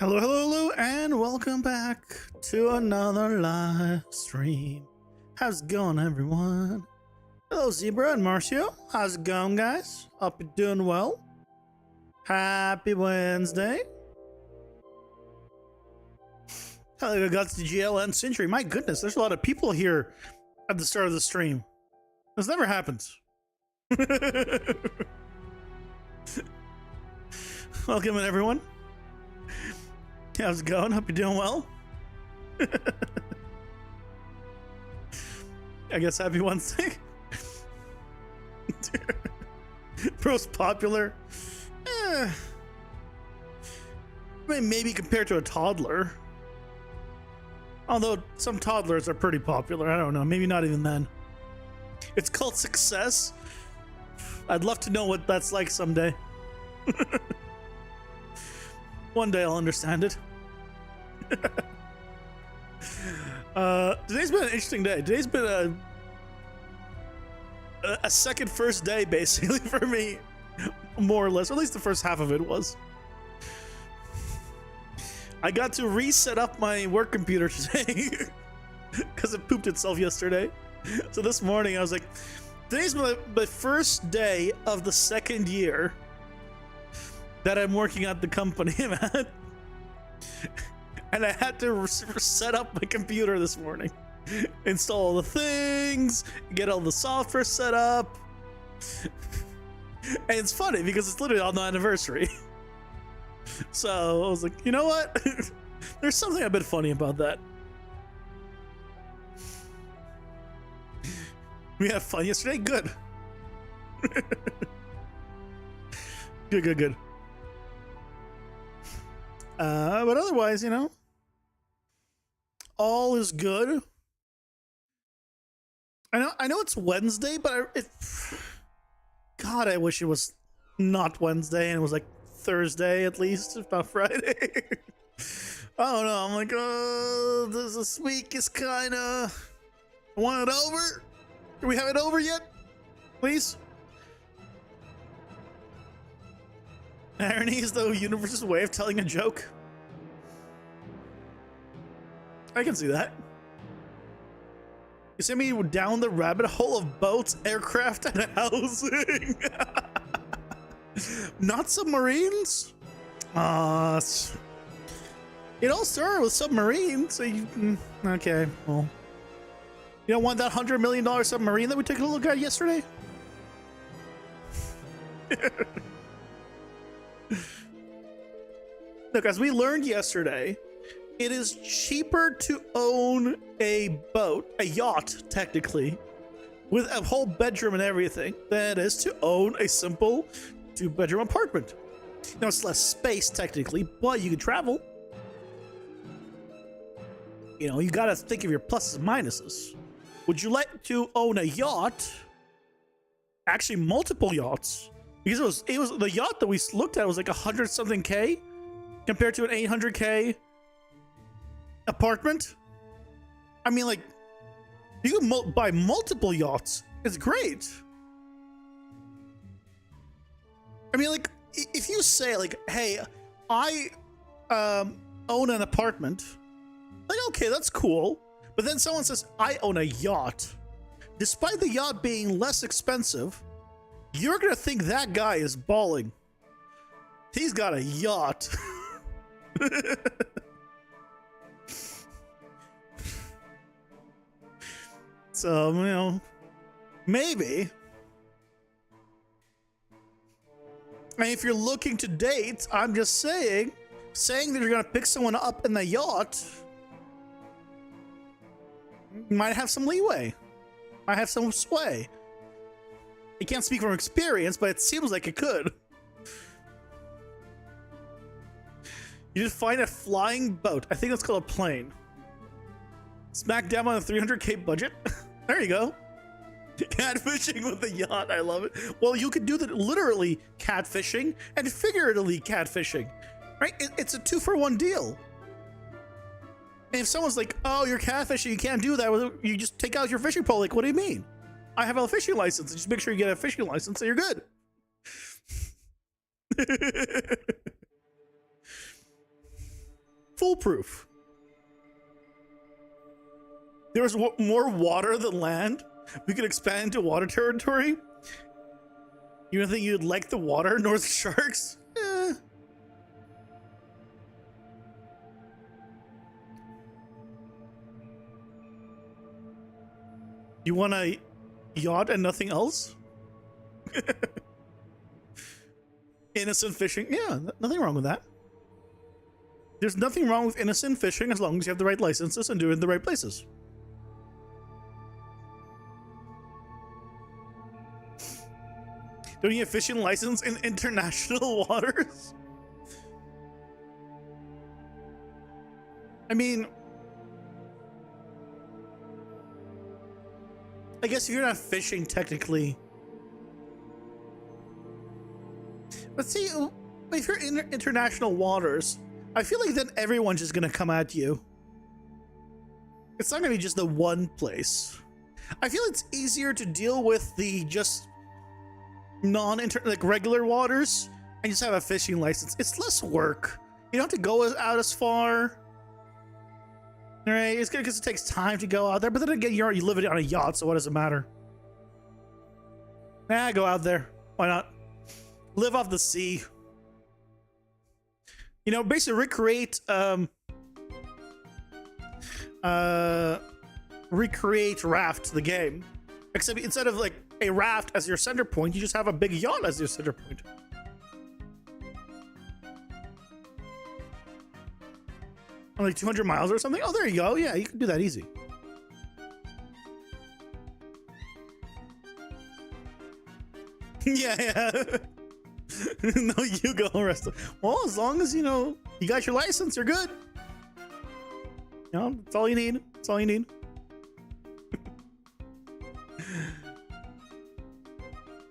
Hello, hello, hello, and welcome back to another live stream. How's it going, everyone? Hello, Zebra and Marcio. How's it going, guys? Hope you're doing well. Happy Wednesday. Hello, Guts to GLN Century. My goodness, there's a lot of people here at the start of the stream. This never happens. Welcome, everyone. How's it going? Hope you're doing well. I guess happy Wednesday. Most popular. I mean, maybe compared to a toddler. Although some toddlers are pretty popular. I don't know. Maybe not even then. It's called success. I'd love to know what that's like someday. One day I'll understand it. Today's been an interesting day. Today's been a second first day, basically, for me. More or less. Or at least the first half of it was. I got to reset up my work computer today because it pooped itself yesterday. So this morning I was like, today's my first day of the second year that I'm working at the company, man. And I had to set up my computer this morning, install all the things, get all the software set up. And it's funny because it's literally on the anniversary. So I was like, you know what? There's something a bit funny about that. We had fun yesterday? Good. Good. But otherwise, you know, all is good. I know it's Wednesday, but God, I wish it was not Wednesday and it was like Thursday at least, if not Friday. I don't know. I'm like, oh, this week is kind of. I want it over. Do we have it over yet? Please. Irony is the universe's way of telling a joke. I can see that. You sent me down the rabbit hole of boats, aircraft, and housing. Not submarines? It all started with submarines. So okay, well. You don't want that $100 million submarine that we took a look at yesterday? Look, as we learned yesterday, it is cheaper to own a boat, a yacht, technically, with a whole bedroom and everything, than it is to own a simple 2-bedroom apartment. Now, it's less space, technically, but you can travel. You know, you gotta think of your pluses and minuses. Would you like to own a yacht? Actually, multiple yachts. Because it was the yacht that we looked at was like 100-something K compared to an 800K apartment. I mean, like, you can buy multiple yachts. It's great. I mean, like, if you say, like, hey, I own an apartment, like, okay, that's cool. But then someone says, I own a yacht. Despite the yacht being less expensive, you're going to think that guy is balling. He's got a yacht. So, you know, maybe. And if you're looking to date, I'm just saying that you're going to pick someone up in the yacht might have some leeway. Might have some sway. I can't speak from experience, but it seems like it could. You just find a flying boat. I think that's called a plane. Smack down on a 300K budget. There you go. Catfishing with the yacht. I love it. Well, you could do that literally catfishing and figuratively catfishing. Right? It's a 2-for-1 deal. And if someone's like, oh, you're catfishing, you can't do that, you just take out your fishing pole. Like, what do you mean? I have a fishing license. Just make sure you get a fishing license and you're good. Foolproof. There was more water than land. We could expand into water territory. You don't think you'd like the water, North Sharks? You want a yacht and nothing else? Innocent fishing. Yeah, nothing wrong with that. There's nothing wrong with innocent fishing as long as you have the right licenses and do it in the right places. Don't you have a fishing license in international waters? I mean, I guess if you're not fishing technically. But see, if you're in international waters, I feel like then everyone's just gonna come at you. It's not gonna be just the one place. I feel it's easier to deal with the just like regular waters and just have a fishing license. It's less work. You don't have to go out as far. Right? It's good because it takes time to go out there. But then again, you live on a yacht, so what does it matter? Nah, go out there. Why not? Live off the sea. You know, basically recreate Raft, the game. Except instead of like a raft as your center point, you just have a big yacht as your center point. Like 200 miles or something? Oh, there you go. Yeah, you can do that easy. Yeah. No, you go rest. Well, as long as, you know, you got your license, you're good. You know, that's all you need. That's all you need.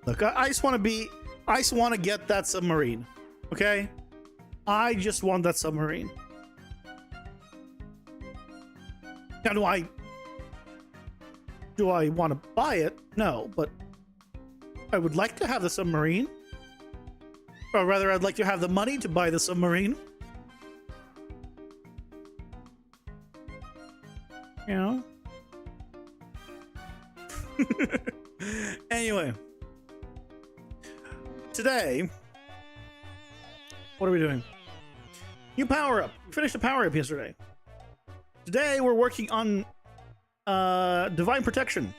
Look, I just want to get that submarine. Okay? I just want that submarine. Now, do I want to buy it? No, but I would like to have the submarine. Or rather, I'd like to have the money to buy the submarine. You know? Anyway. Today, what are we doing? New power up. We finished the power up yesterday. Today, we're working on divine protection.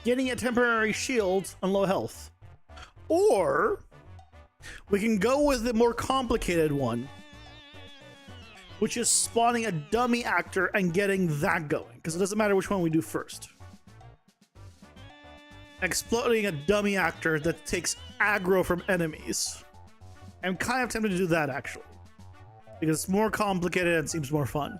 Getting a temporary shield on low health. Or we can go with the more complicated one, which is spawning a dummy actor and getting that going, because it doesn't matter which one we do first. Exploding a dummy actor that takes aggro from enemies. I'm kind of tempted to do that, actually, because it's more complicated and seems more fun.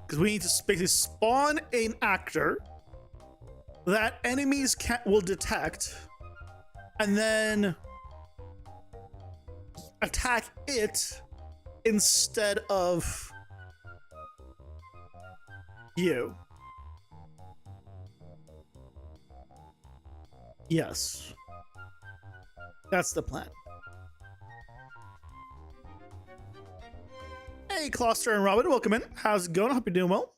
Because we need to basically spawn an actor that enemies will detect, and then attack it instead of you. Yes. That's the plan. Hey, Closter and Robin, welcome in. How's it going? I hope you're doing well.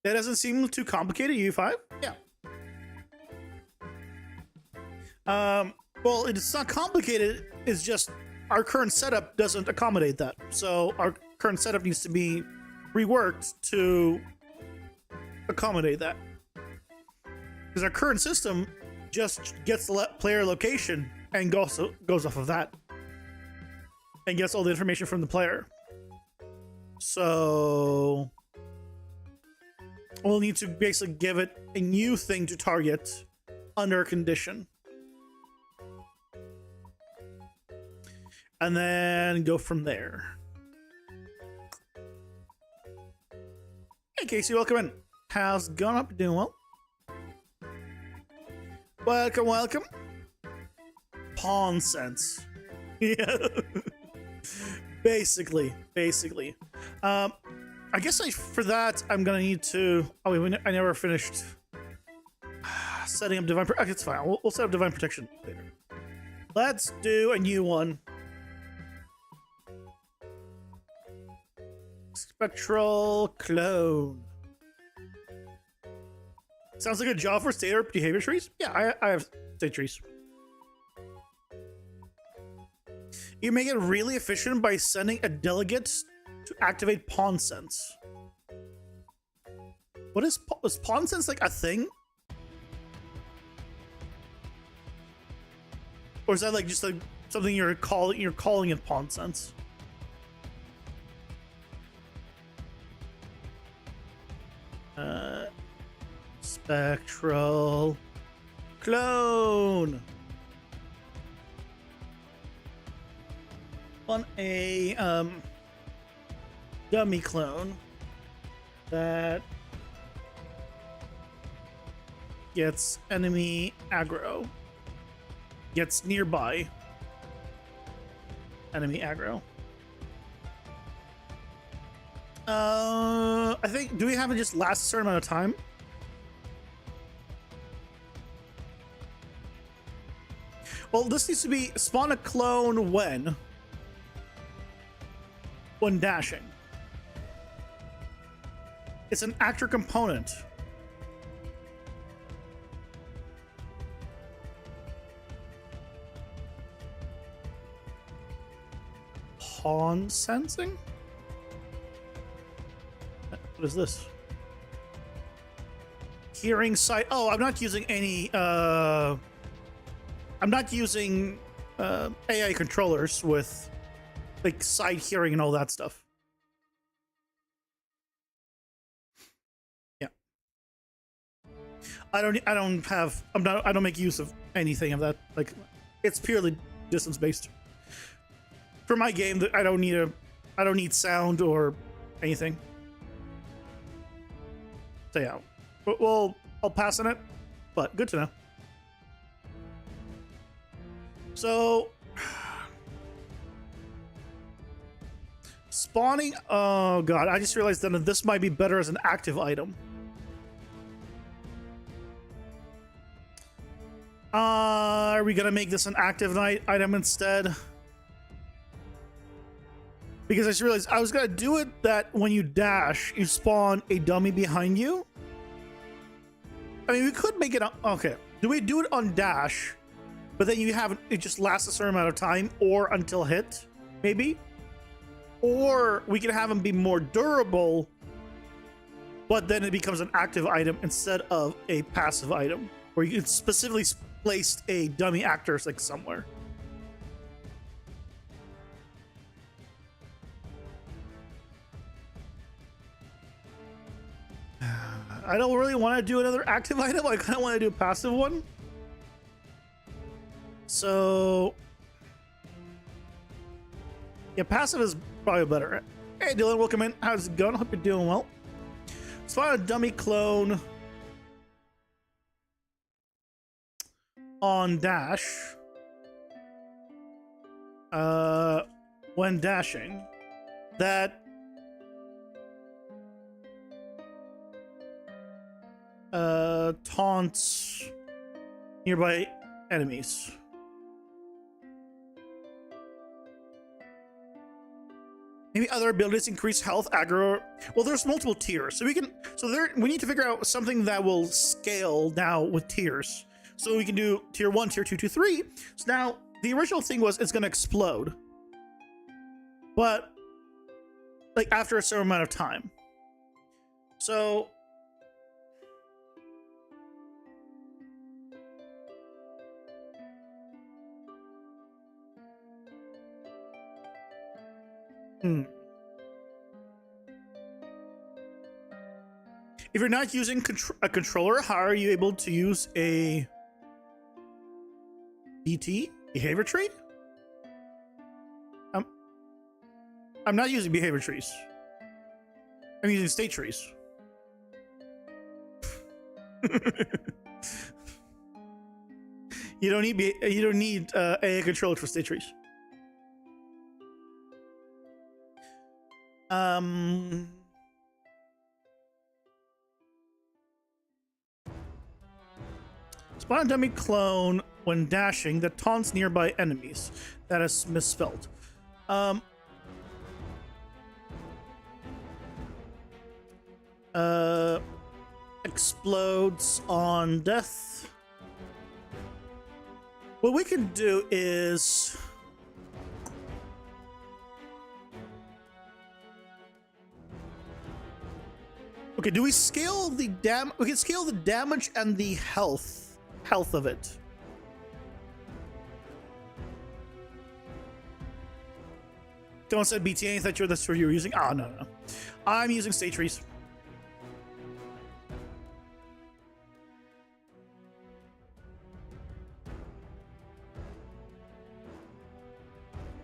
That doesn't seem too complicated, U5. Yeah. Well, it's not complicated. It's just our current setup doesn't accommodate that. So our current setup needs to be reworked to accommodate that. Because our current system just gets the player location and goes off of that. And gets all the information from the player. So we'll need to basically give it a new thing to target under a condition. And then go from there. Hey Casey, welcome in. How's it going? Up? You doing well? Welcome, welcome. Pawn sense. Yeah. Basically. I guess for that I'm gonna need to. Oh wait, I never finished setting up divine. Okay, it's fine. We'll set up divine protection later. Let's do a new one. Spectral clone. Sounds like a job for state or behavior trees. Yeah, I have state trees. You make it really efficient by sending a delegate to activate pawn sense. What is pawn sense, like a thing? Or is that like just like something you're calling it pawn sense? Spectral clone. On a dummy clone that gets enemy aggro, gets nearby enemy aggro. I think, do we have it just last a certain amount of time? Well, this needs to be spawn a clone when dashing. It's an actor component. Pawn sensing? What is this? Hearing sight. Oh, I'm not using any I'm not using AI controllers with like sight, hearing, and all that stuff. Yeah. I don't make use of anything of that. Like, it's purely distance based. For my game, that I don't need sound or anything. So yeah, I'll pass on it, but good to know. So spawning. Oh god, I just realized that this might be better as an active item. Are we gonna make this an active item instead? Because I just realized I was gonna do it that when you dash, you spawn a dummy behind you. I mean, we could make it okay. Do we do it on dash, but then it just lasts a certain amount of time, or until hit, maybe? Or we can have them be more durable, but then it becomes an active item instead of a passive item, where you can specifically place a dummy actor like somewhere. I don't really want to do another active item. I kind of want to do a passive one. So yeah, passive is probably better. Hey Dylan, welcome in. How's it going? Hope you're doing well. Spawn a dummy clone on dash when dashing that taunts nearby enemies. Maybe other abilities increase health, aggro. Well, there's multiple tiers, so we need to figure out something that will scale now with tiers. So we can do tier 1, tier 2, tier 3. So now the original thing was it's going to explode, but like after a certain amount of time. So if you're not using a controller, how are you able to use a BT behavior tree? I'm not using behavior trees. I'm using state trees. You don't need AI controller for state trees. Spawn a dummy clone when dashing that taunts nearby enemies. That is misspelled. Explodes on death. What we can do is okay, do we scale the we can scale the damage and the health of it. Don't said BTA, I thought that's what you were using. Ah, no. I'm using state trees.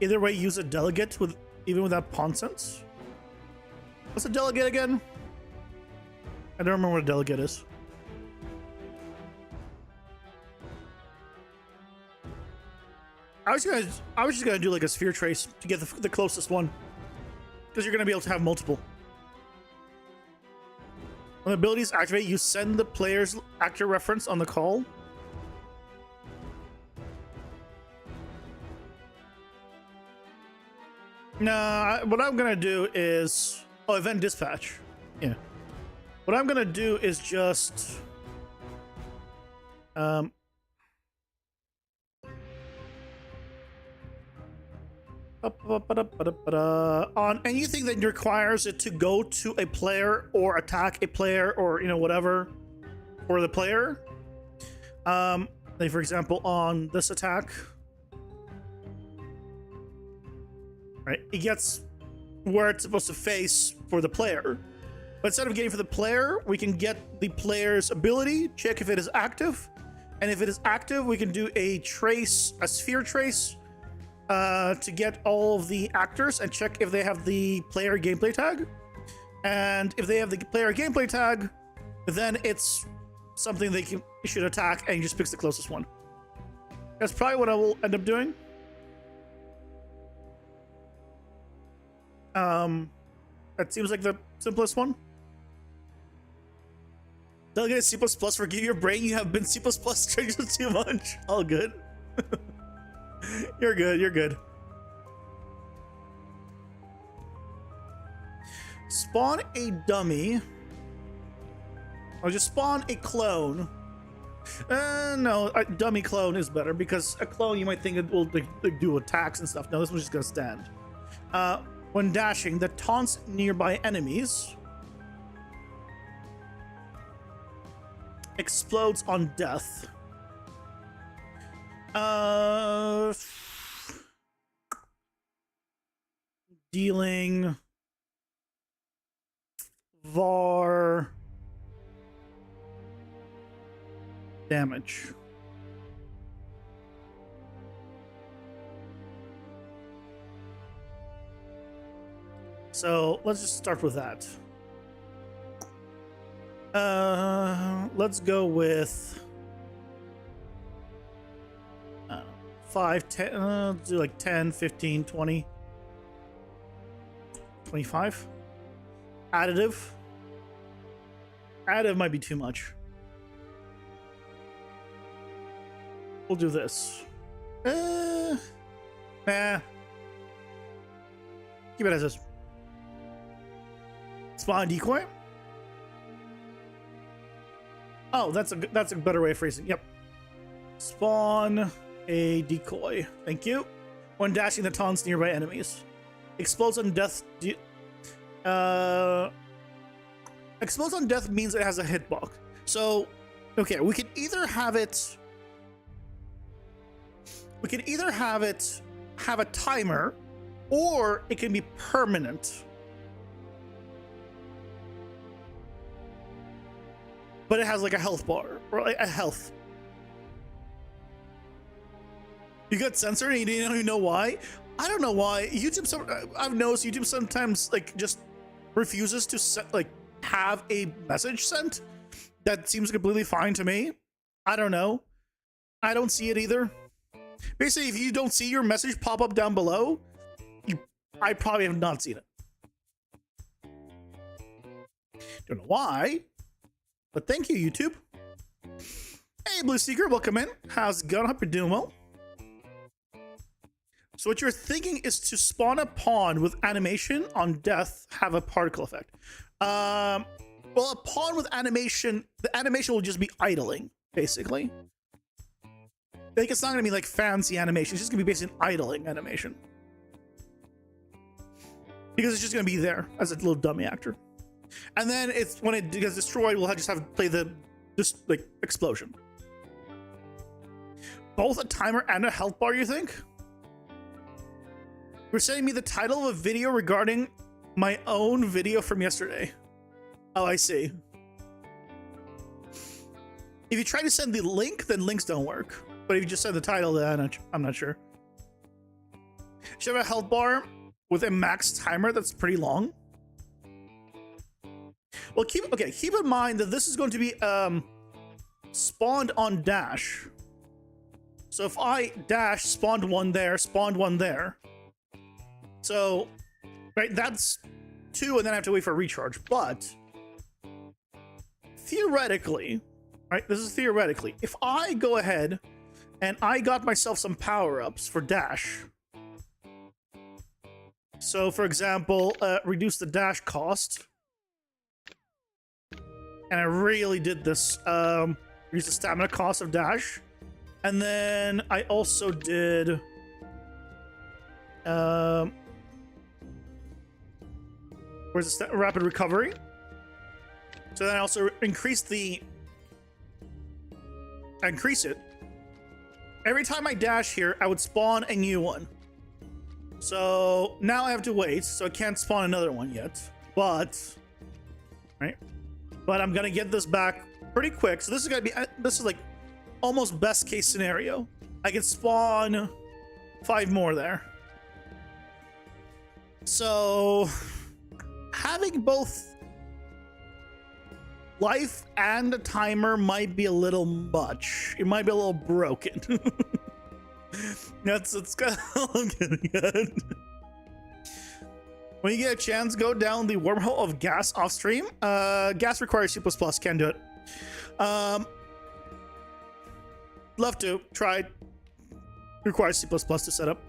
Either way, use a delegate with even without pawn sense. What's a delegate again? I don't remember what a delegate is. I was just gonna do like a sphere trace to get the closest one, because you're gonna be able to have multiple. When abilities activate, you send the player's actor reference on the call. Nah, what I'm gonna do is event dispatch. Yeah. What I'm gonna do is just on anything that requires it to go to a player or attack a player or whatever for the player. Like for example on this attack, right? It gets where it's supposed to face for the player. But instead of getting for the player, we can get the player's ability, check if it is active. And if it is active, we can do a trace, a sphere trace, to get all of the actors and check if they have the player gameplay tag. And if they have the player gameplay tag, then it's something they should attack, and you just picks the closest one. That's probably what I will end up doing. That seems like the simplest one. Delegate C++, forgive your brain, you have been C++ triggered too much. All good. You're good, you're good. Spawn a dummy. Or just spawn a clone. No, a dummy clone is better, because a clone you might think it will do attacks and stuff. No, this one's just gonna stand. When dashing, that taunts nearby enemies. Explodes on death. Dealing var damage. So let's just start with that. Let's go with 5, 10, let's do like 10, 15, 20, 25. Additive. Additive might be too much. We'll do this. Nah. Keep it as is. Spawn decoy. Oh, that's a better way of phrasing. Yep. Spawn a decoy. Thank you. When dashing, the taunts nearby enemies. Explodes on death. Explodes on death means it has a hitbox. So, okay, we can either have it. We can either have it have a timer, or it can be permanent. But it has like a health bar, or like a health. You got censored and you didn't even know why? I don't know why. YouTube, I've noticed YouTube sometimes like just refuses to set, like have a message sent. That seems completely fine to me. I don't know. I don't see it either. Basically, if you don't see your message pop up down below, I probably have not seen it. Don't know why. But thank you, YouTube. Hey, Blue Seeker, welcome in. How's it going? Hope you're doing well. So what you're thinking is to spawn a pawn with animation on death, have a particle effect. Well, a pawn with animation, the animation will just be idling, basically. Like, it's not gonna be like fancy animation, it's just gonna be basically an idling animation. Because it's just gonna be there as a little dummy actor. And then it's when it gets destroyed, we'll just have to play the just like explosion. Both a timer and a health bar, you think? You're sending me the title of a video regarding my own video from yesterday. Oh, I see. If you try to send the link, then links don't work. But if you just send the title, then I'm not sure. Should have a health bar with a max timer that's pretty long. Well, keep in mind that this is going to be spawned on dash. So if I dash, spawned one there, spawned one there. So, right, that's 2, and then I have to wait for a recharge. But theoretically, right, this is theoretically, if I go ahead and I got myself some power-ups for dash. So, for example, reduce the dash cost. And I really did this. Reduce the stamina cost of dash. And then I also did... where's the rapid recovery? So then I also increase it. Every time I dash here, I would spawn a new one. So now I have to wait, so I can't spawn another one yet. But, right? But I'm gonna get this back pretty quick. So this is gonna be, this is like almost best case scenario. I can spawn 5 more there. So having both life and a timer might be a little much. It might be a little broken. That's kind of all I'm getting at. When you get a chance, go down the wormhole of gas off stream. Gas requires C++, can't do it. Love to try. Requires C++ to set up.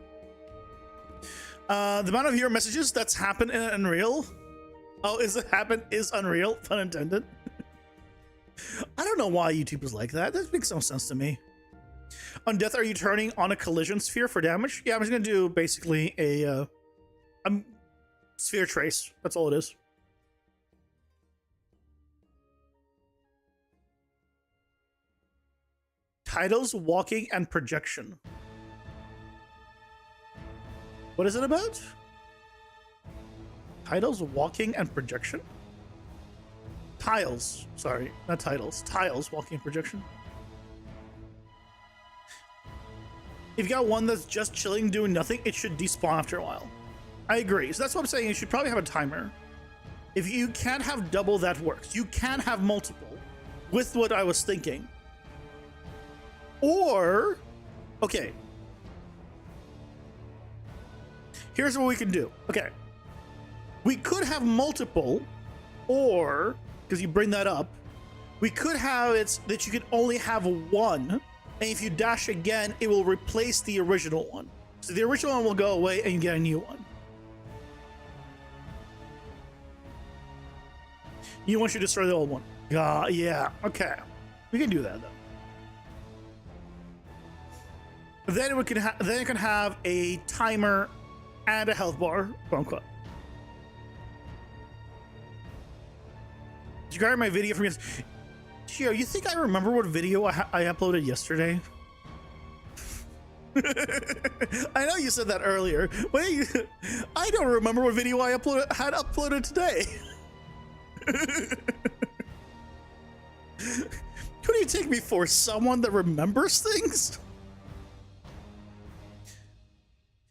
The amount of hero messages that's happened in Unreal. Oh, is Unreal? Pun intended. I don't know why YouTube is like that. That makes no sense to me. On death, are you turning on a collision sphere for damage? Yeah, I'm just gonna do basically a sphere trace. That's all it is. Titles, walking, and projection. What is it about? Titles, walking, and projection? Tiles. Sorry, not titles. Tiles, walking, and projection. If you got one that's just chilling, doing nothing, it should despawn after a while. I agree. So that's what I'm saying. You should probably have a timer. If you can't have double, that works. You can have multiple with what I was thinking. Or, okay. Here's what we can do. Okay. We could have multiple, or, because you bring that up, we could have it that you can only have one. And if you dash again, it will replace the original one. So the original one will go away and you get a new one. You want you to destroy the old one. Yeah, okay. We can do that though. Then we can then it can have a timer and a health bar, quote unquote. Did you grab my video from yesterday? Gio, you think I remember what video I uploaded yesterday? I know you said that earlier. Wait, I don't remember what video I had uploaded today. Who do you take me for? Someone that remembers things?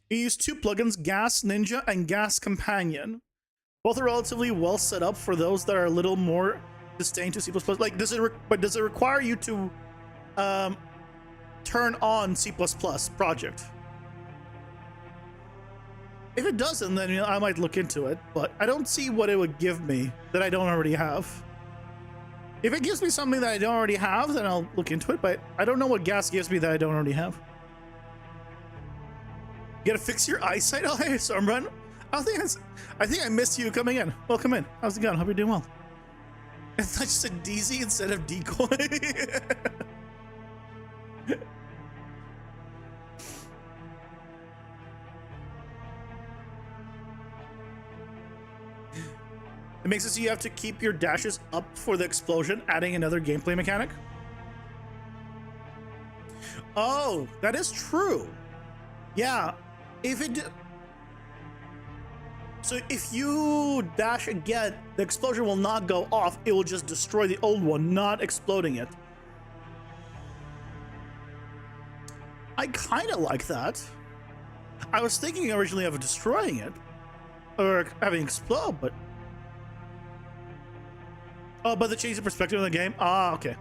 You use 2 plugins, Gas Ninja and Gas Companion. Both are relatively well set up for those that are a little more disdain to C++. Like, does it require you to turn on C++ project? If it doesn't, then I might look into it, but I don't see what it would give me that I don't already have. If it gives me something that I don't already have, then I'll look into it, but I don't know what gas gives me that I don't already have. You gotta fix your eyesight? Oh, hey, Stormrun. I think I missed you coming in. Welcome in. How's it going? Hope you're doing well. It's not just a DZ instead of decoy. It makes it so you have to keep your dashes up for the explosion, adding another gameplay mechanic. Oh, that is true. Yeah, so if you dash again, the explosion will not go off. It will just destroy the old one, not exploding it. I kind of like that. I was thinking originally of destroying it or having it explode, but oh, but the change the perspective of the game. Ah, okay.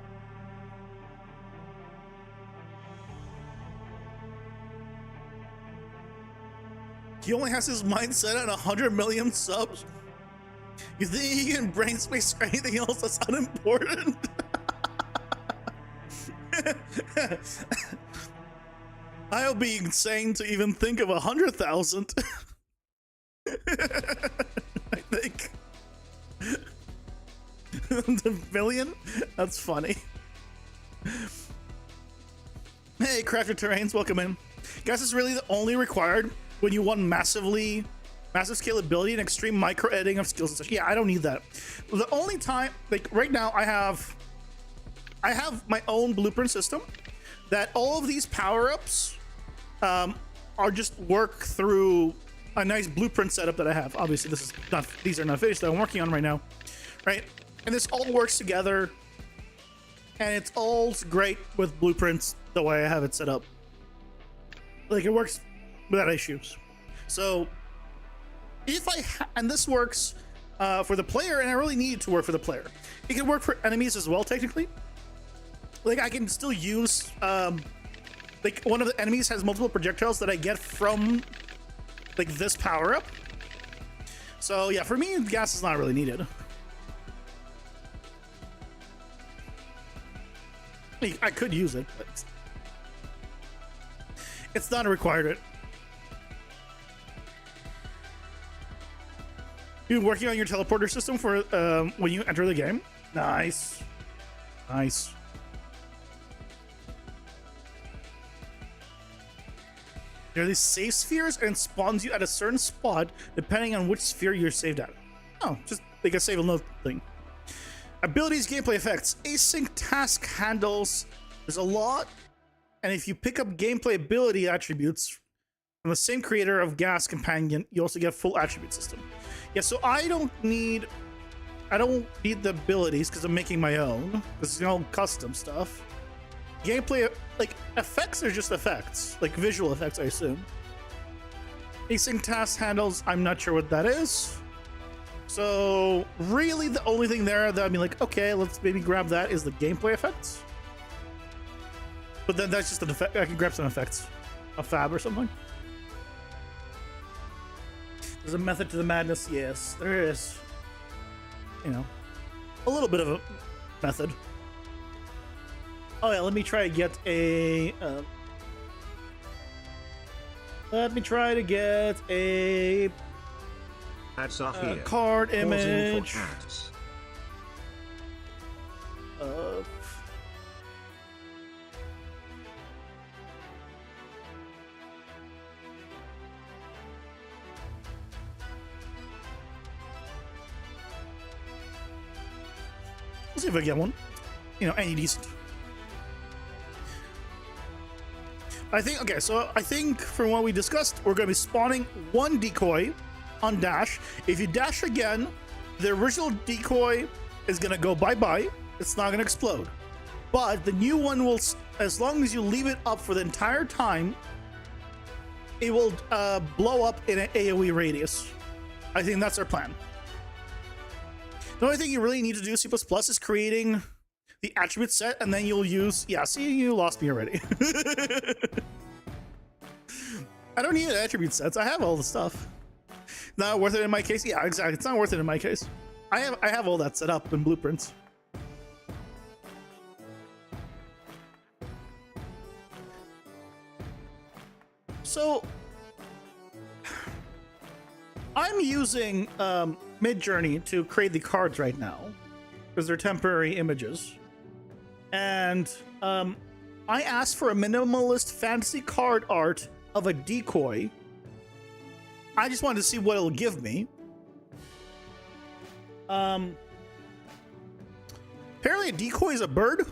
He only has his mindset at 100 million subs. You think he can brain space or anything else that's unimportant? I'll be insane to even think of 100,000. I think. The million? That's funny. Hey, Crafter Terrains, welcome in. Gas is really the only required when you want massive scalability and extreme micro editing of skills and such. Yeah, I don't need that. The only time, like right now, I have my own blueprint system that all of these power-ups are just work through a nice blueprint setup that I have. Obviously, these are not finished that I'm working on right now, right? And this all works together, and it's all great with blueprints the way I have it set up. Like, it works without issues. So if and this works for the player, and I really need it to work for the player. It can work for enemies as well, technically. Like, I can still use like one of the enemies has multiple projectiles that I get from like this power up. So yeah, for me, gas is not really needed. I could use it, but it's not a requirement. You're working on your teleporter system for when you enter the game. Nice, nice. There are these save spheres, and spawns you at a certain spot depending on which sphere you're saved at. Oh, just like a save another thing. Abilities, gameplay effects, async task handles. There's a lot, and if you pick up gameplay ability attributes from the same creator of Gas Companion, you also get full attribute system. Yeah, so I don't need the abilities because I'm making my own. This is all custom stuff. Gameplay, like effects, are just effects, like visual effects, I assume. Async task handles, I'm not sure what that is. So really, the only thing there that I'd be like, okay, let's maybe grab that is the gameplay effects. But then that's just an effect. I can grab some effects, a fab or something. There's a method to the madness. Yes, there is. You know, a little bit of a method. Oh yeah, let me try to get a. Let me try to get a ads are here. Card Pausing image. for ads. Let's see if I get one. You know, any decent. I think, okay, so I think from what we discussed, we're going to be spawning one decoy on dash. If you dash again, the original decoy is going to go bye-bye. It's not going to explode. But the new one will, as long as you leave it up for the entire time, it will blow up in an AoE radius. I think that's our plan. The only thing you really need to do C++ is creating the attribute set, and then you'll use, yeah, see, you lost me already. I don't need attribute sets. I have all the stuff. Not worth it in my case. Yeah, exactly. It's not worth it in my case. I have all that set up in blueprints. So I'm using Midjourney to create the cards right now. because they're temporary images. And I asked for a minimalist fantasy card art of a decoy. I just wanted to see what it'll give me. Apparently a decoy is a bird.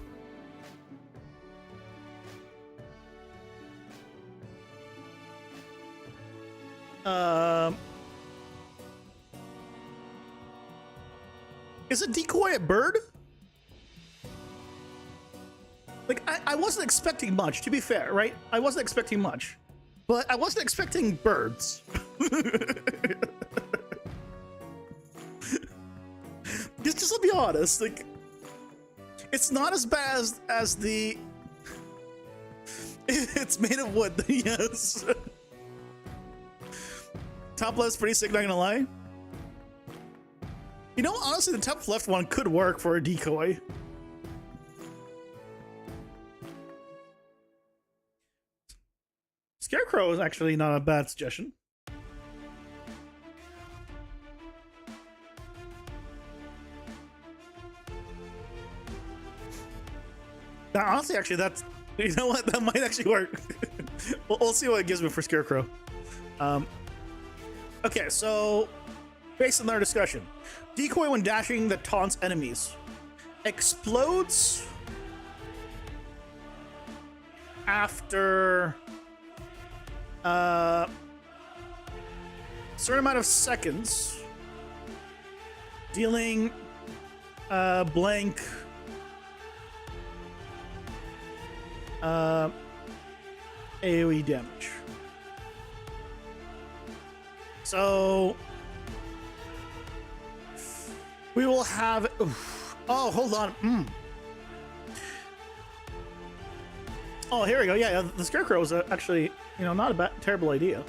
Is a decoy a bird? Like, I wasn't expecting much, to be fair, right? I wasn't expecting much. But I wasn't expecting birds. Just to be honest, like, it's not as bad as the... It's made of wood, yes. Top left's pretty sick, not gonna lie. You know, honestly, the top left one could work for a decoy. Scarecrow is actually not a bad suggestion. Now, honestly, actually, that's... You know what? That might actually work. We'll see what it gives me for Scarecrow. Okay, so... Based on our discussion. Decoy when dashing that taunts enemies. Explodes... after... certain amount of seconds, dealing blank AoE damage. So we will have. Oh, hold on. Oh, here we go. Yeah, the Scarecrow is actually, you know, not a terrible idea.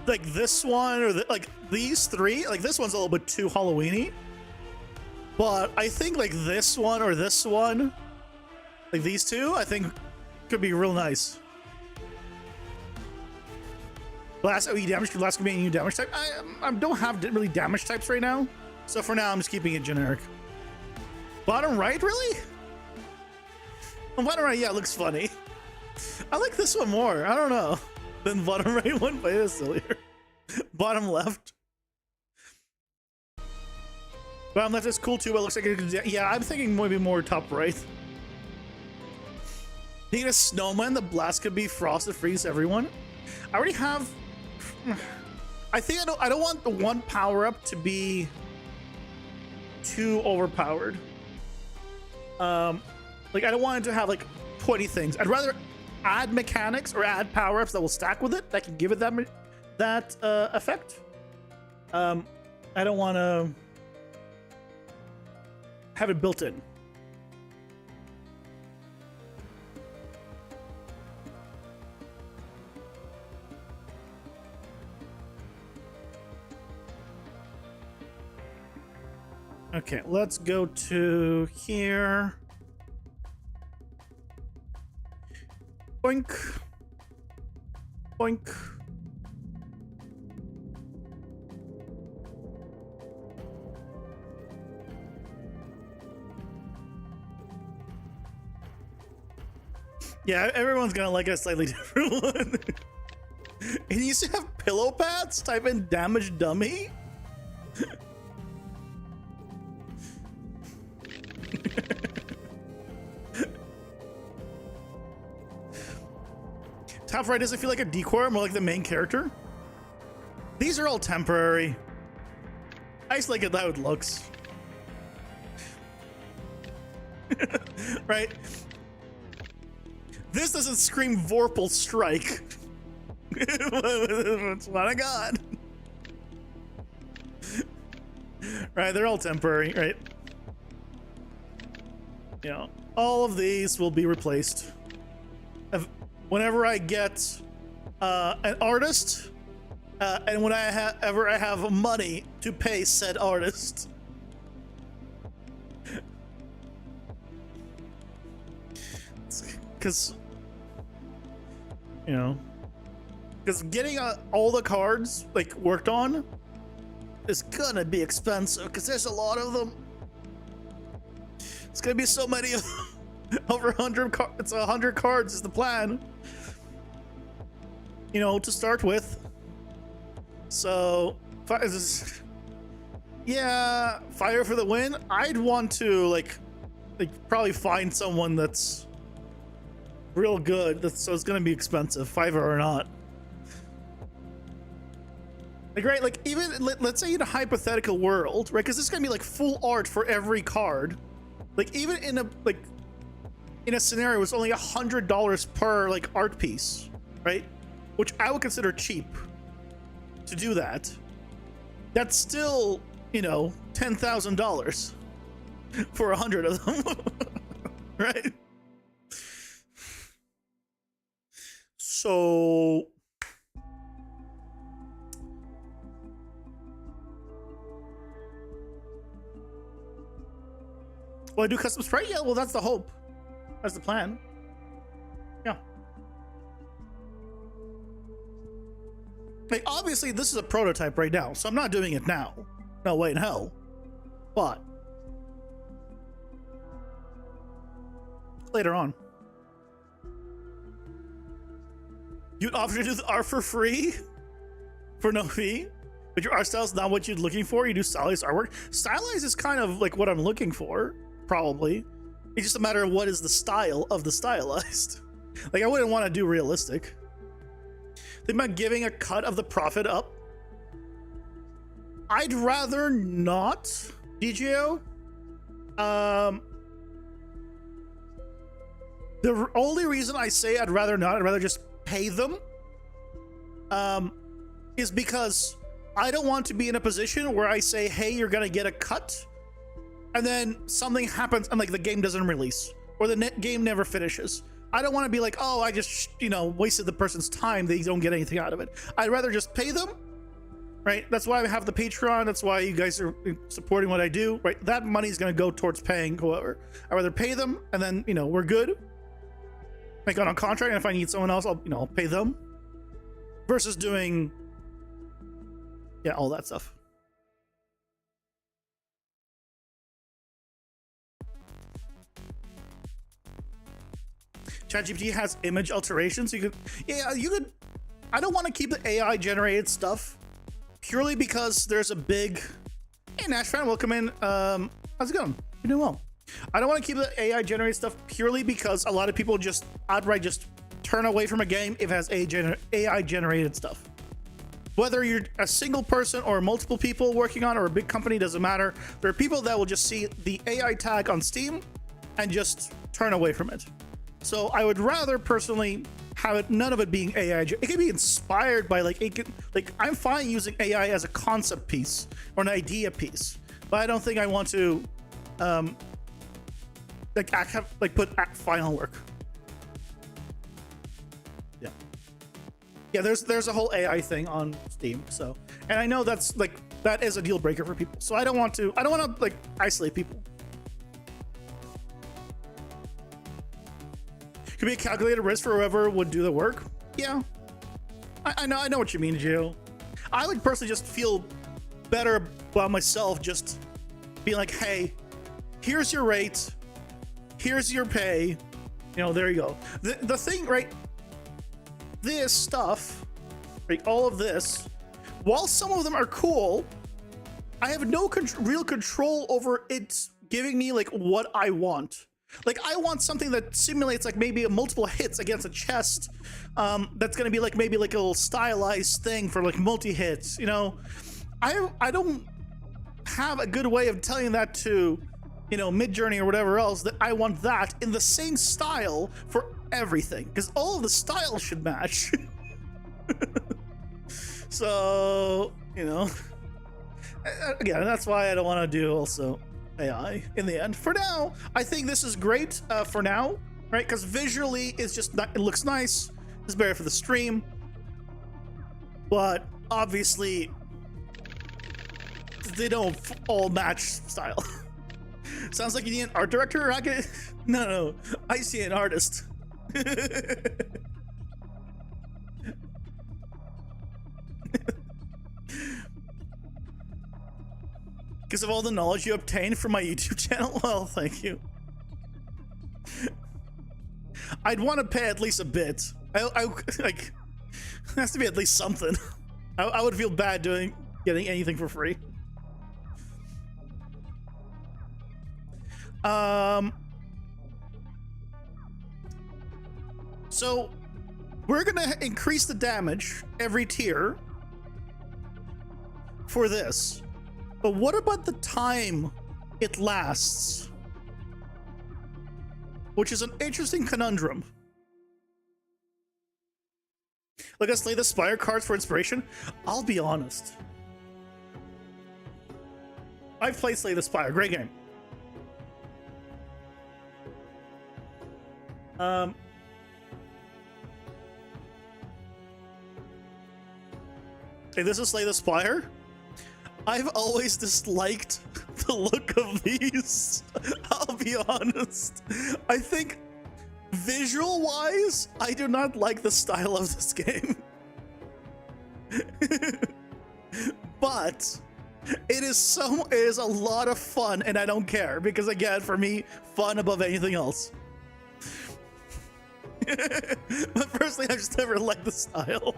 Like this one, or like these three, like this one's a little bit too Halloween-y. But I think like this one or this one, like these two, I think could be real nice. Blast OE damage, blast can be a new damage type. I don't have really damage types right now. So for now, I'm just keeping it generic. Bottom right, really? Well, bottom right, yeah, it looks funny. I like this one more. I don't know. Than the bottom right one, but it is sillier. Bottom left. Bottom left is cool too, but it looks like it, yeah, I'm thinking maybe more top right. You get a snowman, the blast could be frosted freeze everyone. I already have. I think I don't want the one power up to be too overpowered. Like I don't want it to have like 20 things. I'd rather add mechanics or add power-ups that will stack with it that can give it that effect. I don't want to have it built in. Okay, let's go to here. Boink. Boink. Yeah, everyone's gonna like a slightly different one. And you used to have pillow pads? Type in damage dummy? Top right doesn't feel like a decoy, more like the main character. These are all temporary. I just like it how it looks. Right? This doesn't scream Vorpal Strike. That's what I got. Right, they're all temporary, right? You know, all of these will be replaced. Whenever I get an artist, and when I ever have money to pay said artist. Because, you know, Because getting all the cards like worked on is gonna be expensive because there's a lot of them. It's gonna be so many of them. Over 100 cards. It's 100 cards is the plan, you know, to start with. So yeah, fire for the win. I'd want to like probably find someone that's real good, so it's gonna be expensive, fiver or not. Like, right, like even let's say in a hypothetical world, right? Because this is gonna be like full art for every card. Like even in a scenario, it's only $100 per like art piece, right? Which I would consider cheap to do that. That's still, you know, $10,000 for 100 of them, right? So will I do custom sprite? Yeah, well, that's the hope. That's the plan. Yeah. Like, obviously, this is a prototype right now, so I'm not doing it now. No way in hell. But later on. You'd offer to do the art for free? For no fee? But your art style is not what you're looking for? You do stylized artwork? Stylized is kind of like what I'm looking for, probably. It's just a matter of what is the style of the stylized. Like, I wouldn't want to do realistic. Think about giving a cut of the profit up? I'd rather not, DJO. The only reason I say I'd rather not, I'd rather just pay them, is because I don't want to be in a position where I say, hey, you're gonna get a cut, and then something happens and like the game doesn't release or the game never finishes. I don't want to be like, oh, I just, you know, wasted the person's time. They don't get anything out of it. I'd rather just pay them, right? That's why I have the Patreon. That's why you guys are supporting what I do, right? That money is going to go towards paying whoever. I'd rather pay them and then, you know, we're good. Like on a contract, and if I need someone else, I'll, you know, I'll pay them versus doing, yeah, all that stuff. ChatGPT has image alterations. You could, yeah, you could. I don't want to keep the AI generated stuff purely because there's a big. Hey, Nash fan, welcome in. How's it going? You're doing well. I don't want to keep the AI generated stuff purely because a lot of people just outright just turn away from a game if it has AI generated stuff. Whether you're a single person or multiple people working on or a big company, doesn't matter. There are people that will just see the AI tag on Steam and just turn away from it. So I would rather personally have it, none of it being AI. It can be inspired by like, it can, like I'm fine using AI as a concept piece or an idea piece, but I don't think I want to put final work. Yeah, there's a whole AI thing on Steam. So, and I know that's like that is a deal breaker for people. So I don't want to like isolate people. Could be a calculated risk for whoever would do the work. Yeah, I know what you mean, Gio. I would personally just feel better about myself just being like, hey, here's your rate, here's your pay, you know, there you go. The thing, right? This stuff, right? All of this, while some of them are cool, I have no real control over it giving me like what I want. Like I want something that simulates like maybe a multiple hits against a chest. That's gonna be like maybe like a little stylized thing for like multi-hits. You know, I don't have a good way of telling that to, you know, Midjourney or whatever else that I want that in the same style for everything, because all of the styles should match. So, you know, again, that's why I don't want to do also AI in the end. For now, I think this is great for now, right? Because visually it's just not, it looks nice. It's better for the stream, but obviously they don't all match style. Sounds like you need an art director, Rocket. No, I see an artist. Because of all the knowledge you obtained from my YouTube channel? Well, thank you. I'd want to pay at least a bit. I like, it has to be at least something. I would feel bad getting anything for free. So we're gonna increase the damage every tier for this. But what about the time it lasts? Which is an interesting conundrum. Look at Slay the Spire cards for inspiration. I'll be honest. I've played Slay the Spire. Great game. Hey, this is Slay the Spire. I've always disliked the look of these. I'll be honest. I think visual wise, I do not like the style of this game. But it is a lot of fun, and I don't care because, again, for me, fun above anything else. But personally, I just never liked the style.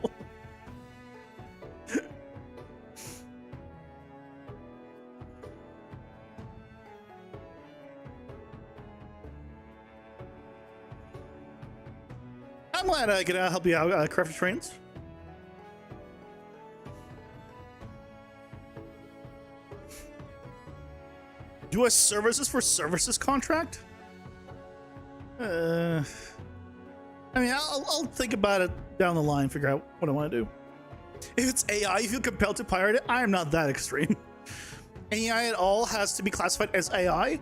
I'm glad I can help you out, Craft Trains. Do a services for services contract? I mean, I'll think about it down the line, figure out what I want to do. If it's AI, you feel compelled to pirate it. I am not that extreme. AI at all has to be classified as AI.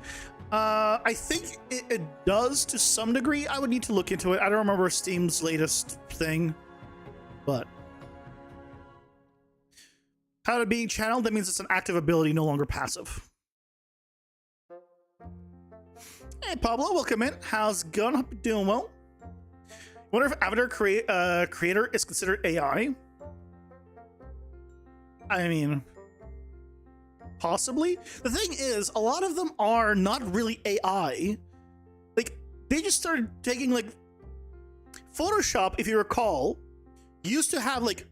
I think it does to some degree. I would need to look into it. I don't remember Steam's latest thing, but how to be channeled, that means it's an active ability, no longer passive. Hey Pablo, welcome in. How's it going? Hope you're doing well. Wonder if Avatar creator is considered AI. I mean, possibly. The thing is, a lot of them are not really AI. Like, they just started taking, like, Photoshop, if you recall, used to have, like,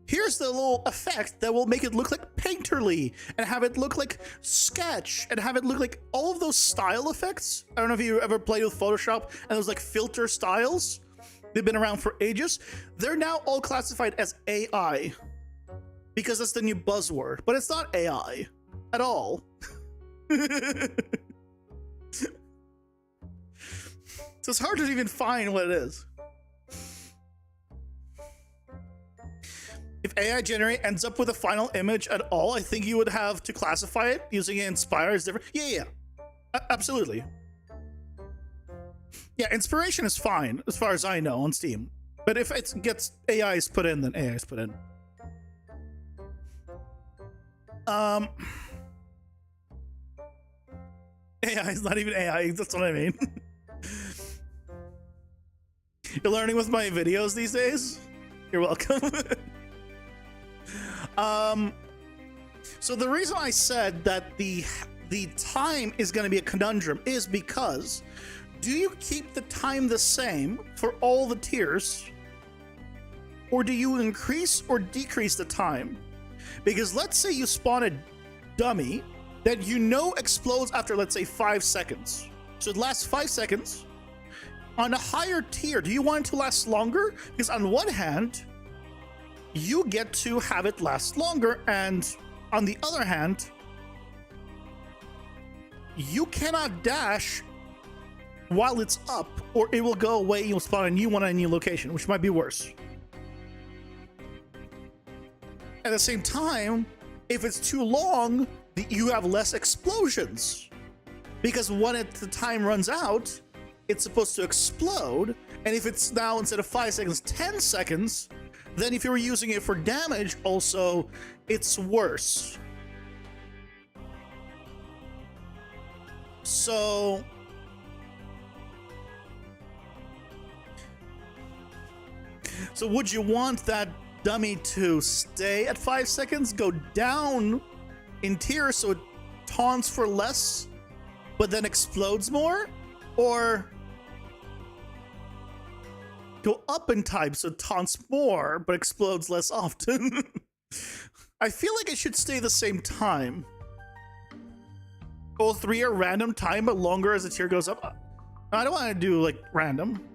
here's the little effect that will make it look like painterly, and have it look like sketch, and have it look like all of those style effects. I don't know if you ever played with Photoshop and those, like, filter styles. They've been around for ages. They're now all classified as AI because that's the new buzzword, but it's not AI at all. So it's hard to even find what it is. If AI generate ends up with a final image at all, I think you would have to classify it using it Inspire as different. Yeah. Absolutely. Yeah, inspiration is fine as far as I know on Steam. But if it gets AIs put in, then AIs put in. AI is not even AI, that's what I mean. You're learning with my videos these days? You're welcome. So the reason I said that the time is going to be a conundrum is because do you keep the time the same for all the tiers, or do you increase or decrease the time? Because let's say you spawn a dummy that you know explodes after, let's say, 5 seconds. So it lasts 5 seconds. On a higher tier, do you want it to last longer? Because on one hand, you get to have it last longer, and on the other hand, you cannot dash while it's up, or it will go away. You'll spawn a new one on a new location, which might be worse. At the same time, if it's too long, you have less explosions, because when the time runs out, it's supposed to explode. And if it's now, instead of 5 seconds, 10 seconds, then if you were using it for damage also, it's worse. So would you want that dummy to stay at 5 seconds, go down in tier so it taunts for less, but then explodes more, or go up in type, so taunts more, but explodes less often. I feel like it should stay the same time. All three are random time, but longer as the tier goes up. I don't want to do like random,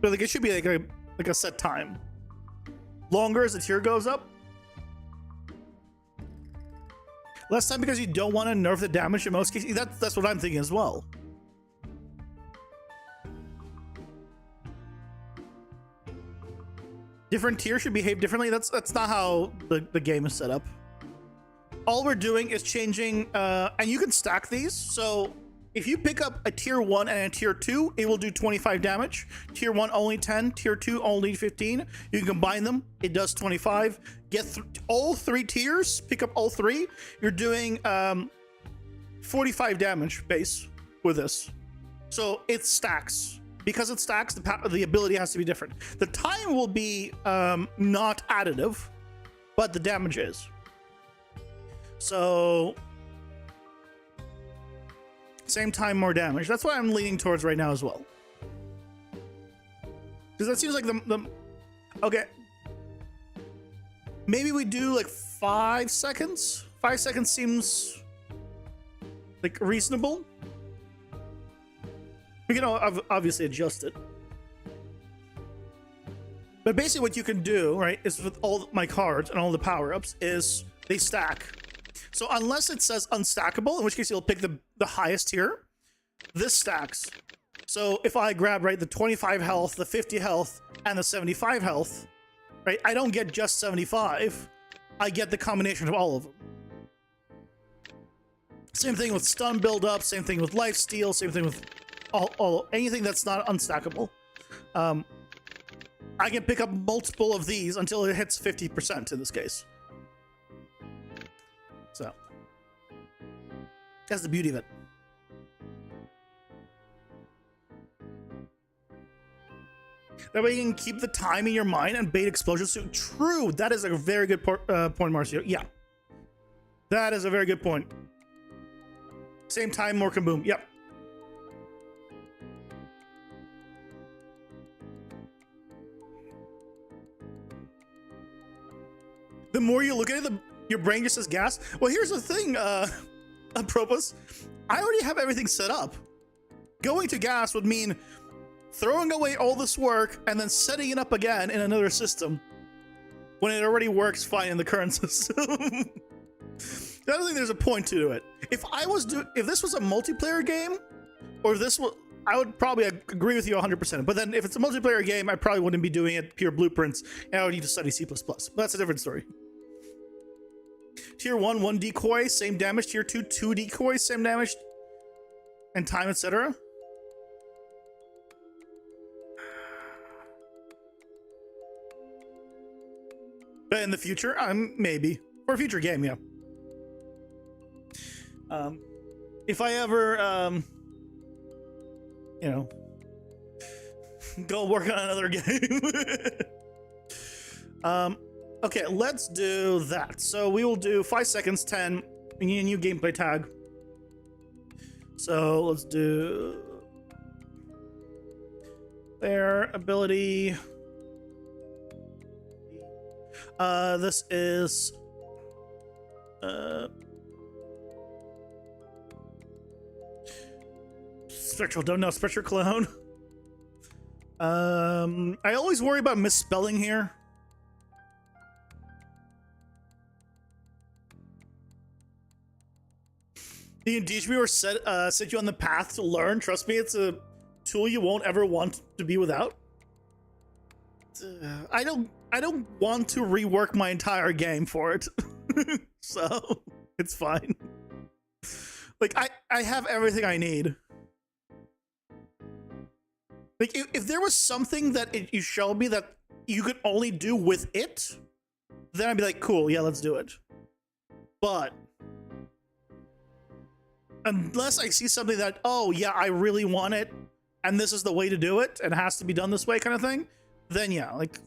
but like it should be like a set time. Longer as the tier goes up. Less time because you don't want to nerf the damage in most cases. That's what I'm thinking as well. Different tiers should behave differently. That's not how the game is set up. All we're doing is changing, and you can stack these. So if you pick up a tier 1 and a tier 2, it will do 25 damage. Tier 1 only 10, tier 2 only 15. You can combine them, it does 25. Get all three tiers, pick up all three. You're doing 45 damage base with this. So it stacks. Because it stacks, the ability has to be different. The time will be not additive, but the damage is. So same time, more damage. That's what I'm leaning towards right now as well. Because that seems like the okay. Maybe we do like 5 seconds. 5 seconds seems like reasonable. We can obviously adjust it. But basically what you can do, right, is with all my cards and all the power-ups is they stack. So unless it says unstackable, in which case you'll pick the highest tier, this stacks. So if I grab, right, the 25 health, the 50 health, and the 75 health, right, I don't get just 75. I get the combination of all of them. Same thing with stun build-up, same thing with life steal, same thing with anything that's not unstackable. I can pick up multiple of these until it hits 50% in this case. So that's the beauty of it. That way you can keep the time in your mind and bait explosions. So true, that is a very good point, Marcio. Yeah, that is a very good point. Same time, more kaboom. Yep. The more you look at it, your brain just says gas. Well, here's the thing, Apropos. I already have everything set up. Going to gas would mean throwing away all this work and then setting it up again in another system when it already works fine in the current system. I don't think there's a point to it. If this was a multiplayer game, or this was, I would probably agree with you 100%. But then if it's a multiplayer game, I probably wouldn't be doing it pure blueprints, and I would need to study C++. But that's a different story. Tier 1, 1 decoy, same damage. Tier 2, 2 decoys, same damage. And time, etc. But in the future, maybe. For a future game, yeah. If I ever, you know, go work on another game. Okay, let's do that. So we will do 5 seconds, 10. We need a new gameplay tag. So let's do their ability. This is Spectral, don't know. Spectral Clone. I always worry about misspelling here. You can teach me or set you on the path to learn. Trust me, it's a tool you won't ever want to be without. I don't want to rework my entire game for it. So it's fine. Like I have everything I need. Like if there was something that you showed me that you could only do with it, then I'd be like, cool, yeah, let's do it. But unless I see something that, oh yeah, I really want it, and this is the way to do it, and it has to be done this way kind of thing, then yeah, like...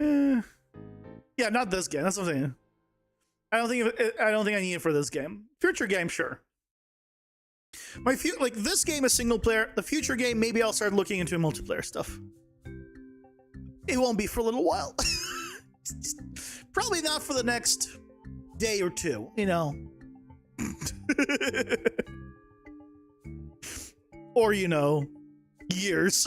Eh, yeah, not this game. That's what I'm saying. I don't think I need it for this game. Future game, sure. Like this game is single player. The future game, maybe I'll start looking into multiplayer stuff. It won't be for a little while. Probably not for the next day or two, you know. Or, you know, years.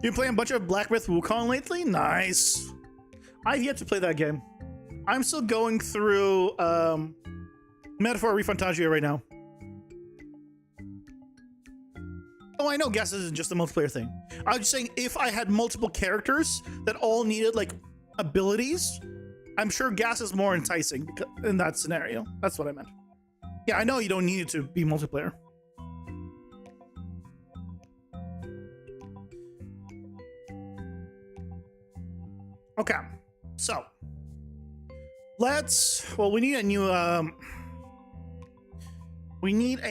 You playing a bunch of Black Myth Wukong lately? Nice. I've yet to play that game. I'm still going through Metaphor Refantasia right now. Oh, I know Gas isn't just a multiplayer thing. I was just saying, if I had multiple characters that all needed, like, abilities, I'm sure Gas is more enticing in that scenario. That's what I meant. Yeah, I know you don't need it to be multiplayer. Okay, so well, we need a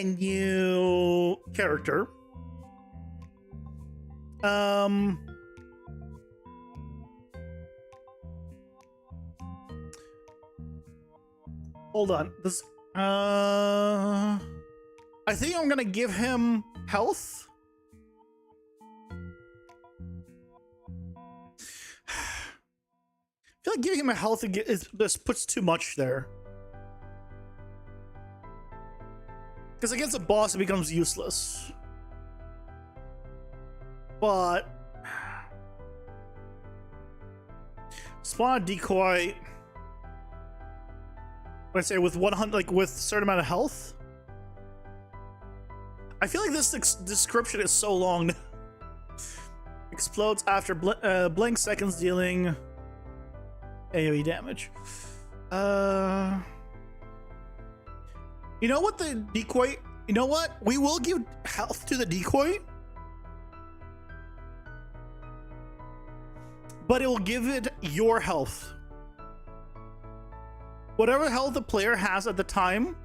new character. Hold on. This I think I'm gonna give him health. I feel like giving him a health just puts too much there. Because against a boss, it becomes useless. But spawn a decoy. What I say with 100, like with a certain amount of health. I feel like this description is so long. Explodes after blank seconds, dealing AoE damage. You know what the decoy? You know what? We will give health to the decoy, but it will give it your health. Whatever health the player has at the time,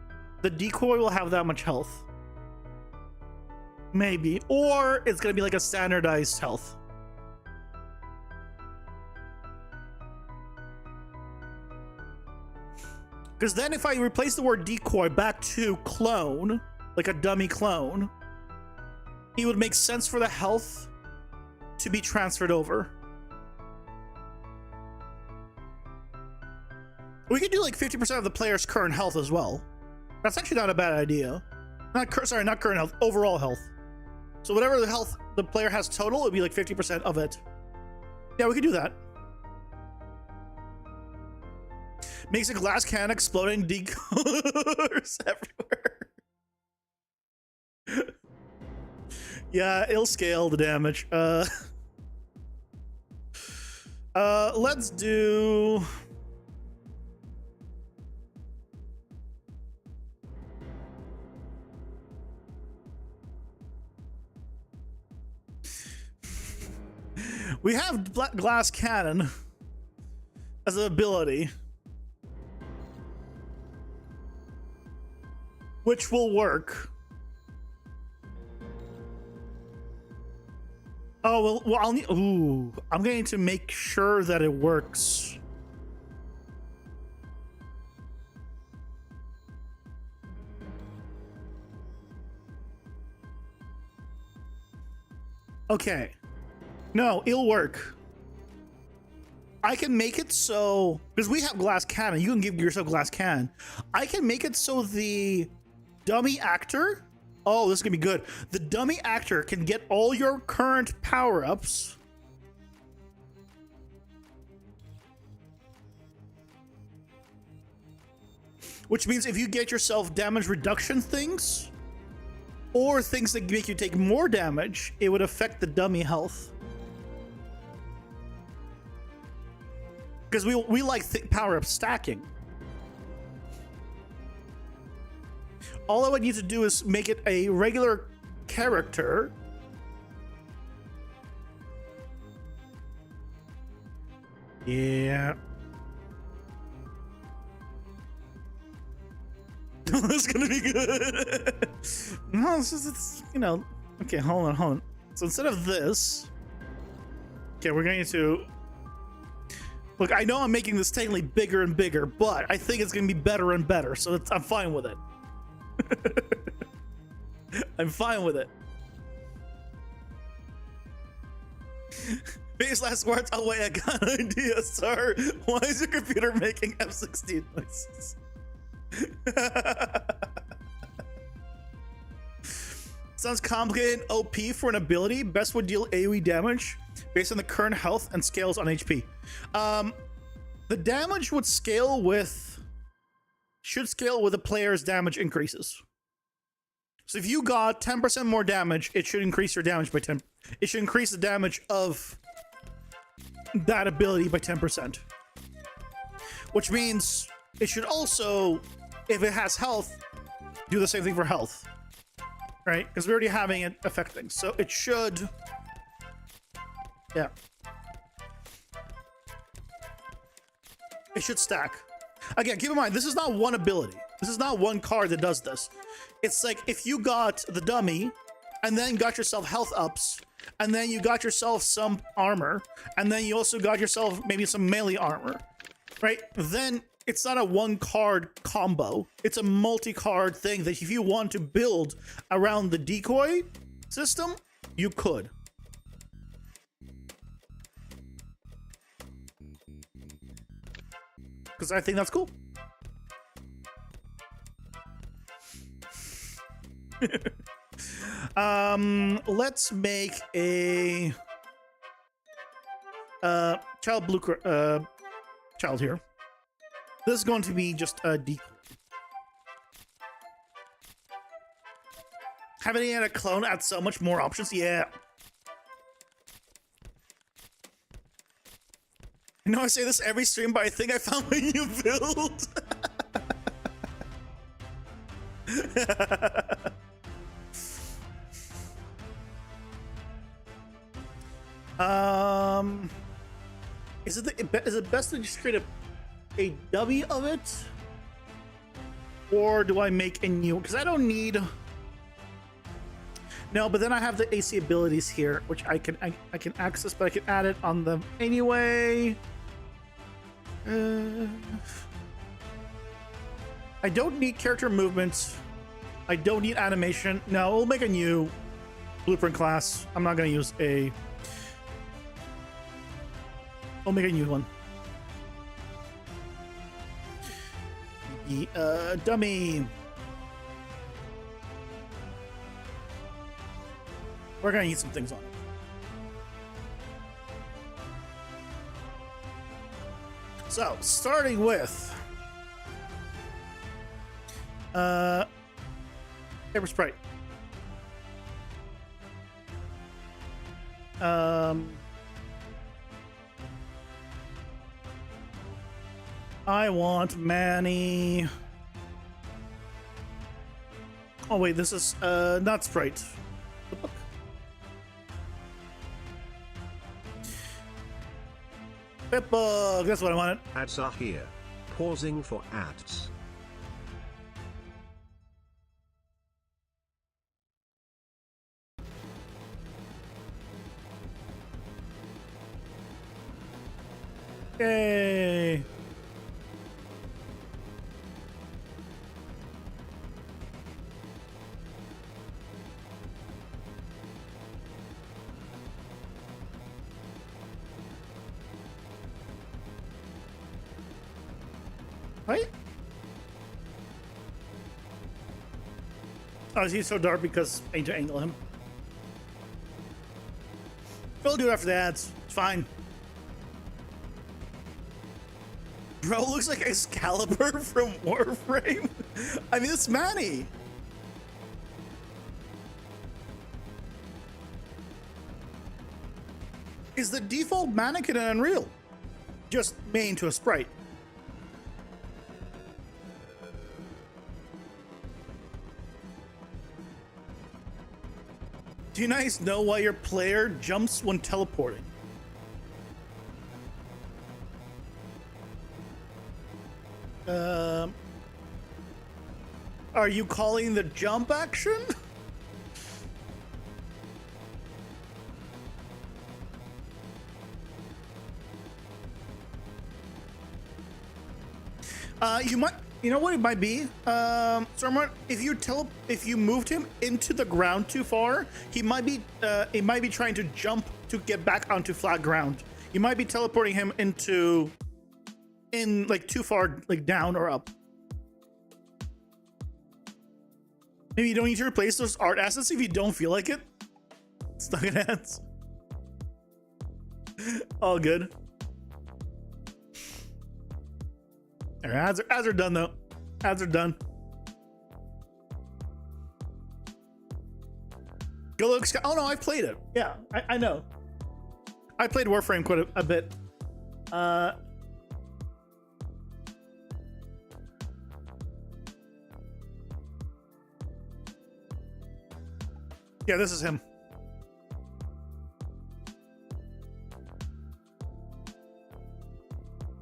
the decoy will have that much health. Maybe. Or it's gonna be like a standardized health. Because then if I replace the word decoy back to clone, like a dummy clone, it would make sense for the health to be transferred over. We could do like 50% of the player's current health as well. That's actually not a bad idea. Not current health, overall health. So whatever the health the player has total, it would be like 50% of it. Yeah, we could do that. Makes a glass can exploding decoys everywhere. Yeah, it'll scale the damage. Let's do... We have glass cannon as an ability, which will work. Oh, well I'll need... Ooh, I'm going to make sure that it works. Okay. No, it'll work. I can make it so... Because we have glass cannon. You can give yourself glass cannon. I can make it so the dummy actor... Oh, this is going to be good. The dummy actor can get all your current power-ups. Which means if you get yourself damage reduction things, or things that make you take more damage, it would affect the dummy health. Because we like power-up stacking. All I would need to do is make it a regular character. Yeah. It's gonna be good. No, it's you know. Okay, hold on. So instead of this, okay, we're going to look. I know I'm making this technically bigger and bigger, but I think it's gonna be better and better. So I'm fine with it. I'm fine with it. Biggest last words. Oh wait, I got an idea, sir. Why is your computer making F-16 noises? Sounds complicated. OP for an ability. Best would deal AoE damage based on the current health and scales on HP. The damage would scale with should scale with the player's damage increases. So if you got 10% more damage, it should increase your damage by 10. It should increase the damage of that ability by 10%. Which means it should also, if it has health, do the same thing for health. Right? Because we're already having it affect things. So it should... Yeah. It should stack. Again, keep in mind, this is not one ability. This is not one card that does this. It's like if you got the dummy and then got yourself health ups and then you got yourself some armor and then you also got yourself maybe some melee armor, right? Then it's not a one card combo. It's a multi-card thing that if you want to build around the decoy system, you could. Because I think that's cool. Let's make a child here. This is going to be just a decoy. Having it a clone adds so much more options. Yeah. I know I say this every stream, but I think I found what you build. Is it best to just create a dummy of it, or do I make a new? Because I don't need. No, but then I have the AC abilities here, which I can access, but I can add it on them anyway. I don't need character movements. I don't need animation. No, we'll make a new blueprint class. I'm not going to use a... We'll make a new one. The dummy. We're going to need some things on it. So, starting with... Paper sprite. I want Manny. Oh wait, this is not sprite. The book. Pip-book, that's what I wanted. Ads are here. Pausing for ads. Yay! Right? Oh, is he so dark because I need to angle him? We'll do it after the ads. It's fine. Bro looks like Excalibur from Warframe. I mean, it's Manny. Is the default mannequin in Unreal just made into a sprite? Do you guys know why your player jumps when teleporting? Are you calling the jump action? You might, you know what it might be? Stormrun, if you moved him into the ground too far, he might be, it might be trying to jump to get back onto flat ground. You might be teleporting him in like too far, like down or up. Maybe you don't need to replace those art assets if you don't feel like it. Stuck in hands. All good. Ads are done though. Ads are done. Go look. Oh no, I've played it. Yeah, I know. I played Warframe quite a bit. Yeah, this is him.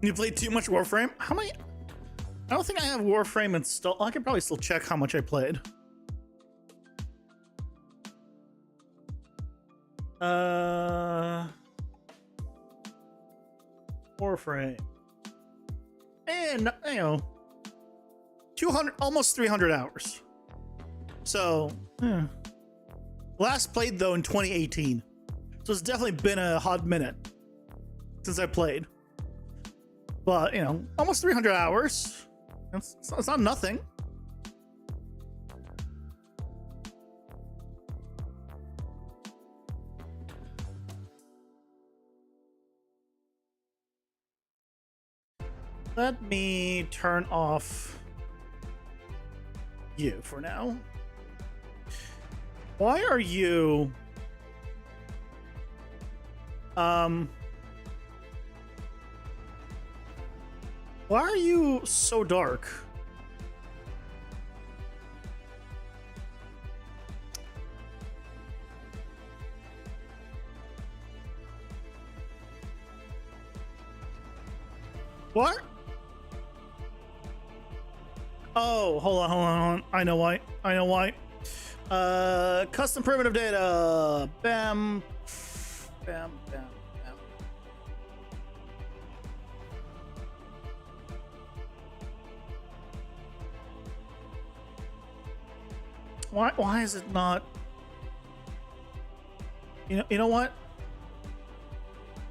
You played too much Warframe? How many? I don't think I have Warframe installed. I could probably still check how much I played. Warframe. And, you know, 200, almost 300 hours. So, last played though in 2018. So it's definitely been a hot minute since I played. But, you know, almost 300 hours. It's not nothing. Let me turn off you for now. Why are you... Why are you so dark? What? Oh, hold on. I know why. Custom primitive data. Bam. Bam. Why is it not? You know what?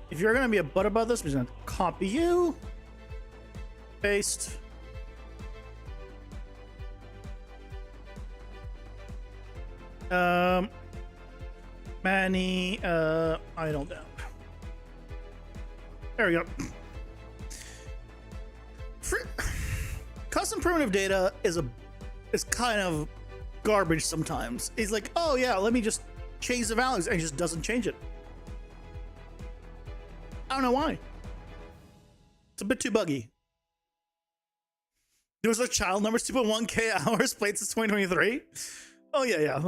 If you're gonna be a butt about this, we're gonna copy you, paste. Manny, idle down. There we go. Custom primitive data is kind of garbage sometimes. He's like, oh yeah, let me just change the values, and he just doesn't change it. I don't know why. It's a bit too buggy. There was a child numbers 2.1k hours played since 2023. Oh yeah.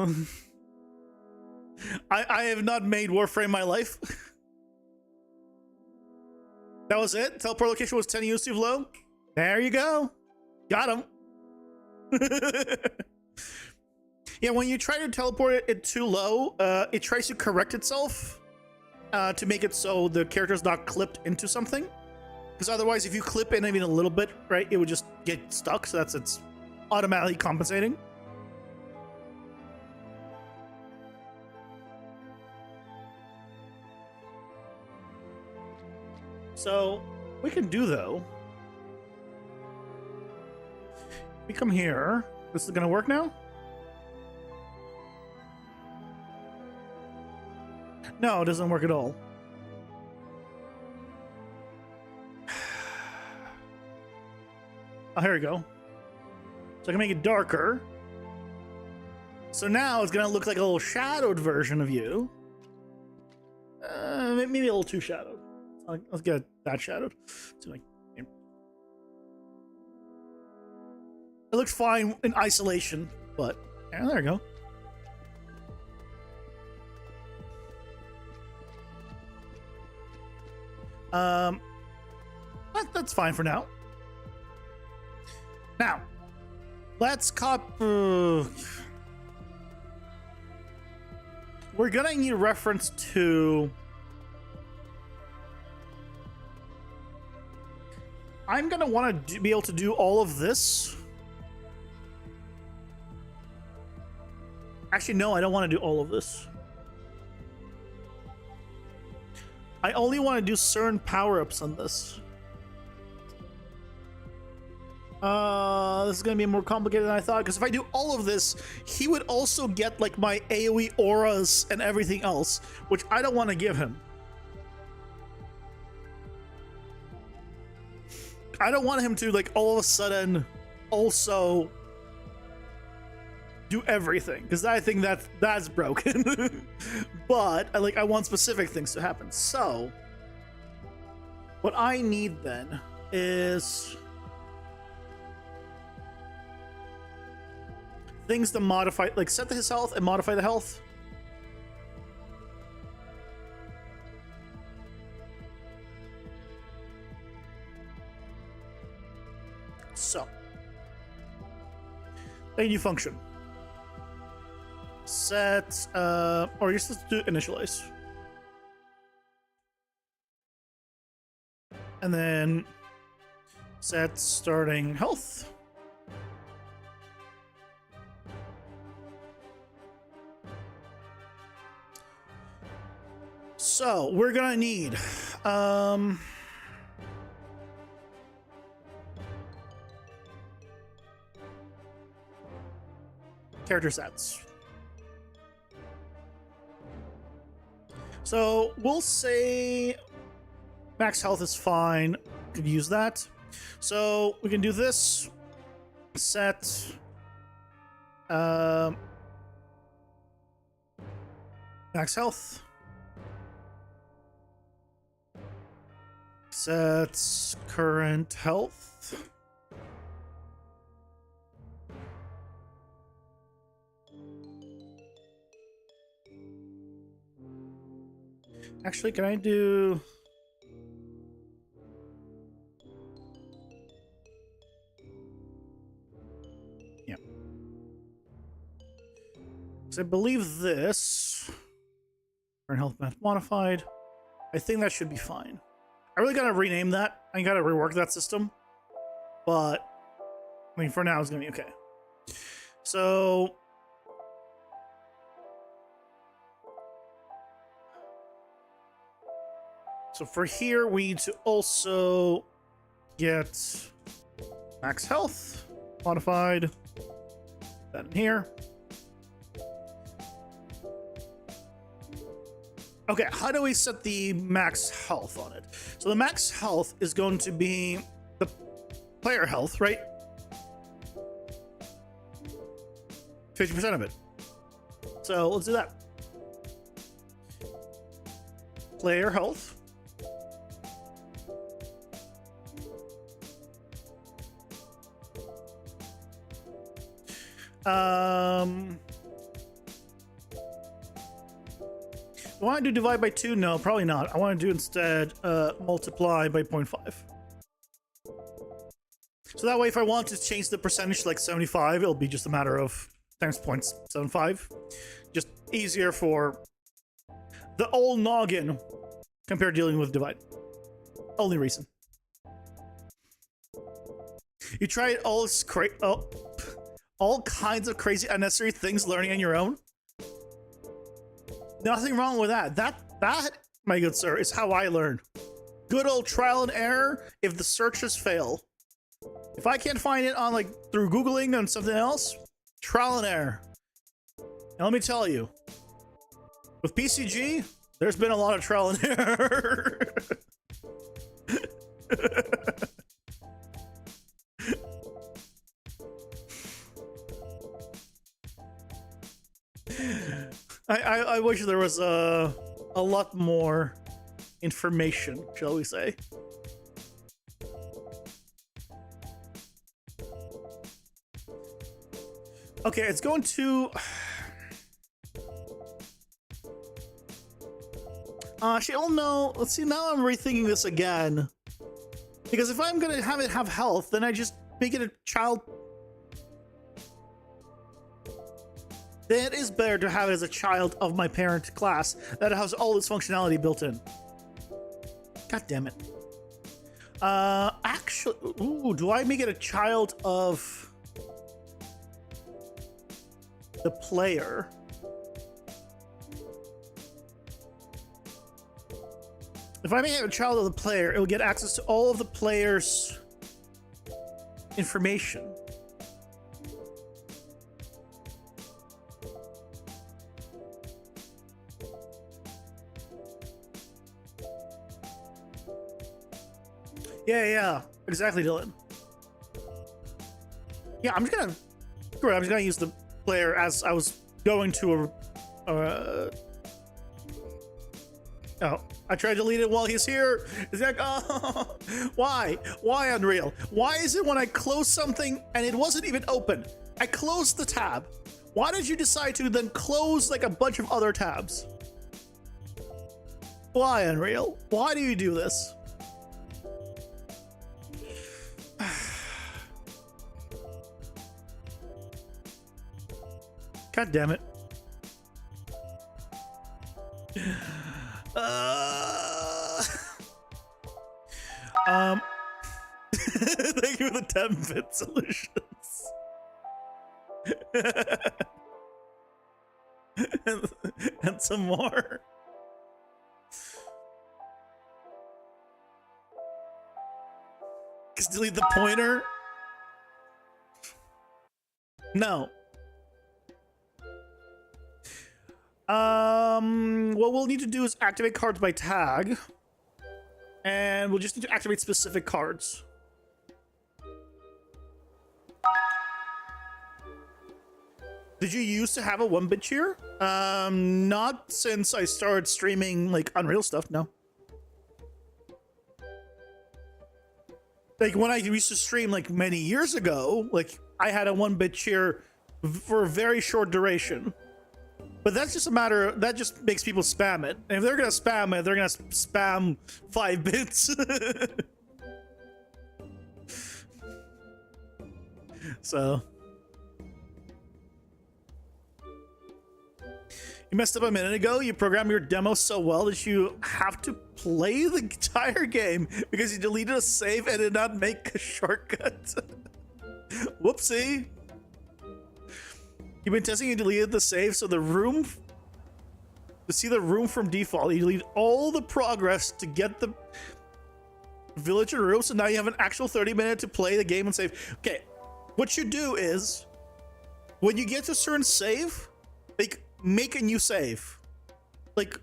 I have not made Warframe my life. That was it. Teleport location was 10 units too low. There you go. Got him. Yeah, when you try to teleport it too low, it tries to correct itself to make it so the character's not clipped into something. Because otherwise, if you clip in even a little bit, right, it would just get stuck. So it's automatically compensating. So we can do though. We come here. This is gonna work now? No, it doesn't work at all. Oh, here we go. So I can make it darker. So now it's gonna look like a little shadowed version of you. Maybe a little too shadowed. Let's get that shadowed. So like, it looks fine in isolation, but yeah, there we go. That's fine for now. Now, Let's cop. We're gonna need reference to. I'm gonna want to be able to do all of this. Actually, no, I don't want to do all of this. I only want to do certain power-ups on this. This is gonna be more complicated than I thought, because if I do all of this, he would also get like my AoE auras and everything else, which I don't want to give him. I don't want him to like all of a sudden also do everything, because I think that's broken. But I want specific things to happen. So what I need then is things to modify, like set his health and modify the health. So a new function. Set, or just let's do initialize. And then set starting health. So we're gonna need, character sets. So we'll say max health is fine. Could use that. So we can do this. Set max health. Set current health. Actually, can I do... Yeah. So I believe this... Current health math modified. I think that should be fine. I really gotta rename that. I gotta rework that system. But, I mean, for now, it's gonna be okay. So... So for here, we need to also get max health modified. That in here. Okay, how do we set the max health on it? So the max health is going to be the player health, right? 50% of it. So let's do that. Player health. Do I want to do divide by 2? No, probably not. I want to do instead multiply by 0.5. So that way, if I want to change the percentage to like 75, it'll be just a matter of times 0.75. Just easier for the old noggin compared to dealing with divide. Only reason. You tried all kinds of crazy unnecessary things learning on your own. Nothing wrong with that. That, my good sir, is how I learn. Good old trial and error. If the searches fail, if I can't find it on through Googling on something else, trial and error. And let me tell you, with PCG, there's been a lot of trial and error. I wish there was a lot more information, shall we say. Okay, it's going to... Actually, oh no, let's see, now I'm rethinking this again. Because if I'm gonna have it have health, then I just make it a child... then it is better to have it as a child of my parent class that has all this functionality built in. God damn it. Actually, ooh, do I make it a child of the player? If I make it a child of the player, it will get access to all of the player's information. Yeah, exactly, Dylan. Yeah, I'm just gonna use the player as I was going to oh, I tried to delete it while he's here. It's like, oh, why? Why, Unreal? Why is it when I close something and it wasn't even open? I closed the tab. Why did you decide to then close like a bunch of other tabs? Why, Unreal? Why do you do this? God damn it. Thank you for the 10-bit solutions. and some more. Just delete the pointer. No. What we'll need to do is activate cards by tag, and we'll just need to activate specific cards. Did you used to have a 1-bit cheer? Not since I started streaming like Unreal stuff, no. Like when I used to stream like many years ago, like I had a 1-bit cheer for a very short duration. But that's just a matter of, that just makes people spam it. And if they're gonna spam it, they're gonna spam 5 bits. So you messed up a minute ago. You programmed your demo so well that you have to play the entire game because you deleted a save and did not make a shortcut. Whoopsie. You've been testing and deleted the save, so the room, to see the room from default, you delete all the progress to get the village and room, so now you have an actual 30-minute to play the game and save. Okay, what you do is, when you get to a certain save, like, make a new save. Like,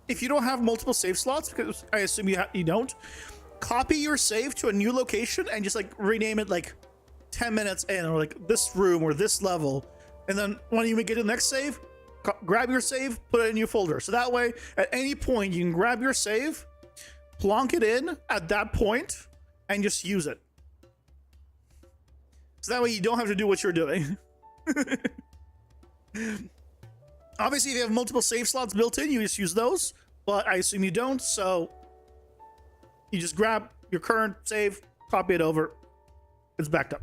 if you don't have multiple save slots, because I assume you don't, copy your save to a new location and just, like, rename it, like, 10 minutes in, or, like, this room or this level. And then when you get to the next save, grab your save, put it in your folder. So that way, at any point, you can grab your save, plonk it in at that point, and just use it. So that way you don't have to do what you're doing. Obviously, if you have multiple save slots built in, you just use those. But I assume you don't, so you just grab your current save, copy it over. It's backed up.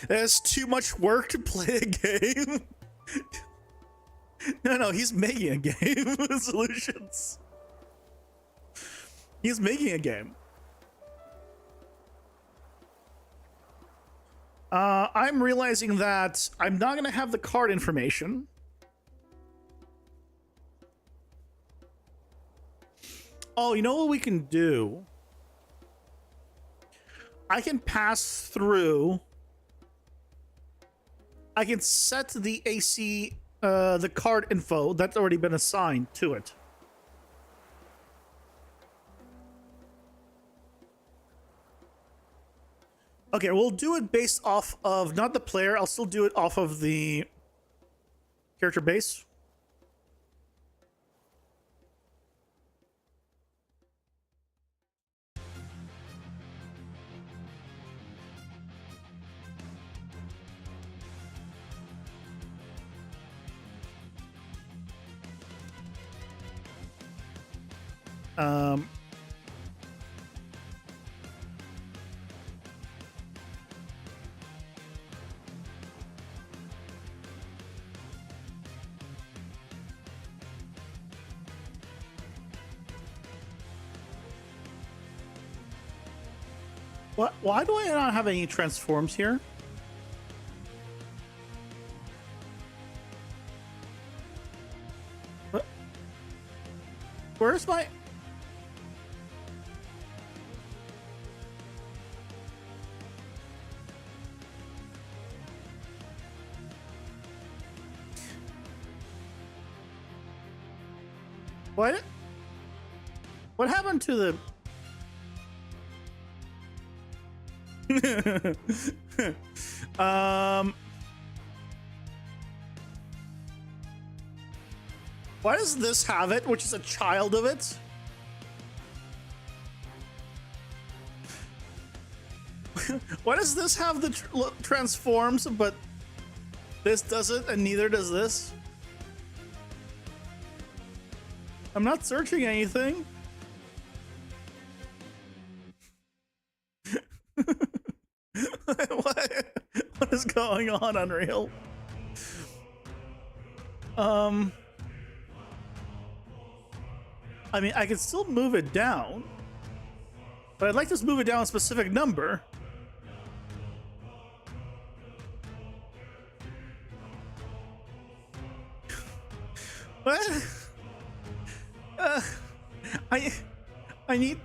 That's too much work to play a game. No, he's making a game. Solutions. He's making a game. I'm realizing that I'm not going to have the card information. Oh, you know what we can do? I can pass through. I can set the AC, the card info that's already been assigned to it. Okay, we'll do it based off of, not the player, I'll still do it off of the character base. What? Why do I not have any transforms here? What? Where's my... What? What happened to the... Why does this have it, which is a child of it? Why does this have the transforms, but this doesn't, and neither does this? I'm not searching anything. What is going on, Unreal? I mean, I can still move it down, but I'd like to move it down a specific number. What? I need...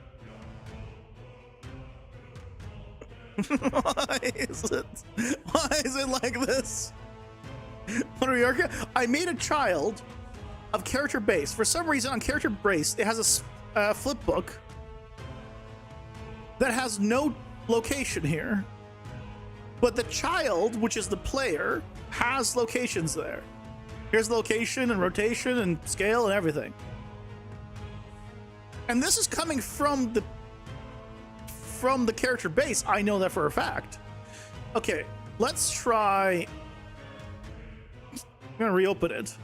Why is it like this? What are we arguing? I made a child of character base. For some reason on character base, it has a flip book that has no location here. But the child, which is the player, has locations there. Here's location and rotation and scale and everything. And this is coming from the character base. I know that for a fact. Okay, let's try. I'm gonna reopen it.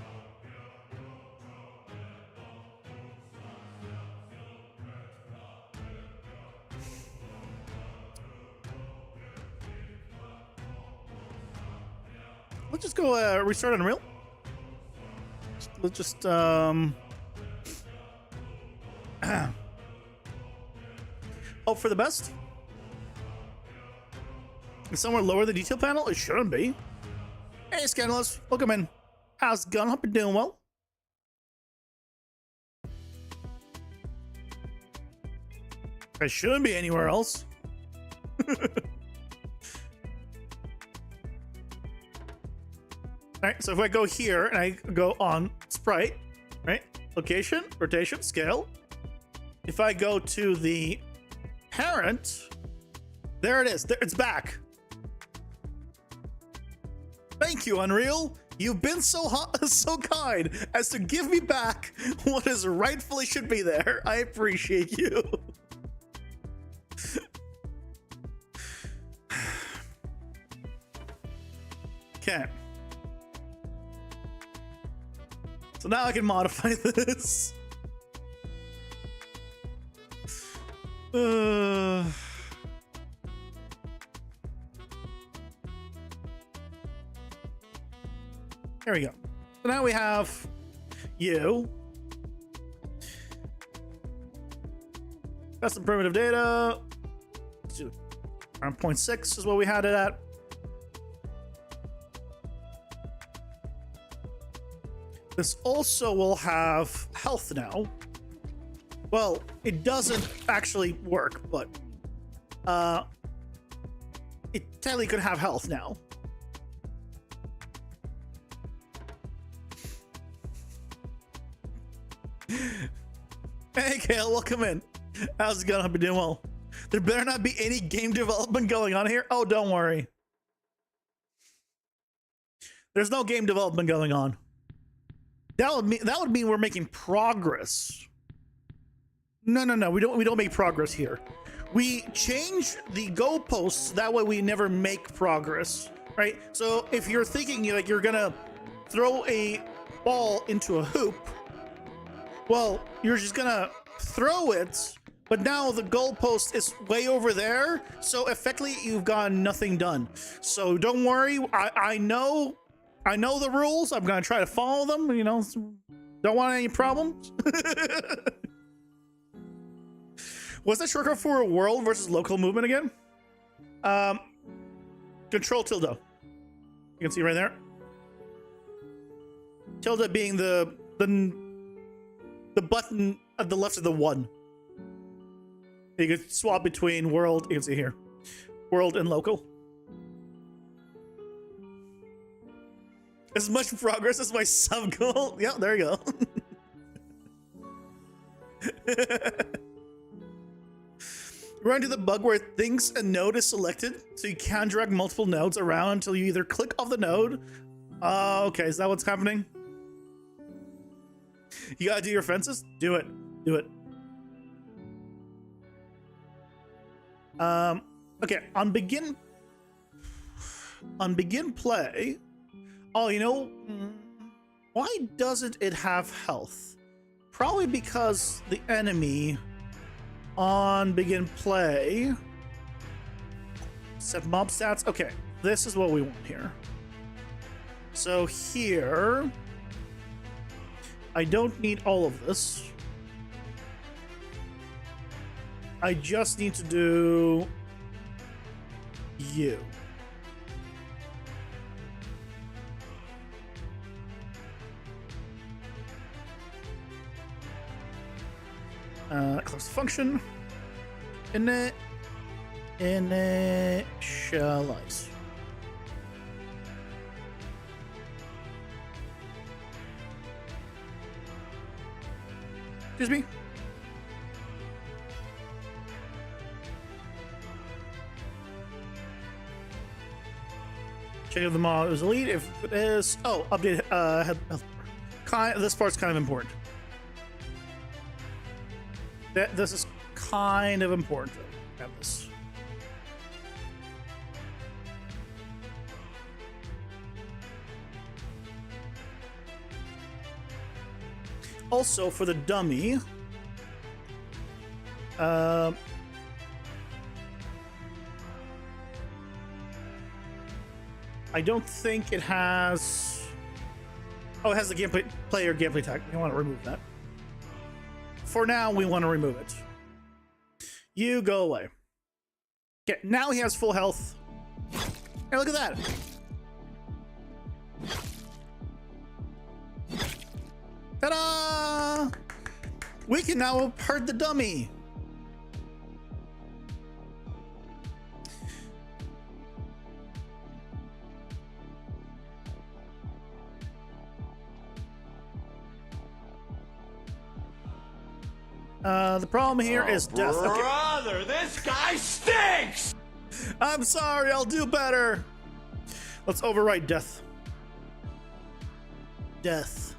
Let's just go restart Unreal. Let's just hope for the best. Is somewhere lower the detail panel? It shouldn't be. Hey, Scandalous, welcome in. How's it going? Hope you're doing well. It shouldn't be anywhere else. All right, so if I go here and I go on sprite, right? Location, rotation, scale. If I go to the parent, there it is. There, it's back. Thank you, Unreal. You've been so kind as to give me back what is rightfully should be there. I appreciate you. Okay. So now I can modify this. There we go. So now we have you. Custom primitive data. Around 0.6 is what we had it at. This also will have health now. Well, it doesn't actually work, but it technically could have health now. Hey, Kale, welcome in. How's it going? Hope you're doing well. There better not be any game development going on here. Oh, don't worry. There's no game development going on. That would mean we're making progress. No. We don't make progress here. We change the goalposts. That way we never make progress, right? So if you're thinking like you're gonna throw a ball into a hoop, well, you're just gonna throw it, but now the goalpost is way over there. So effectively, you've got nothing done. So don't worry. I know the rules. I'm gonna try to follow them. You know, don't want any problems. What's that shortcut for world versus local movement again? Control tilde. You can see right there. Tilde being the button at the left of the 1. You can swap between world, you can see here, world and local. As much progress as my sub goal. Yeah, there you go. Run into the bug where things a node is selected, so you can drag multiple nodes around until you either click off the node. Okay, is that what's happening? You gotta do your fences? Do it. Do it. Okay, on begin play. Oh, you know, why doesn't it have health? Probably because the enemy on begin play set mob stats. Okay, this is what we want here. So here, I don't need all of this. I just need to do you. Close the function. Initialize. Excuse me. Check if the mod is elite. If it is, oh, update. This part's kind of important. This is kind of important. Have this. Also, for the dummy, I don't think it has. Oh, it has the player gameplay tag. I want to remove that. For now, we want to remove it. You go away. Okay, now he has full health. Hey, look at that. Ta-da! We can now hurt the dummy. The problem here is death. Brother, okay. This guy stinks! I'm sorry, I'll do better. Let's overwrite death. Death.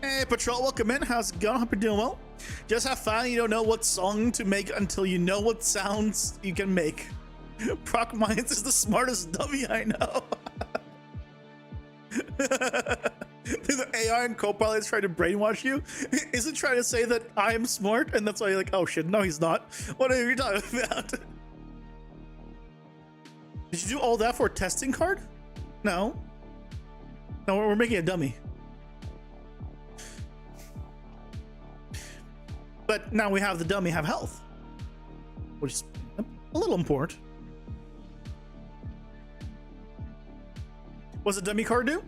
Hey, Patrol, welcome in. How's it going? Hope you're doing well. Just have fun. You don't know what song to make until you know what sounds you can make. Proc Minds is the smartest dummy I know. The AI and Copilot is trying to brainwash you. Is it trying to say that I'm smart and that's why you're like, oh shit, no, he's not. What are you talking about? Did you do all that for a testing card? No. No, we're making a dummy. But now we have the dummy have health, which is a little important. What's the dummy card do?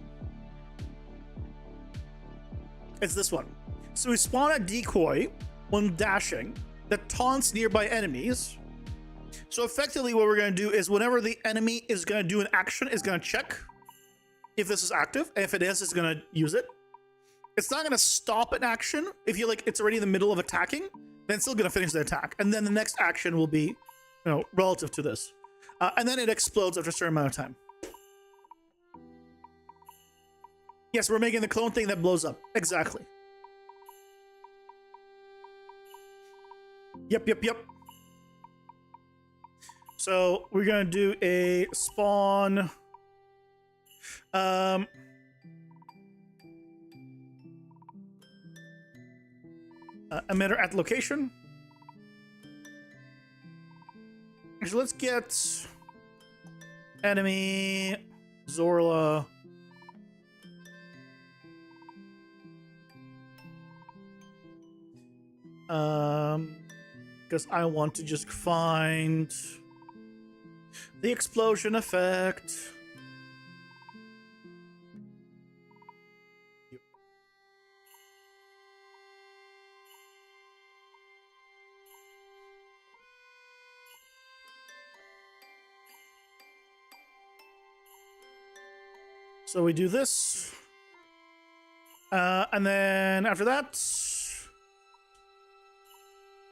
It's this one. So we spawn a decoy when dashing that taunts nearby enemies. So effectively what we're going to do is whenever the enemy is going to do an action, it's going to check if this is active. And if it is, it's going to use it. It's not going to stop an action. If you like, it's already in the middle of attacking, then it's still going to finish the attack. And then the next action will be, relative to this. And then it explodes after a certain amount of time. Yes, we're making the clone thing that blows up. Exactly. Yep. So we're going to do a spawn. Emitter at location. So let's get enemy Zorla. Because I want to just find the explosion effect. So we do this. And then after that,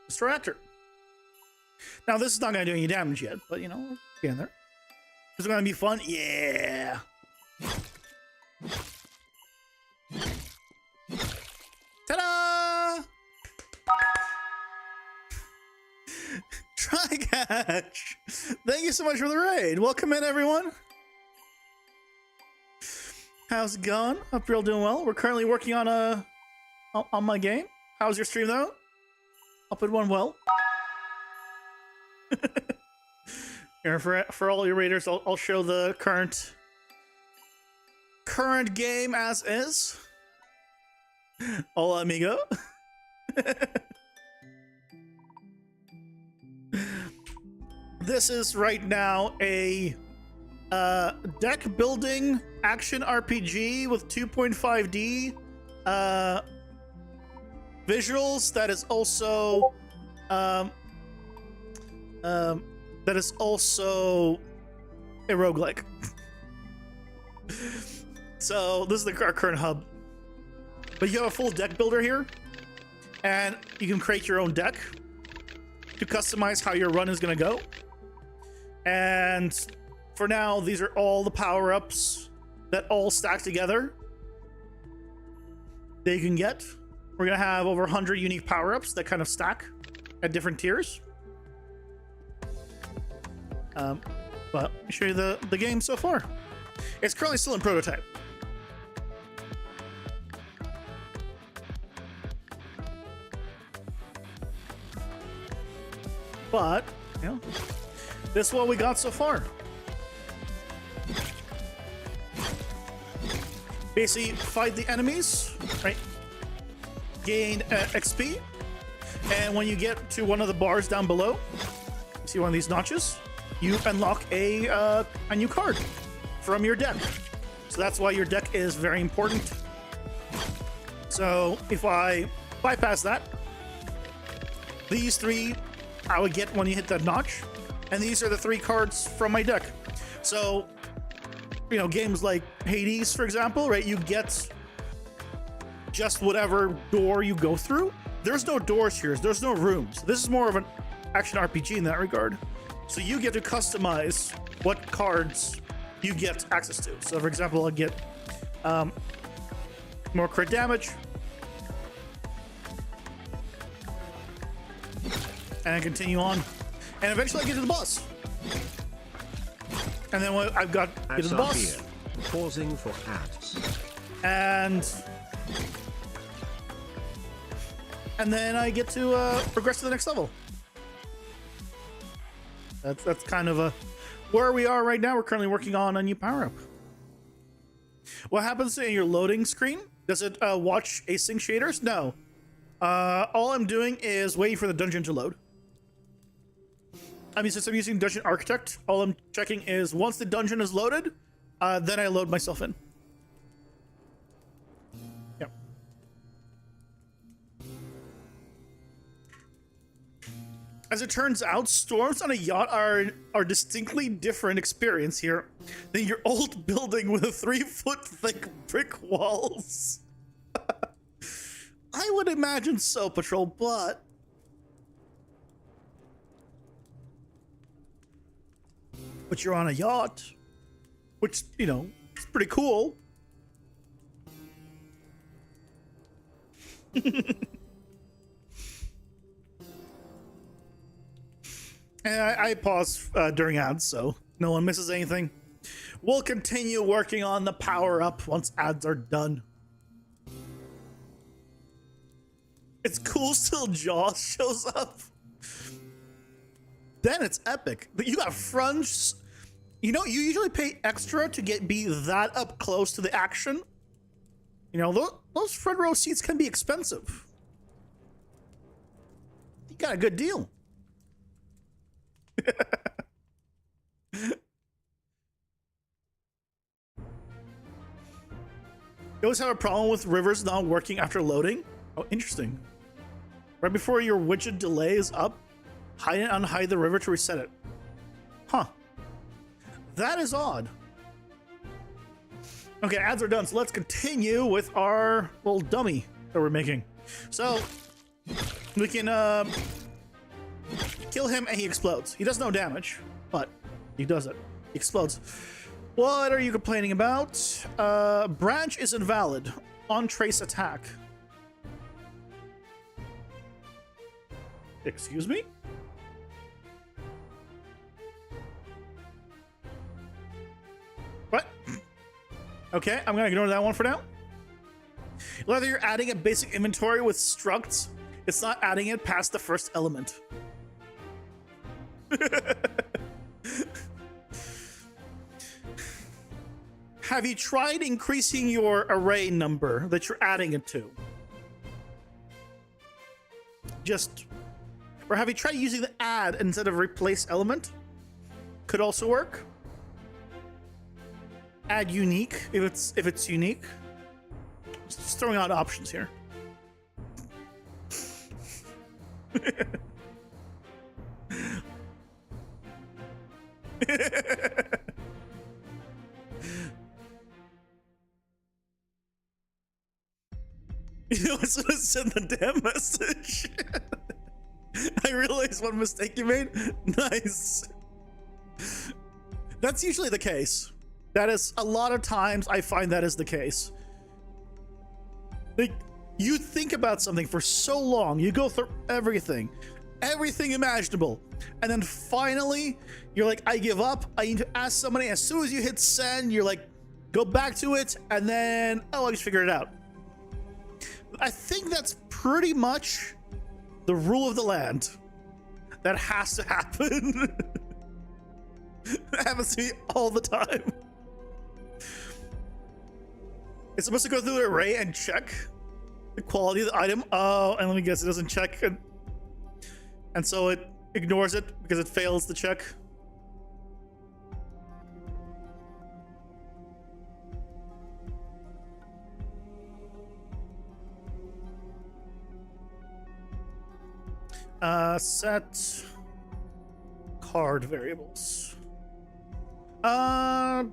distractor. Now this is not going to do any damage yet, but you know, getting there. Is it going to be fun? Yeah. Ta-da! Try catch. Thank you so much for the raid. Welcome in, everyone. How's it going? Hope you're all doing well. We're currently working on my game. How's your stream though? Hope it went well. Here for all your raiders, I'll show the current game as is. Hola amigo. This is right now a deck building action RPG with 2.5D visuals that is also a roguelike. So this is our current hub. But you have a full deck builder here, and you can create your own deck to customize how your run is going to go. And for now, these are all the power-ups that all stack together that you can get. We're going to have over 100 unique power-ups that kind of stack at different tiers. But let me show you the game so far. It's currently still in prototype. But, you know, this is what we got so far. Basically, fight the enemies, right? Gain XP. And when you get to one of the bars down below, you see one of these notches, you unlock a new card from your deck. So that's why your deck is very important. So if I bypass that, these three I would get when you hit that notch, and these are the three cards from my deck. So, you know, games like Hades, for example, right? You get just whatever door you go through. There's no doors here. There's no rooms. This is more of an action RPG in that regard. So you get to customize what cards you get access to. So, for example, I'll get more crit damage, and continue on, and eventually I get to the boss. And then what I've got get to the boss. Here. Pausing for ads. And then I get to progress to the next level. That's kind of where we are right now. We're currently working on a new power-up. What happens in your loading screen? Does it watch async shaders? No. All I'm doing is waiting for the dungeon to load. I mean, since I'm using Dungeon Architect, all I'm checking is once the dungeon is loaded, then I load myself in. Yep. As it turns out, storms on a yacht are distinctly different experience here than your old building with 3-foot thick brick walls. I would imagine so, Patrol, but you're on a yacht, which, you know, is pretty cool. And I pause during ads, so no one misses anything. We'll continue working on the power-up once ads are done. It's cool still Jaws shows up. Then it's epic. But you got fronts. You know, you usually pay extra to be that up close to the action. You know, those front row seats can be expensive. You got a good deal. You always have a problem with rivers not working after loading? Oh, interesting. Right before your widget delay is up, hide and unhide the river to reset it. Huh. That is odd. Okay, ads are done, so let's continue with our little dummy that we're making. So, we can kill him and he explodes. He does no damage, but he does it. He explodes. What are you complaining about? Branch is invalid. On trace attack. Excuse me? What? Okay, I'm gonna ignore that one for now. Whether you're adding a basic inventory with structs, it's not adding it past the first element. Have you tried increasing your array number that you're adding it to? Or have you tried using the add instead of replace element? Could also work. Add unique if it's unique. Just throwing out options here. You know, I should have sent the damn message. I realized what mistake you made. Nice. That's usually the case. That is a lot of times I find that is the case. Like, you think about something for so long, you go through everything imaginable, and then finally you're like, I give up, I need to ask somebody. As soon as you hit send, you're like, go back to it, and then, oh, I just figured it out. I think that's pretty much the rule of the land. That has to happen. That happens to me all the time. It's supposed to go through the array and check the quality of the item. Oh, and let me guess, it doesn't check. And so it ignores it because it fails the check. Set card variables. Yeah.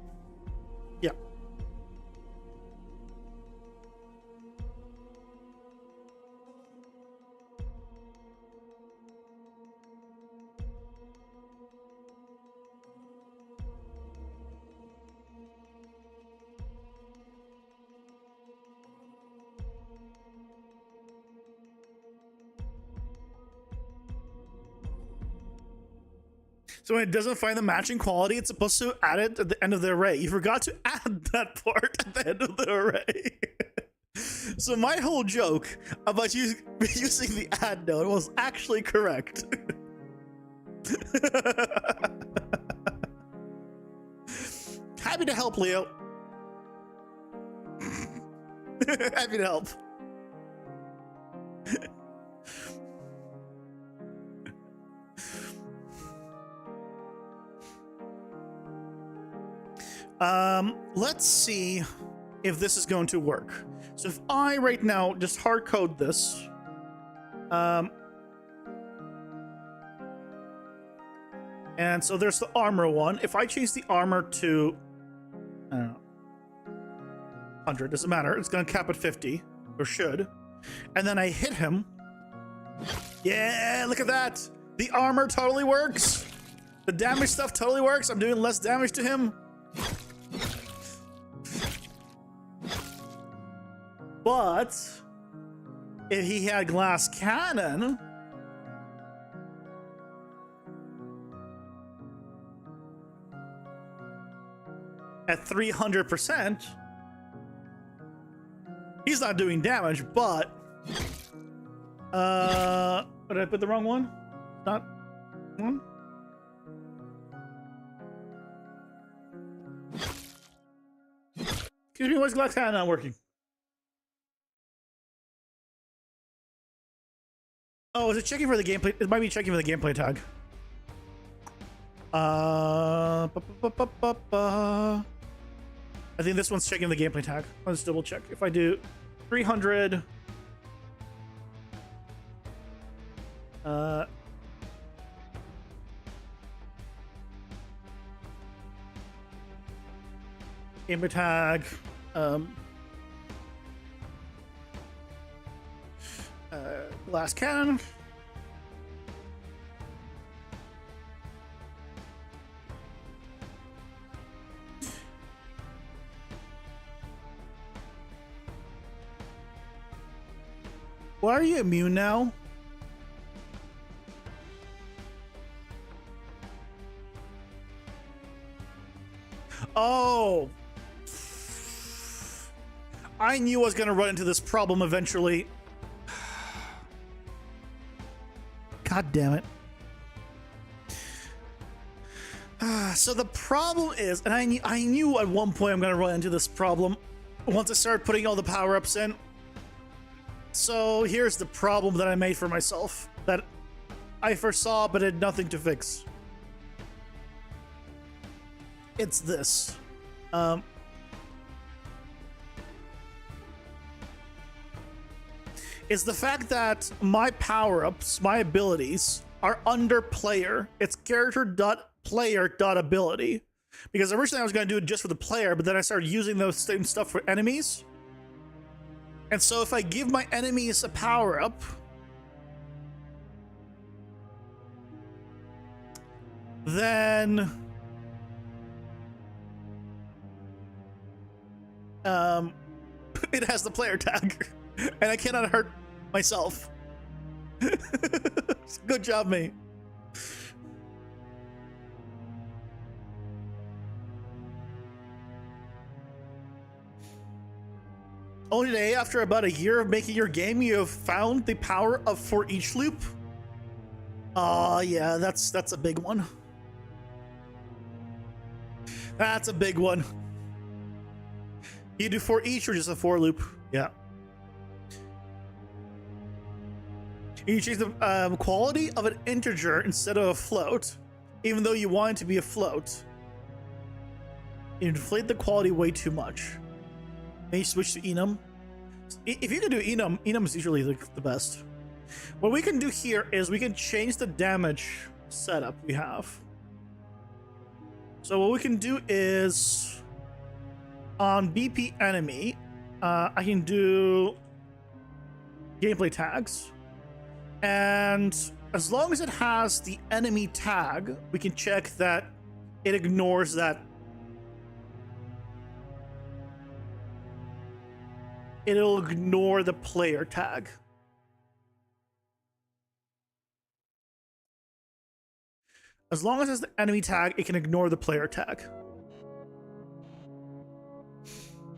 So when it doesn't find the matching quality, it's supposed to add it at the end of the array. You forgot to add that part at the end of the array. So my whole joke about using the add node was actually correct. Happy to help, Leo. Happy to help. Let's see if this is going to work. So if I right now just hard code this, and so there's the armor one. If I change the armor to, I don't know, 100, doesn't matter. It's gonna cap at 50, or should. And then I hit him. Yeah, look at that. The armor totally works. The damage stuff totally works. I'm doing less damage to him. But if he had glass cannon, at 300%, he's not doing damage, but did I put the wrong one? Not one? Excuse me, why is glass cannon not working? Oh, is it checking for the gameplay? It might be checking for the gameplay tag. I think this one's checking the gameplay tag. Let's double check. If I do 300, gameplay tag, glass cannon. Why are you immune now? Oh. I knew I was going to run into this problem eventually. God damn it. So the problem is, and I knew at one point I'm going to run into this problem once I started putting all the power-ups in. So here's the problem that I made for myself that I foresaw but had nothing to fix. It's this. Is the fact that my power-ups, my abilities, are under player. It's character.player.ability. Because originally I was going to do it just for the player, but then I started using those same stuff for enemies. And so if I give my enemies a power-up, then it has the player tag, and I cannot hurt myself. Good job, mate. Only today, after about a year of making your game, you have found the power of for each loop. Yeah, that's a big one. That's a big one. You do for each or just a for loop? Yeah. You change the quality of an integer instead of a float, even though you want it to be a float. You inflate the quality way too much. Maybe switch to enum. If you can do enum, enum is usually the best. What we can do here is we can change the damage setup we have. So what we can do is on BP enemy, I can do gameplay tags, and as long as it has the enemy tag, we can check that it ignores that. It'll ignore the player tag. As long as it's the enemy tag, it can ignore the player tag.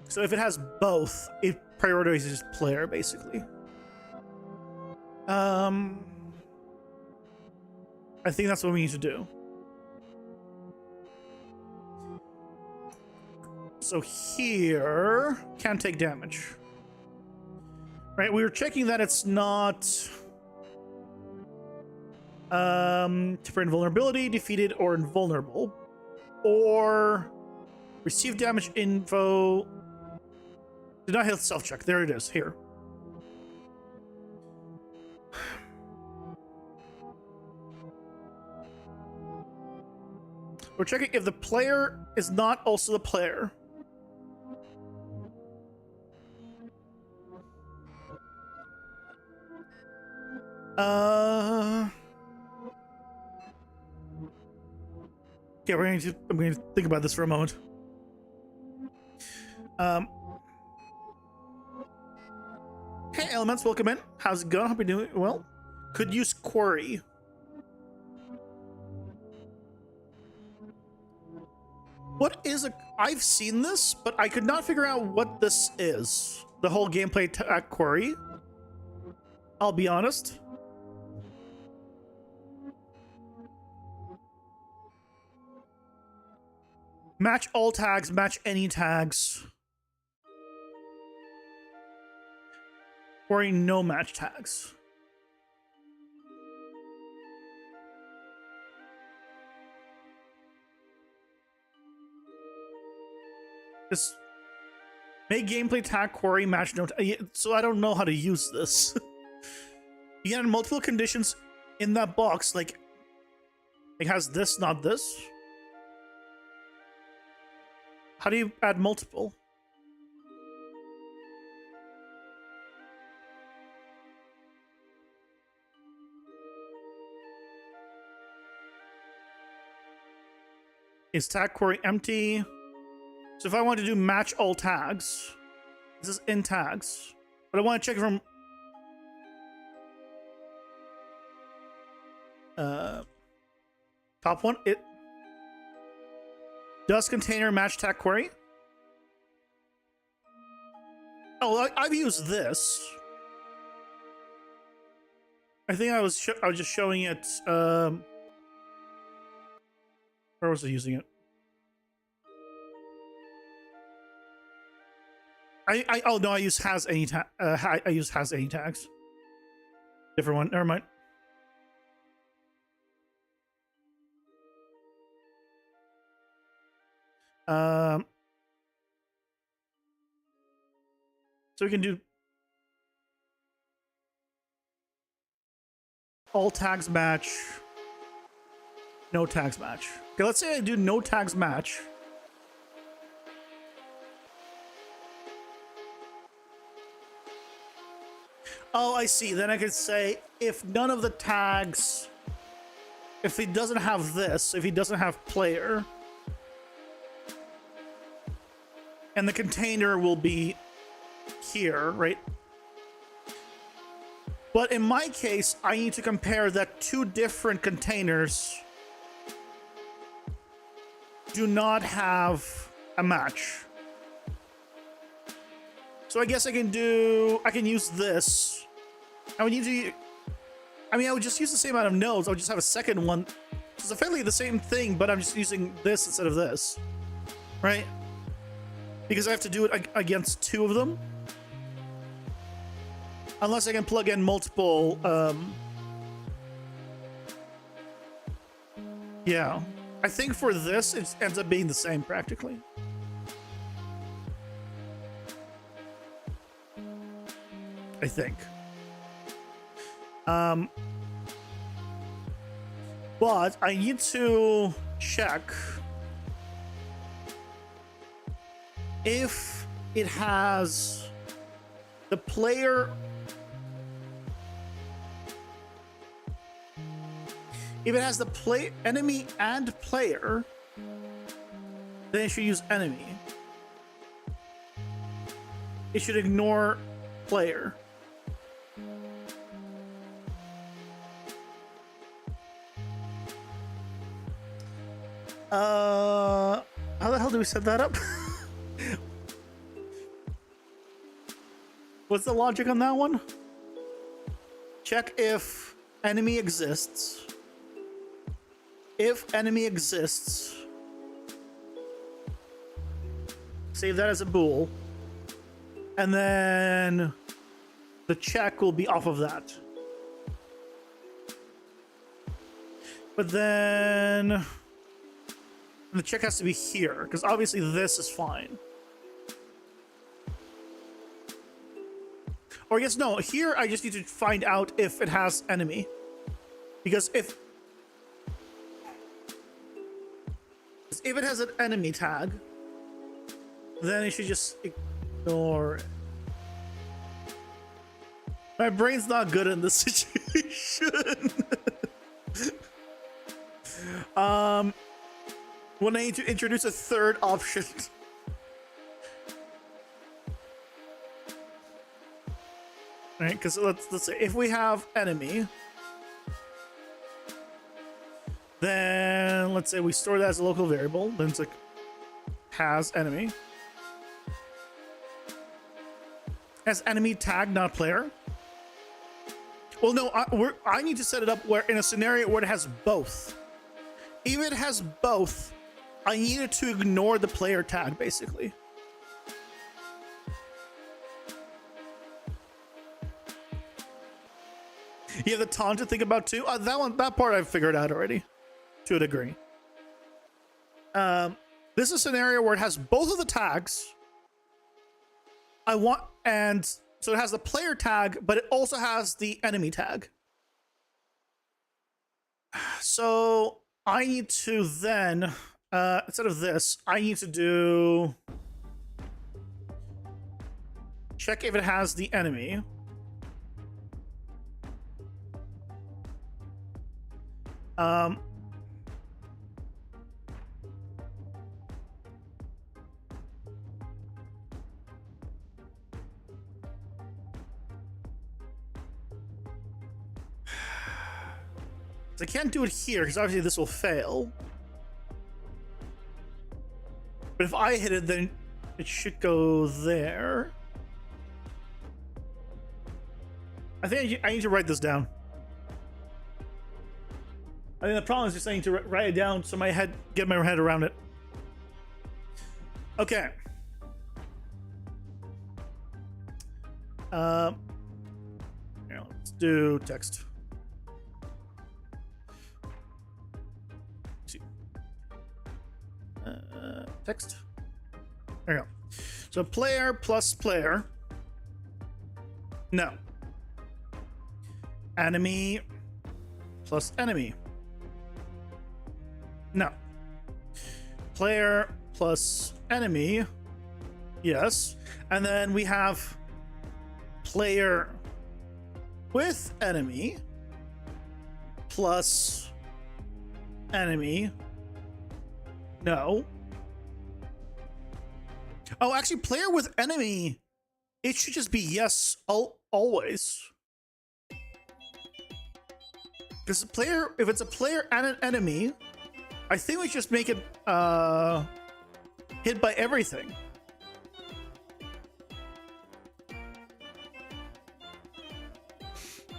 So if it has both, it prioritizes player, basically. I think that's what we need to do. So here, can't take damage. Right, we were checking that it's not for invulnerability, defeated, or invulnerable, or receive damage info. Did not hit self check. There it is. Here. We're checking if the player is not also the player. Okay, I'm going to think about this for a moment. Hey, Elements, welcome in. How's it going? Hope you're doing well. Could use query. What is a... I've seen this, but I could not figure out what this is. The whole gameplay query. I'll be honest. Match all tags, match any tags. Or no match tags. Just make gameplay tag query match note. So I don't know how to use this. You can add multiple conditions in that box. Like it has this, not this. How do you add multiple? Is tag query empty? So if I want to do match all tags, this is in tags, but I want to check from top one. It does container match tag query. Oh, I've used this. I think I was just showing it. Where was I using it? Oh no, I use has any tag. I use has any tags. Different one. Never mind. So we can do all tags match, no tags match. Okay, let's say I do no tags match. Oh, I see. Then I could say if none of the tags, if he doesn't have this, if he doesn't have player, and the container will be here, right? But in my case, I need to compare that two different containers do not have a match. So I guess I can use this. I would I would just use the same amount of nodes. I would just have a second one. It's effectively the same thing, but I'm just using this instead of this, right? Because I have to do it against two of them. Unless I can plug in multiple, yeah. I think for this, it ends up being the same practically. I think. But I need to check if it has the player. If it has the enemy and player, then it should use enemy. It should ignore player. How the hell do we set that up? What's the logic on that one? Check if enemy exists. If enemy exists, save that as a bool, and then the check will be off of that. But then the check has to be here, because obviously this is fine. Or I guess no, here I just need to find out if it has enemy. Because if it has an enemy tag, then it should just ignore it. My brain's not good in this situation. When I need to introduce a third option. All right, because let's say if we have enemy, then let's say we store that as a local variable. Then it's like has enemy. Has enemy tag, not player. Well, no, I need to set it up where in a scenario where it has both. If it has both, I needed to ignore the player tag, basically. You have the taunt to think about too. That part I've figured out already, to a degree. This is a scenario where it has both of the tags. And so it has the player tag, but it also has the enemy tag. So I need to then, instead of this, I need to do check if it has the enemy. I can't do it here because obviously this will fail. But if I hit it, then it should go there. I think I need to write this down. I think the problem is just I need to write it down so get my head around it. Okay. Here, let's do text. Text. There you go. So player plus player. No. Enemy plus enemy. No. Player plus enemy. Yes. And then we have player with enemy plus enemy. No. Oh, actually, player with enemy, it should just be yes always. Because if it's a player and an enemy, I think we just make it hit by everything.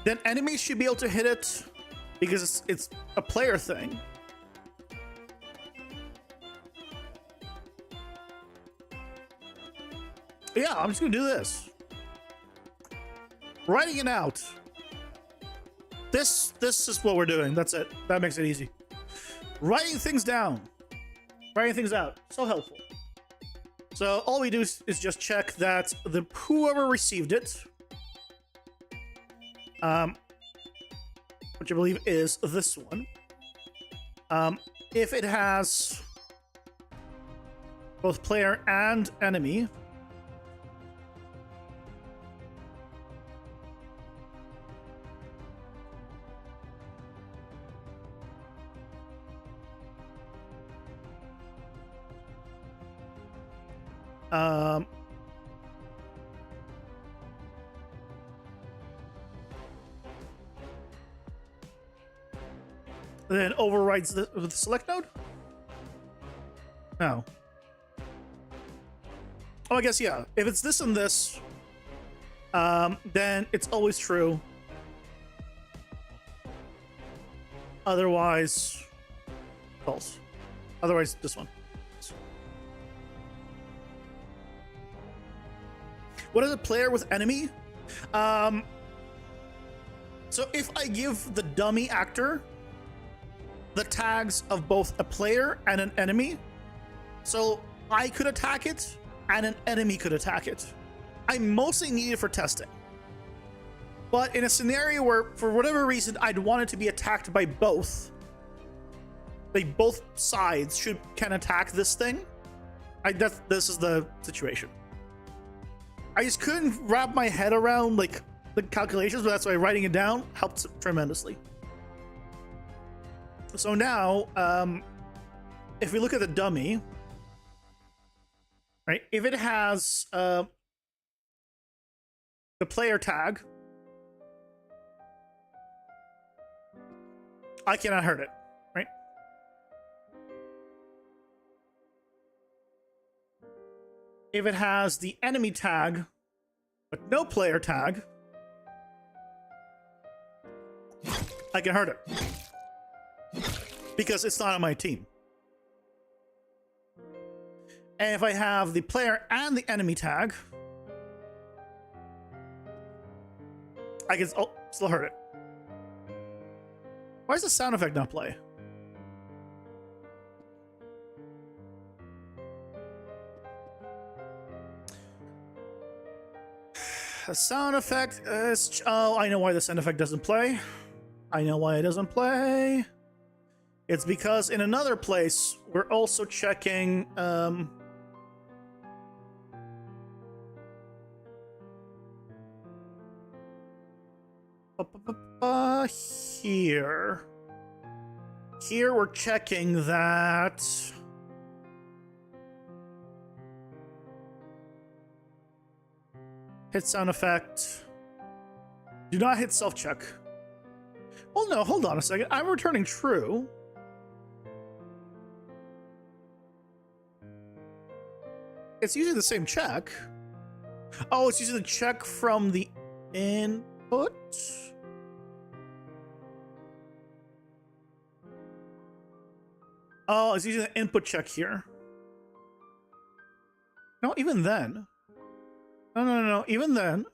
Then enemies should be able to hit it because it's a player thing. Yeah, I'm just gonna do this. Writing it out. This is what we're doing. That's it. That makes it easy. Writing things down. Writing things out. So helpful. So all we do is just check that whoever received it, which I believe is this one, if it has both player and enemy, then overrides the select node? No. Oh, I guess, yeah. If it's this and this, then it's always true. Otherwise, false. Otherwise, this one. What is a player with enemy? So if I give the dummy actor the tags of both a player and an enemy, so I could attack it and an enemy could attack it. I mostly need it for testing. But in a scenario where, for whatever reason, I'd want it to be attacked by both, like both sides can attack this thing, this is the situation. I just couldn't wrap my head around like the calculations, but that's why writing it down helped tremendously. So now, if we look at the dummy, right? If it has the player tag, I cannot hurt it, right? If it has the enemy tag, but no player tag, I can hurt it. Because it's not on my team. And if I have the player and the enemy tag, I can still hurt it. Why does the sound effect not play? A sound effect is... Oh, I know why the sound effect doesn't play. I know why it doesn't play. It's because in another place, we're also checking... Here. Here we're checking that... Hit sound effect. Do not hit self-check. Well, no, hold on a second. I'm returning true. It's using the same check. Oh, it's using the check from the input? Oh, it's using the input check here. No, even then. No. Even then.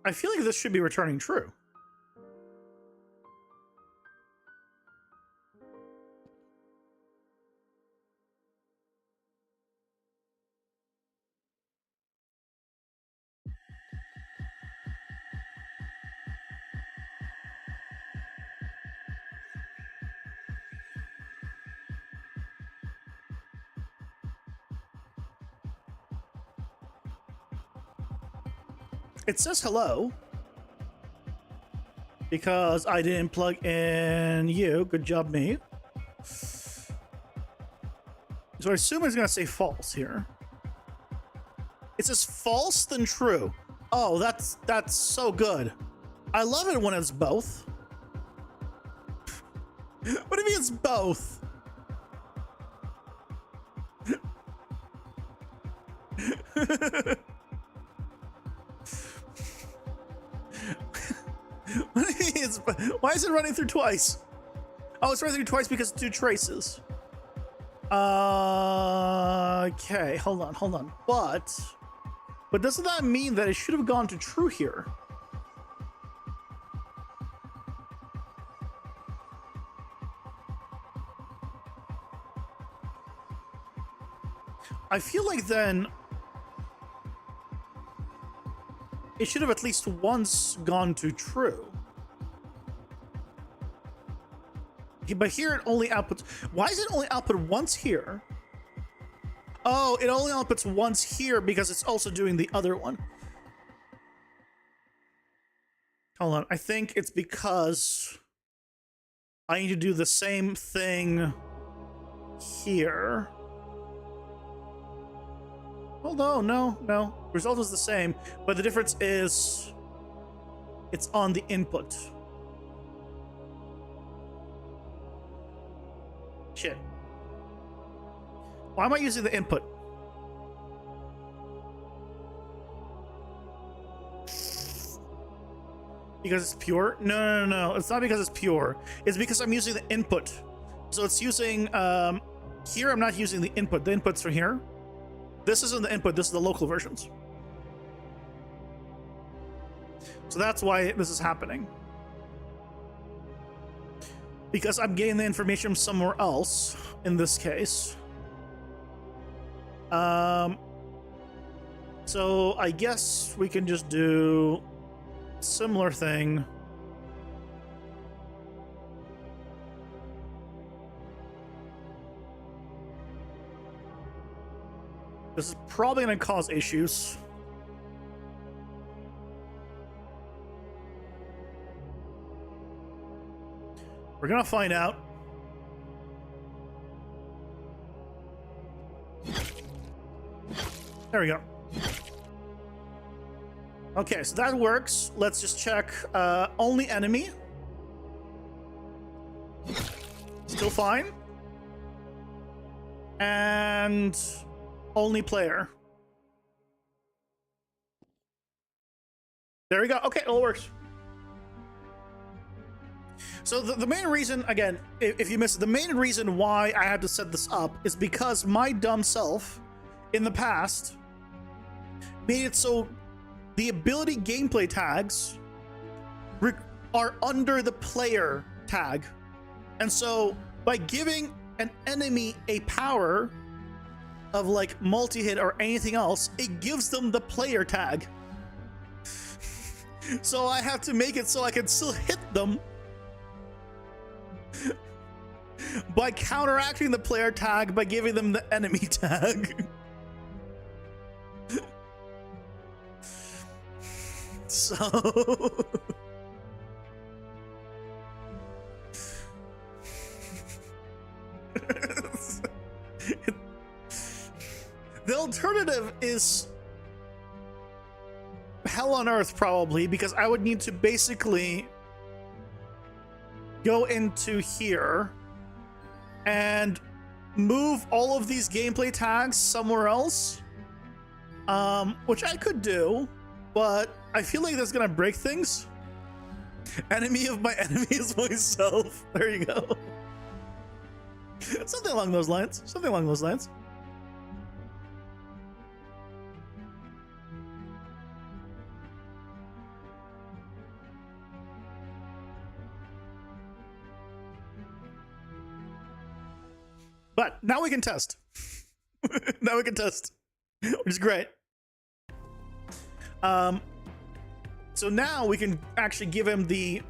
I feel like this should be returning true. It says hello. Because I didn't plug in you. Good job, me. So I assume it's going to say false here. It says false, then true. Oh, that's so good. I love it when it's both. What do you mean it's both? Why is it running through twice? Oh, it's running through twice because it's two traces. Okay, hold on. But doesn't that mean that it should have gone to true here? I feel like then it should have at least once gone to true. But here it only outputs... Why is it only output once here? Oh, it only outputs once here because it's also doing the other one. Hold on. I think it's because I need to do the same thing here. Although, no. Result is the same, but the difference is it's on the input. Shit. Why am I using the input? Because it's pure? No. It's not because it's pure. It's because I'm using the input. So it's using, here I'm not using the input. The input's from here. This isn't the input. This is the local versions. So that's why this is happening. Because I'm getting the information from somewhere else, in this case. So I guess we can just do a similar thing. This is probably going to cause issues. We're gonna find out. There we go. Okay, so that works. Let's just check only enemy. Still fine. And only player. There we go. Okay, it all works. So the main reason, again, if you missed it, the main reason why I had to set this up is because my dumb self in the past made it so the ability gameplay tags are under the player tag. And so by giving an enemy a power, of like multi-hit or anything else, it gives them the player tag. So I have to make it so I can still hit them by counteracting the player tag by giving them the enemy tag. So the alternative is hell on earth, probably, because I would need to basically go into here and move all of these gameplay tags somewhere else, which I could do, but I feel like that's gonna break things. Enemy of my enemy is myself. There you go. Something along those lines. Something along those lines. But now we can test. Now we can test, which is great. So now we can actually give him the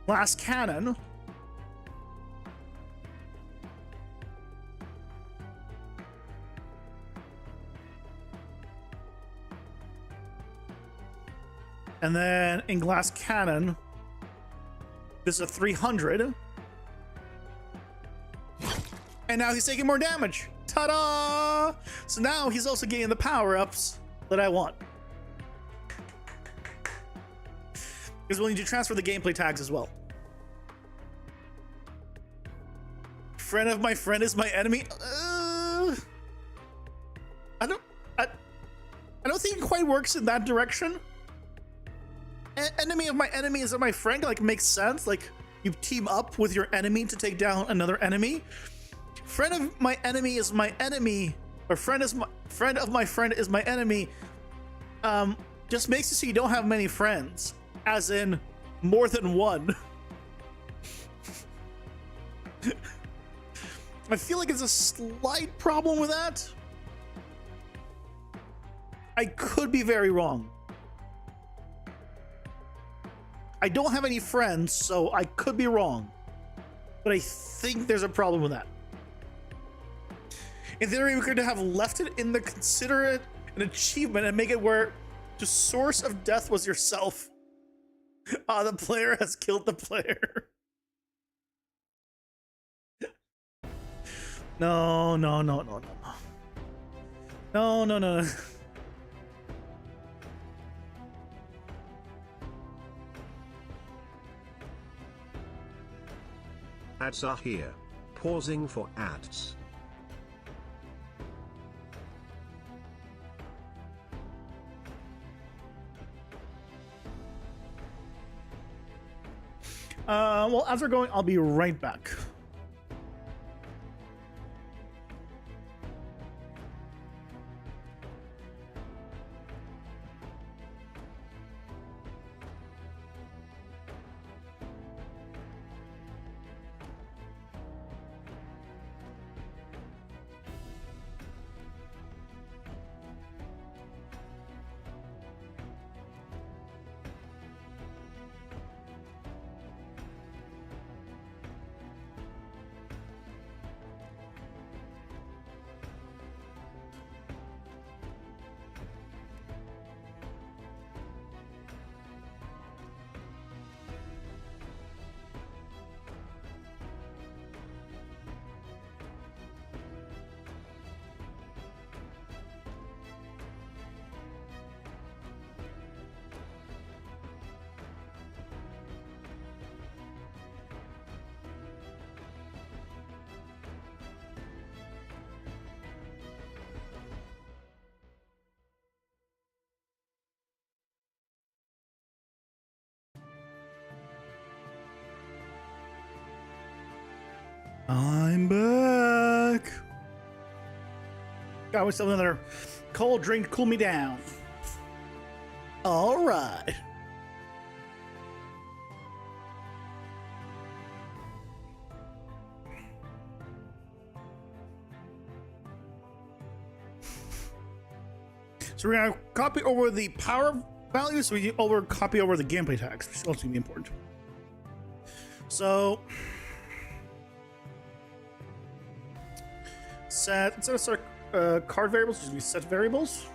glass cannon. And then in glass cannon, this is a 300. And now he's taking more damage. Ta-da! So now he's also getting the power-ups that I want. Because we'll need to transfer the gameplay tags as well. Friend of my friend is my enemy. I don't think it quite works in that direction. Enemy of my enemy is my friend. Like, makes sense. Like, you team up with your enemy to take down another enemy. Friend of my enemy is my enemy, or friend of my friend is my enemy. Just makes it so you don't have many friends, as in more than one. I feel like it's a slight problem with that. I could be very wrong. I don't have any friends, so I could be wrong. But I think there's a problem with that. In theory, we could have left it in the consider it an achievement and make it where the source of death was yourself. The player has killed the player. No. No. Ads are here. Pausing for ads. Well, as we're going, I'll be right back. I'm back. Got myself another cold drink to cool me down. All right. So we're gonna copy over the power values, so we can copy over the gameplay tags, which is also gonna be important. So instead of set card variables, we set variables,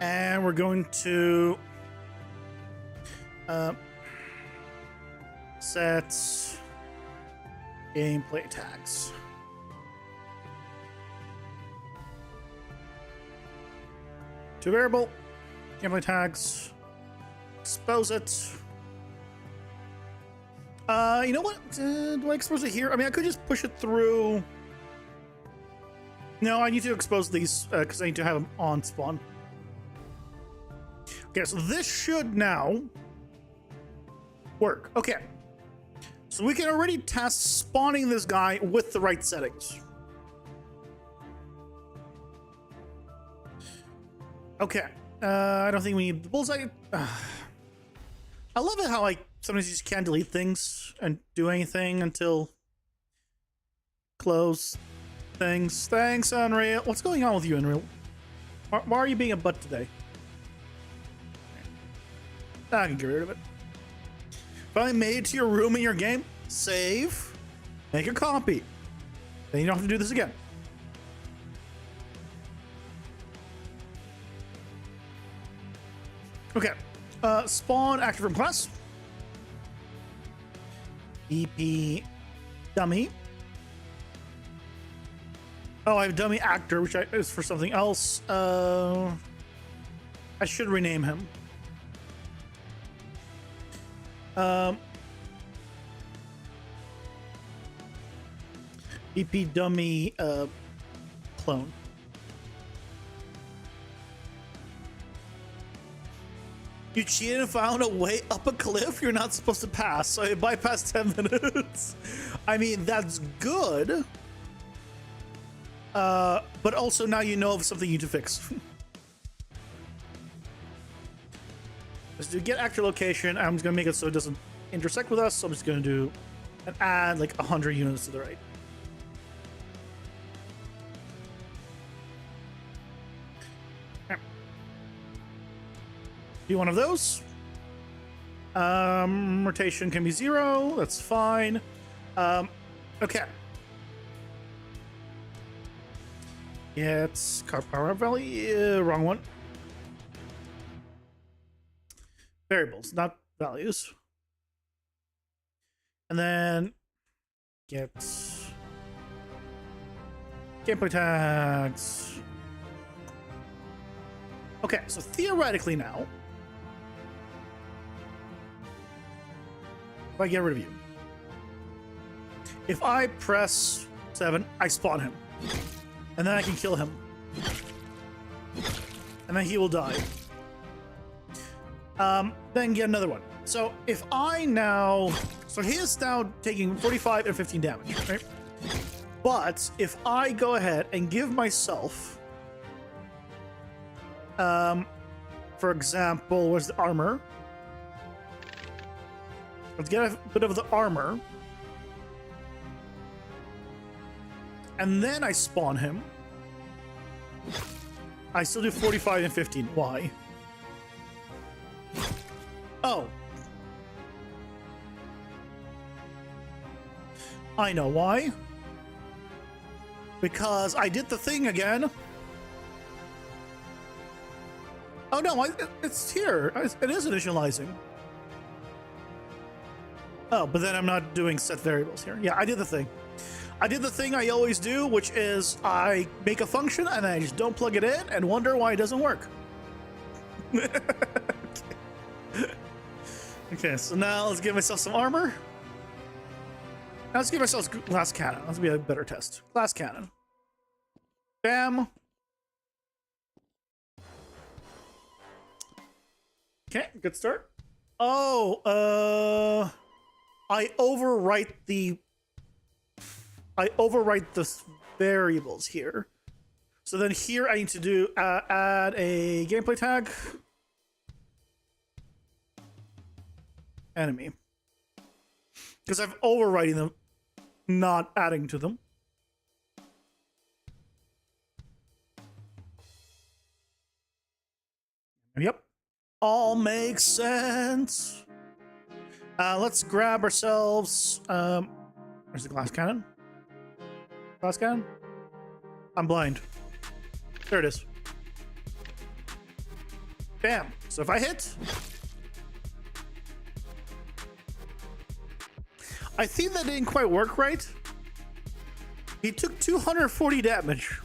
and we're going to set gameplay tags. To variable, gameplay tags, expose it. You know what? Do I expose it here? I mean, I could just push it through. No, I need to expose these because I need to have them on spawn. Okay, so this should now work. Okay. So we can already test spawning this guy with the right settings. Okay. I don't think we need the bullseye. I love it how like sometimes you just can't delete things and do anything until close things. Thanks, Unreal. What's going on with you, Unreal? Why are you being a butt today? I can get rid of it. Finally made it to your room in your game. Save. Make a copy. Then you don't have to do this again. Okay. Spawn active room class. EP dummy. Oh, I have dummy actor, which is for something else. I should rename him. EP dummy clone. You cheated and found a way up a cliff you're not supposed to pass, so you bypassed 10 minutes. I mean, that's good. But also now you know of something you need to fix. Let's do get actor location. I'm just gonna make it so it doesn't intersect with us. So I'm just gonna do and add like 100 units to the right. Do one of those. Rotation can be 0. That's fine. Okay. Yeah, it's car power value. Wrong one. Variables, not values. And then get gameplay tags. Okay, so theoretically now, if I get rid of you, if I press 7, I spawn him. And then I can kill him. And then he will die. Then get another one. So if I now... So he is now taking 45 and 15 damage, right? But if I go ahead and give myself... for example, where's the armor? Let's get a bit of the armor. And then I spawn him. I still do 45 and 15. Why? Oh. I know why. Because I did the thing again. Oh no, it's here. It is initializing. Oh, but then I'm not doing set variables here. Yeah, I did the thing. I did the thing I always do, which is I make a function and I just don't plug it in and wonder why it doesn't work. Okay, so now let's give myself some armor. Now let's give ourselves glass cannon. Let's be a better test. Glass cannon. Bam. Okay, good start. Oh, I overwrite the variables here. So then here I need to do add a gameplay tag. Enemy. Because I'm overwriting them, not adding to them. Yep. All makes sense. Let's grab ourselves. Where's the glass cannon? Glass cannon? I'm blind. There it is. Bam. So if I hit, I think that didn't quite work right. He took 240 damage.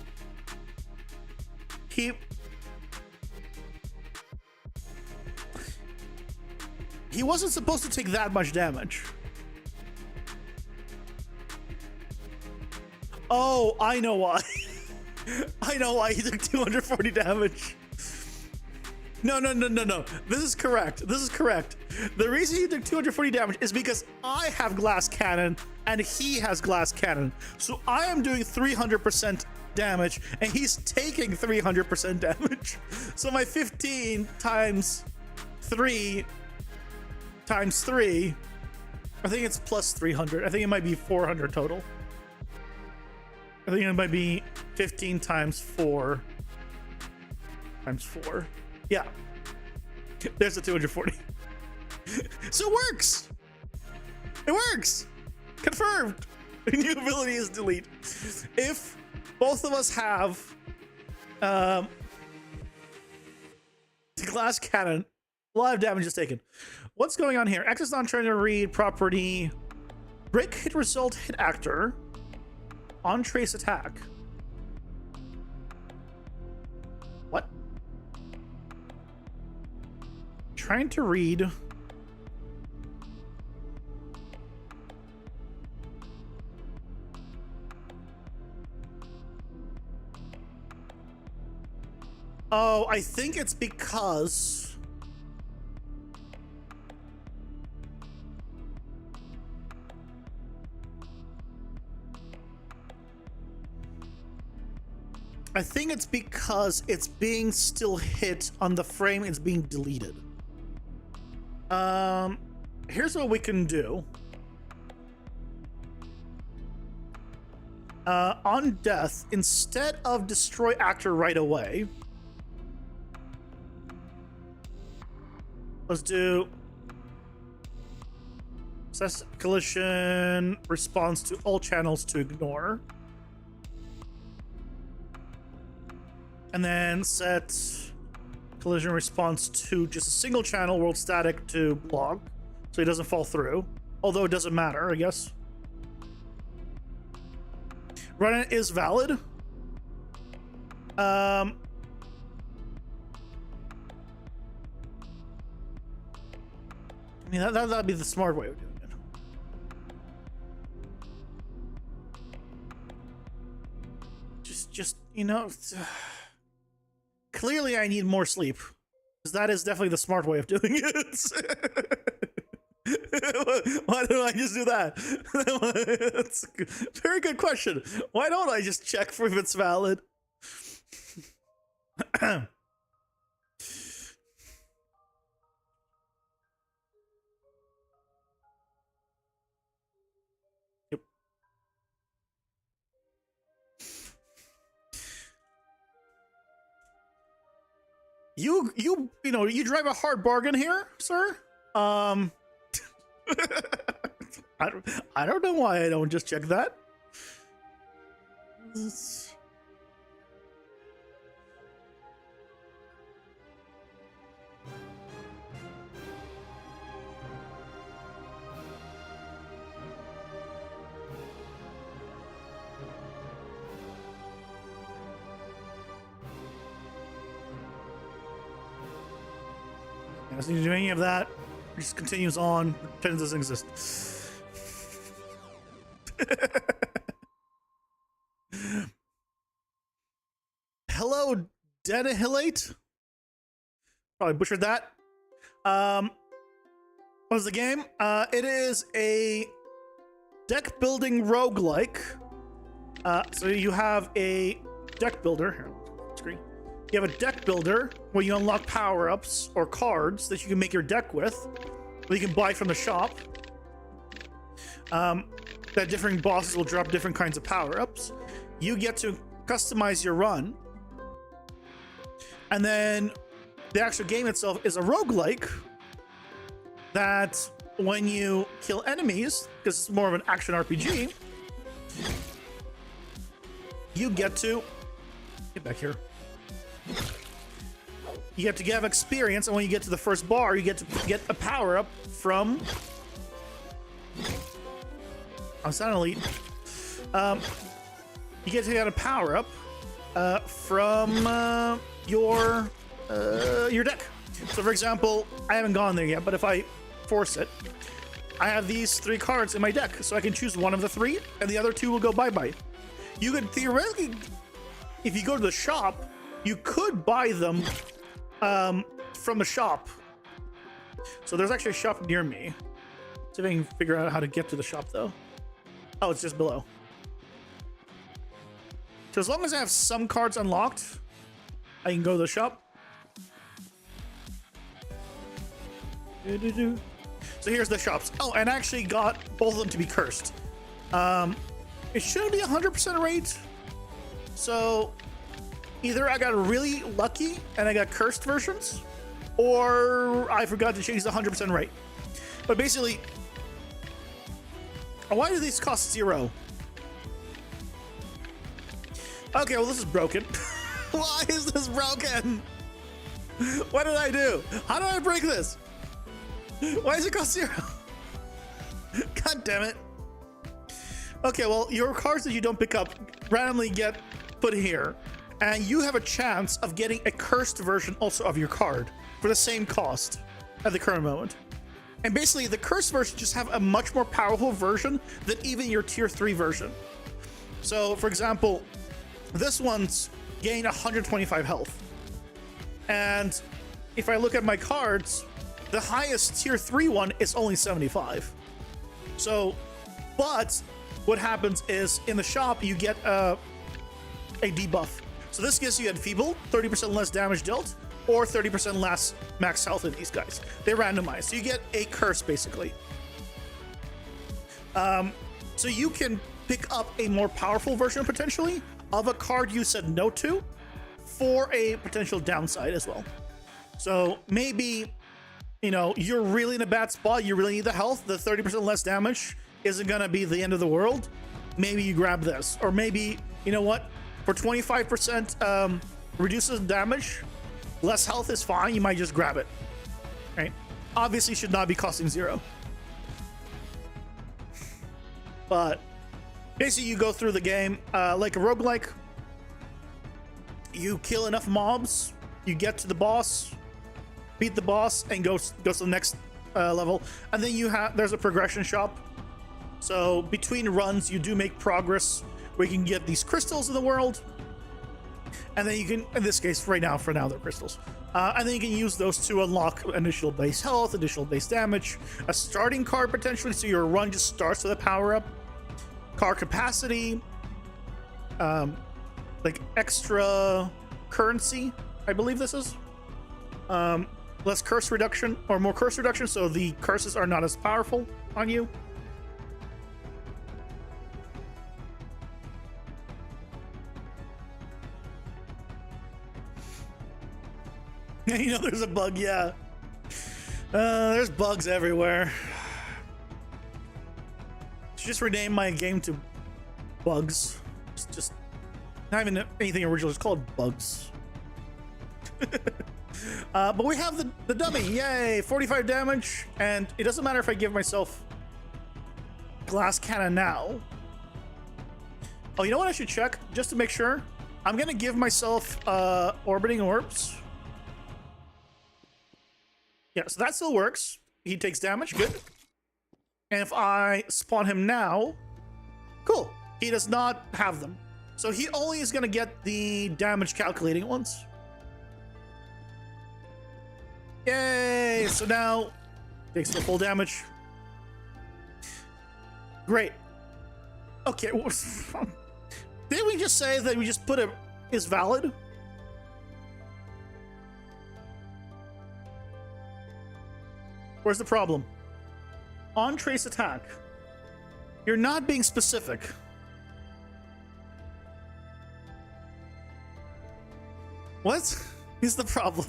He wasn't supposed to take that much damage. Oh, I know why. I know why he took 240 damage. No. This is correct. This is correct. The reason he took 240 damage is because I have glass cannon and he has glass cannon. So I am doing 300% damage and he's taking 300% damage. So my 15 times 3 times 3, I think it's plus 300. I think it might be 400 total. I think it might be 15 times 4 times 4. Yeah. There's the 240. So it works. It works. Confirmed. New ability is delete. If both of us have the glass cannon, a lot of damage is taken. What's going on here? X is not trying to read property. Break hit result hit actor on trace attack. What? Trying to read. Oh, I think it's because it's being still hit on the frame it's being deleted. Here's what we can do. On death, instead of destroy actor right away, let's do assess collision response to all channels to ignore. And then set collision response to just a single channel world static to block, so he doesn't fall through. Although it doesn't matter, I guess. Run-in is valid. I mean, that'd be the smart way of doing it. Just you know. Clearly, I need more sleep, because that is definitely the smart way of doing it. Why don't I just do that? That's a very good question. Why don't I just check for if it's valid? Yep. You know, you drive a hard bargain here, sir. I don't know why I don't just check that. Doesn't need to do any of that. It just continues on, pretends it doesn't exist. Hello, Denahilate. Probably butchered that. What was the game? It is a deck building roguelike. So you have a deck builder. Here, screen. You have a deck builder where you unlock power-ups or cards that you can make your deck with, that you can buy from the shop. That different bosses will drop different kinds of power-ups. You get to customize your run. And then the actual game itself is a roguelike that when you kill enemies, because it's more of an action RPG, you get to get back here. You get to have experience, and when you get to the first bar, you get to get a power up from. I'm sounding elite. You get to get a power up from your deck. So, for example, I haven't gone there yet, but if I force it, I have these 3 cards in my deck, so I can choose one of the 3, and the other 2 will go bye-bye. You could theoretically, if you go to the shop, you could buy them from the shop. So there's actually a shop near me. See if I can figure out how to get to the shop, though. Oh, it's just below. So as long as I have some cards unlocked, I can go to the shop. So here's the shops. Oh, and I actually got both of them to be cursed. It should be 100% rate. So either I got really lucky and I got cursed versions, or I forgot to change the 100% rate. But basically, why do these cost 0? Okay, well, this is broken. Why is this broken? What did I do? How did I break this? Why does it cost 0? God damn it. Okay, well, your cards that you don't pick up randomly get put here, and you have a chance of getting a cursed version also of your card for the same cost at the current moment. And basically, the cursed version just have a much more powerful version than even your tier 3 version. So, for example, this one's gained 125 health. And if I look at my cards, the highest tier 3 one is only 75. So, but what happens is in the shop, you get a debuff. So this gives you Enfeebled, 30% less damage dealt, or 30% less max health in these guys. They randomize. So you get a curse, basically. So you can pick up a more powerful version, potentially, of a card you said no to for a potential downside as well. So maybe, you know, you're really in a bad spot. You really need the health. The 30% less damage isn't going to be the end of the world. Maybe you grab this. Or maybe, you know what? For 25% reduces damage, less health is fine. You might just grab it. Right? Obviously should not be costing 0. But basically you go through the game like a roguelike. You kill enough mobs, you get to the boss, beat the boss, and go to the next level. And then there's a progression shop. So between runs, you do make progress where you can get these crystals in the world. And then you can, in this case, for now, they're crystals. And then you can use those to unlock initial base health, additional base damage, a starting card potentially, so your run just starts with a power-up, card capacity, like extra currency, I believe this is. Less curse reduction, or more curse reduction, so the curses are not as powerful on you. You know, there's a bug, yeah. There's bugs everywhere. Should just rename my game to Bugs. Just not even anything original. It's called Bugs. But we have the dummy. Yay! 45 damage, and it doesn't matter if I give myself glass cannon now. Oh, you know what I should check just to make sure? I'm gonna give myself orbiting orbs. Yeah, so that still works. He takes damage, good. And if I spawn him now, cool. He does not have them. So he only is gonna get the damage calculating ones. Yay! So now, takes the full damage. Great. Okay, didn't we just say that we just put it is valid? Where's the problem? On trace attack. You're not being specific. What is the problem?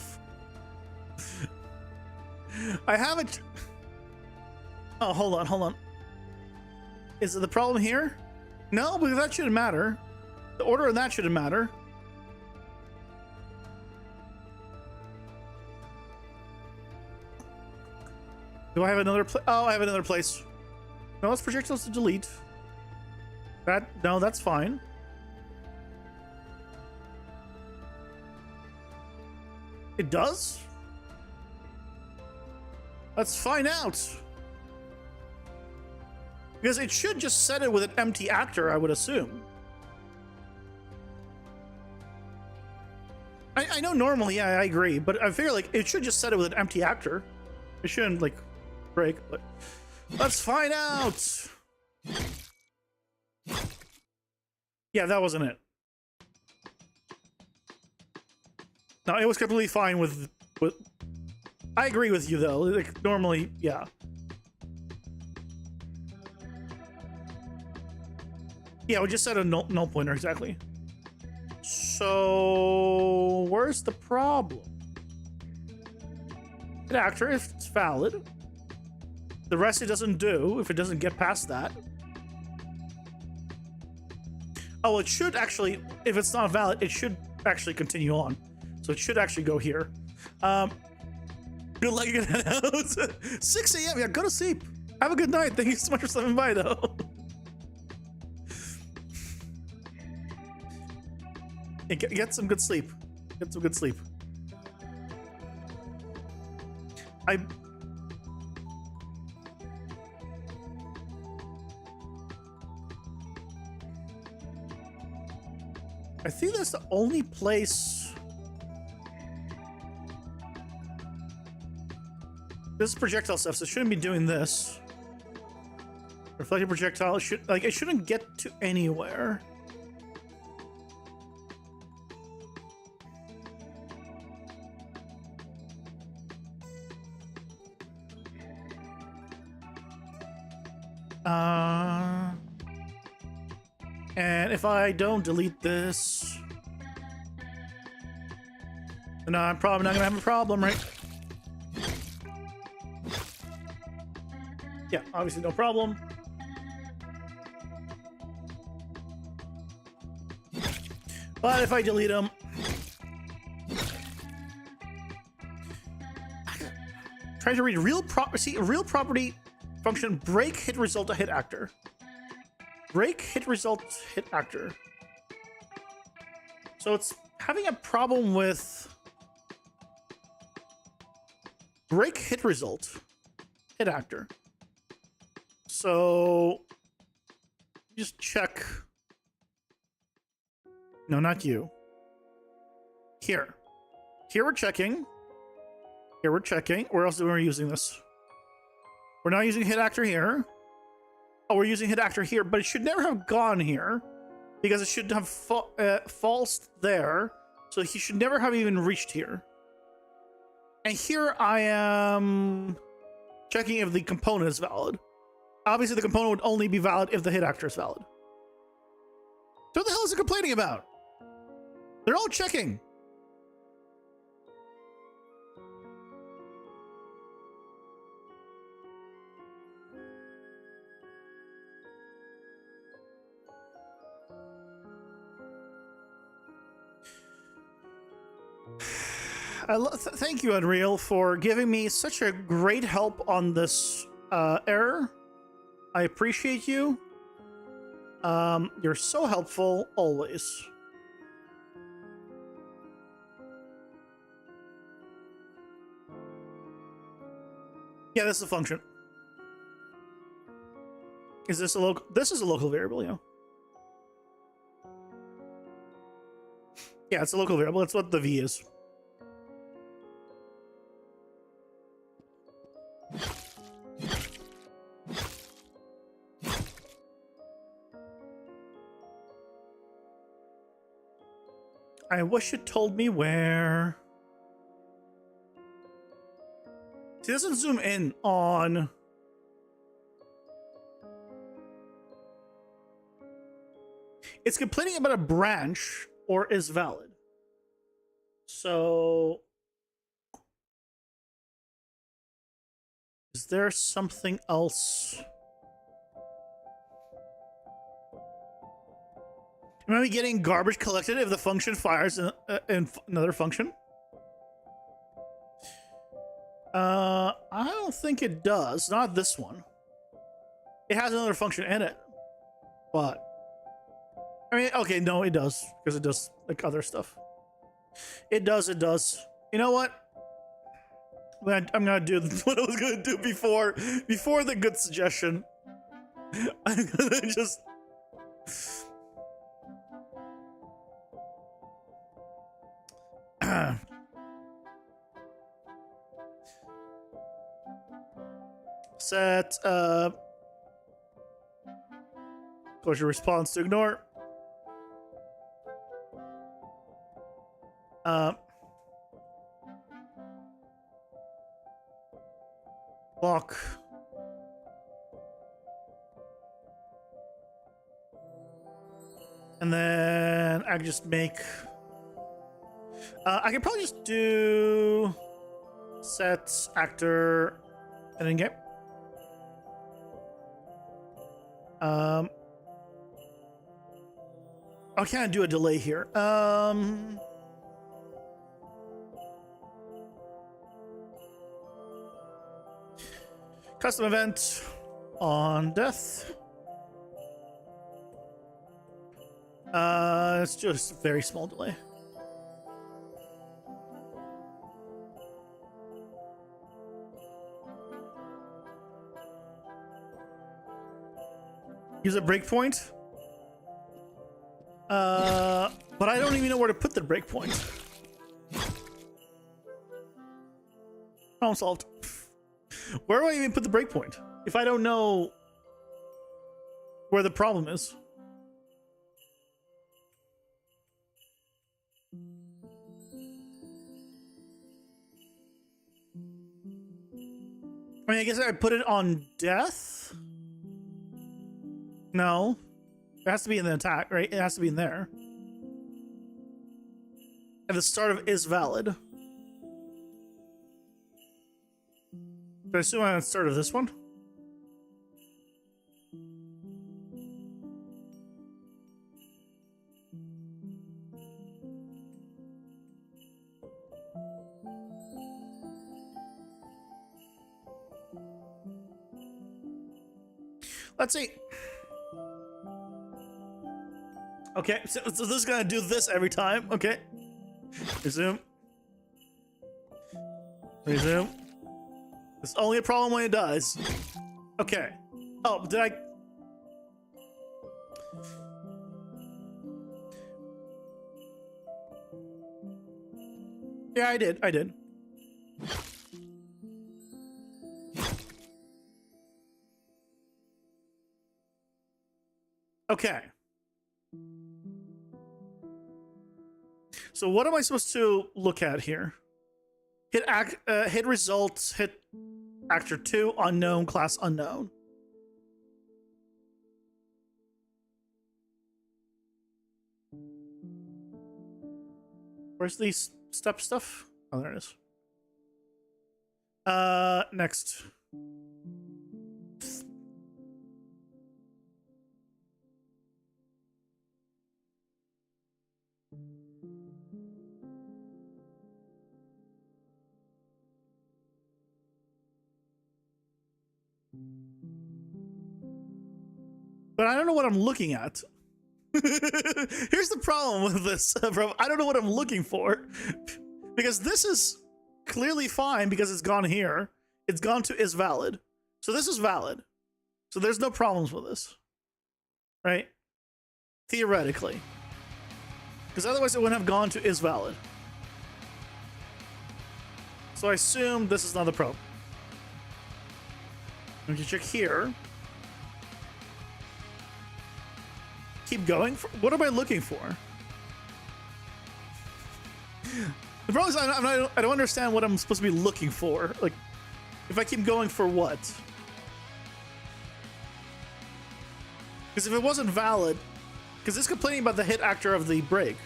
I haven't. Oh, hold on. Is it the problem here? No, because that shouldn't matter. The order of that shouldn't matter. Do I have another place? Oh, I have another place. No, it's projectiles to delete. No, that's fine. It does? Let's find out. Because it should just set it with an empty actor, I would assume. I know normally, yeah, I agree, but I feel like it should just set it with an empty actor. It shouldn't, like, break, but let's find out. Yeah, that wasn't it. No, it was completely fine with I agree with you though. Like normally, yeah. Yeah, we just set a null pointer exactly. So where's the problem? Hit actor if it's valid. The rest it doesn't do if it doesn't get past that. Oh, it should actually, if it's not valid, it should actually continue on. So it should actually go here. Good luck getting that out. 6 a.m. Yeah, go to sleep. Have a good night. Thank you so much for stopping by, though. Hey, get some good sleep. Get some good sleep. I think that's the only place. This is projectile stuff, so it shouldn't be doing this. Reflected projectile should, like, it shouldn't get to anywhere. And if I don't delete this, then I'm probably not gonna have a problem, right? Yeah, obviously no problem. But if I delete them, try to read real property function break hit result to hit actor. Break hit result hit actor. So it's having a problem with break hit result hit actor. So just check. No, not you. Here we're checking. Here we're checking. Where else are we using this? We're not using hit actor here. Oh, we're using hit actor here, but it should never have gone here because it should have false there. So he should never have even reached here. And here I am checking if the component is valid. Obviously, the component would only be valid if the hit actor is valid. So what the hell is it complaining about? They're all checking. Thank you, Unreal, for giving me such a great help on this error. I appreciate you. You're so helpful always. Yeah, this is a function. Is this a local? This is a local variable, yeah. Yeah, it's a local variable. That's what the V is. I wish it told me where. See, it doesn't zoom in on. It's complaining about a branch or is valid. So Is there something else? Am I getting garbage collected if the function fires in another function? I don't think it does. Not this one. It has another function in it, but I mean, okay, no, it does because it does like other stuff. It does. It does. You know what? I'm gonna do what I was gonna do before the good suggestion. I'm gonna just. Set closure response to ignore. Block. And then I can just make I can probably just do set actor and in game. I can't do a delay here. Custom event on death. It's just a very small delay. Use a breakpoint. But I don't even know where to put the breakpoint. Problem solved. Where do I even put the breakpoint if I don't know where the problem is? I mean, I guess I put it on death? No. It has to be in the attack, right? It has to be in there. At the start of is valid. I assume I'm at the start of this one? Let's see. Okay, so this is gonna do this every time. Okay. Resume. Resume. It's only a problem when it dies. Okay. Oh, did I? Yeah, I did. I did. Okay. So what am I supposed to look at here? Hit results, hit actor 2, unknown, class unknown. Where's the step stuff? Oh, there it is. Next. But I don't know what I'm looking at. Here's the problem with this, bro. I don't know what I'm looking for. Because this is clearly fine because it's gone here. It's gone to is valid. So this is valid. So there's no problems with this. Right? Theoretically. Because otherwise it wouldn't have gone to is valid. So I assume this is not the problem. We can check here. Keep going? What am I looking for? The problem is I don't understand what I'm supposed to be looking for. Like, if I keep going for what? Because if it wasn't valid, because it's complaining about the hit actor of the break.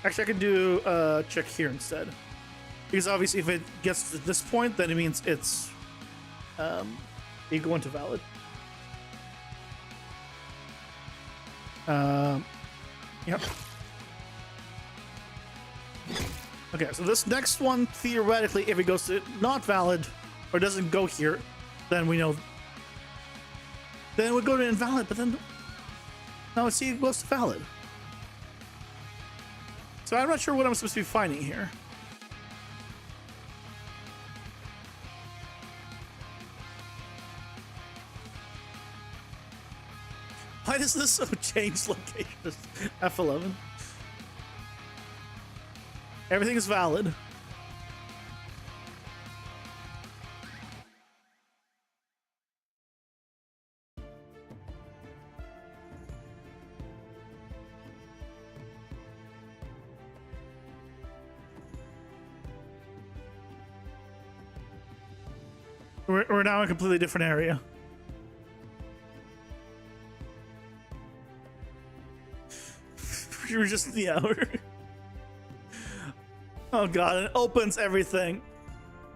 Actually, I can do check here instead. Because obviously if it gets to this point, then it means it's equal to valid. Yep. Okay, so this next one, theoretically, if it goes to not valid or doesn't go here, then we know. Then it would go to invalid, but then now see it goes to valid. So I'm not sure what I'm supposed to be finding here. Why does this change location? F11. Everything is valid. We're now in a completely different area. You were just in the hour. Oh god, it opens everything,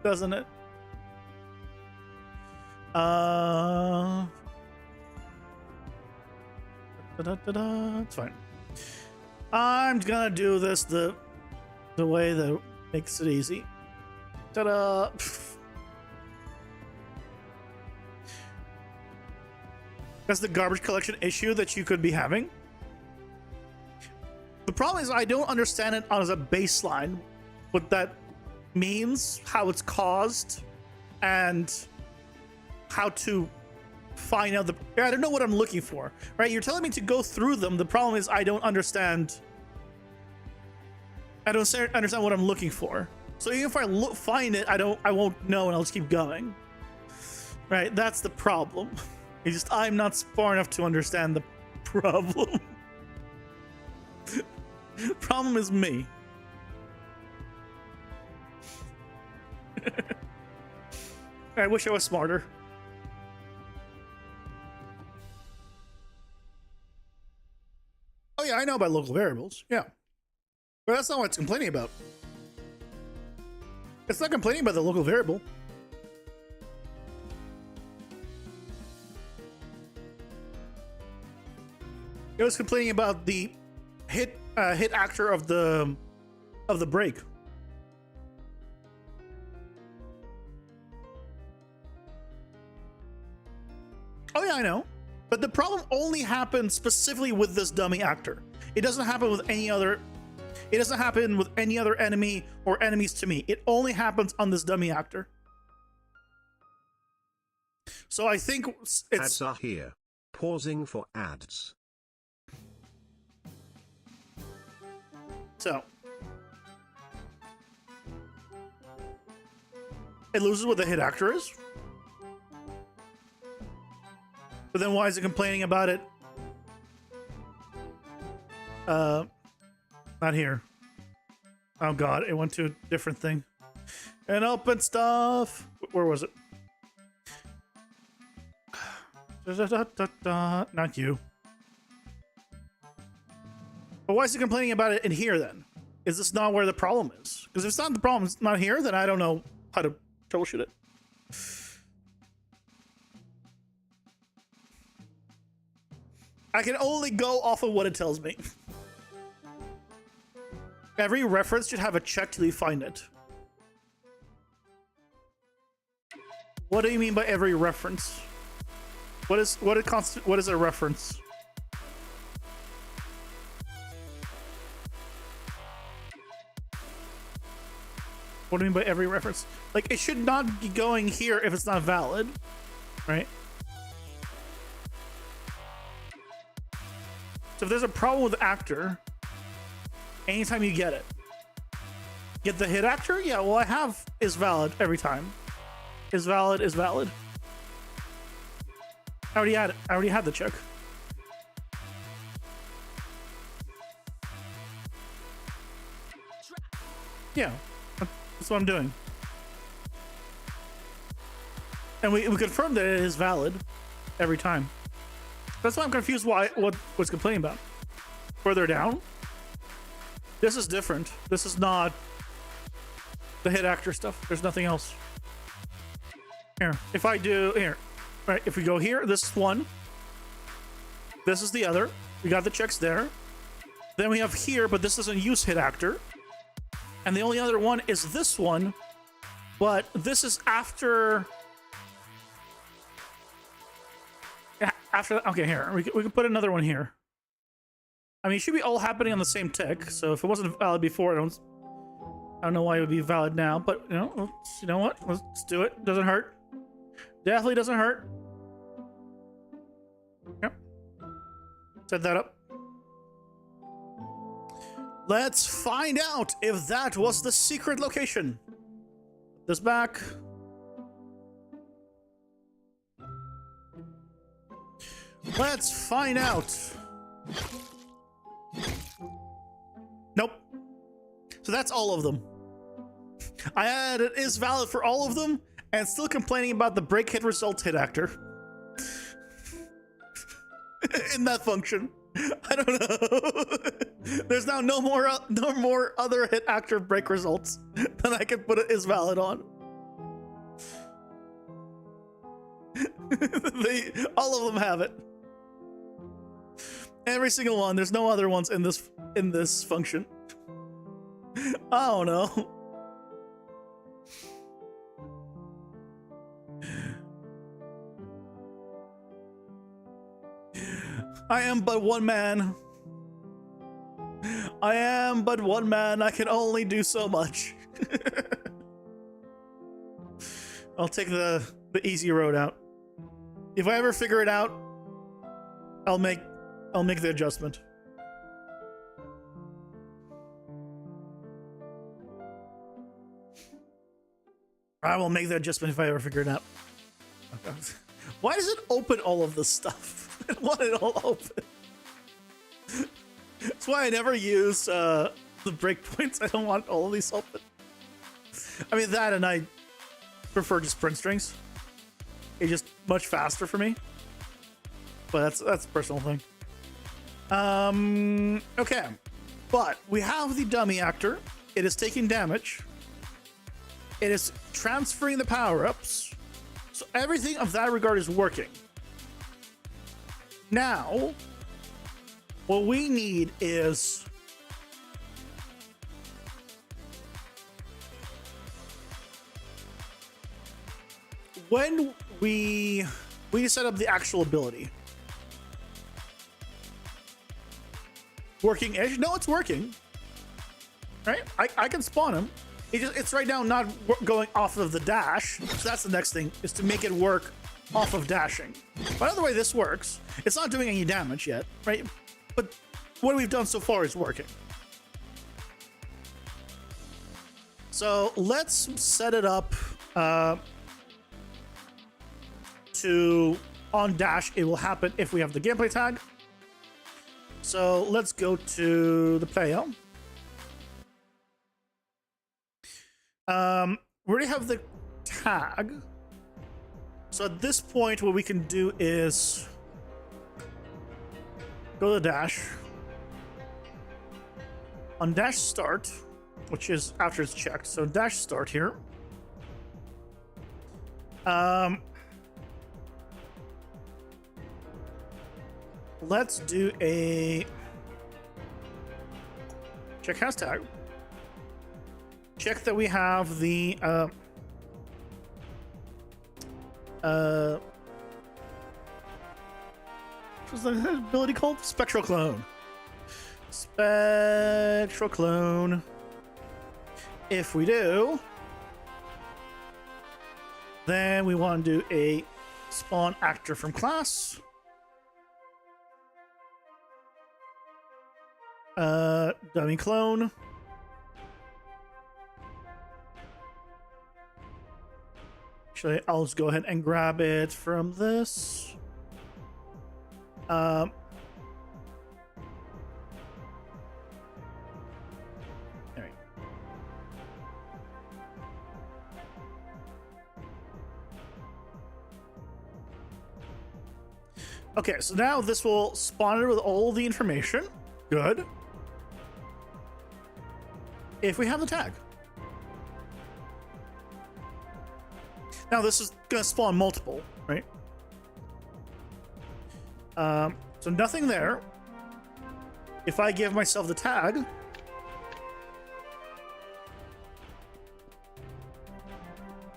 doesn't it? It's fine. I'm gonna do this the way that makes it easy. Ta-da! That's the garbage collection issue that you could be having. The problem is I don't understand it as a baseline, what that means, how it's caused, and how to find out I don't know what I'm looking for, right? You're telling me to go through them. The problem is I don't understand what I'm looking for. So even if I find it, I won't know, and I'll just keep going. Right? That's the problem. It's just I'm not far enough to understand the problem. Problem is me. I wish I was smarter. Oh yeah, I know about local variables. Yeah. But that's not what it's complaining about. It's not complaining about the local variable. It was complaining about the hit actor of the break. Oh yeah, I know. But the problem only happens specifically with this dummy actor. It doesn't happen with any other. It doesn't happen with any other enemy or enemies to me. It only happens on this dummy actor. So I think it's ads are here. Pausing for ads. So it loses what the hit actor is. But then why is it complaining about it? Not here. Oh god, it went to a different thing. And open stuff. Where was it? Not you. But why is it complaining about it in here then? Is this not where the problem is? Because if it's not the problem, it's not here, then I don't know how to troubleshoot it. I can only go off of what it tells me. Every reference should have a check till you find it. What do you mean by every reference? What is a reference? What do you mean by every reference? Like, it should not be going here if it's not valid, right? So if there's a problem with the actor, anytime you get it, get the hit actor? Yeah, well, I have is valid every time. Is valid is valid. I already had it. I already had the check. Yeah, that's what I'm doing. And we confirmed that it is valid every time. That's why I'm confused what's complaining about. Further down? This is different. This is not The hit actor stuff. There's nothing else. Here, if I do here, right? If we go here, this is one. This is the other. We got the checks there. Then we have here, but this doesn't use hit actor. And the only other one is this one, but this is after. After, okay, here we can put another one here. I mean, it should be all happening on the same tick. So if it wasn't valid before, I don't know why it would be valid now. But you know what? Let's do it. Doesn't hurt. Definitely doesn't hurt. Yep. Set that up. Let's find out if that was the secret location. Put this back. Let's find out. Nope. So that's all of them. I had it is valid for all of them, and still complaining about the break hit result hit actor in that function. I don't know. There's now no more other hit actor break results that I can put it is valid on. All of them have it. Every single one. There's no other ones in this function. Oh no. I am but one man. I am but one man. I can only do so much. I'll take the easy road out. If I ever figure it out, I'll make the adjustment. I will make the adjustment if I ever figure it out. Okay. Why does it open all of this stuff? I don't want it all open. That's why I never use the breakpoints. I don't want all of these open. I mean, that, and I prefer just print strings. It's just much faster for me. But that's a personal thing. Okay. But we have the dummy actor. It is taking damage. It is transferring the power-ups. So everything of that regard is working. Now, what we need is when we set up the actual ability. Working edge? No, it's working. Right? I can spawn him. It's right now not going off of the dash. So that's the next thing, is to make it work off of dashing. By the way, this works. It's not doing any damage yet, right? But what we've done so far is working. So let's set it up to on dash. It will happen if we have the gameplay tag. So let's go to the player. We already have the tag. So at this point, what we can do is go to the dash. On dash start, which is after it's checked. So dash start here. Let's do a check hashtag. Check that we have the what's the ability called? Spectral clone. Spectral clone. If we do, then we want to do a spawn actor from class. Dummy clone. Actually, I'll just go ahead and grab it from this. There we go. Okay, so now this will spawn it with all the information. Good. If we have the tag. Now this is gonna spawn multiple, right? So nothing there. If I give myself the tag,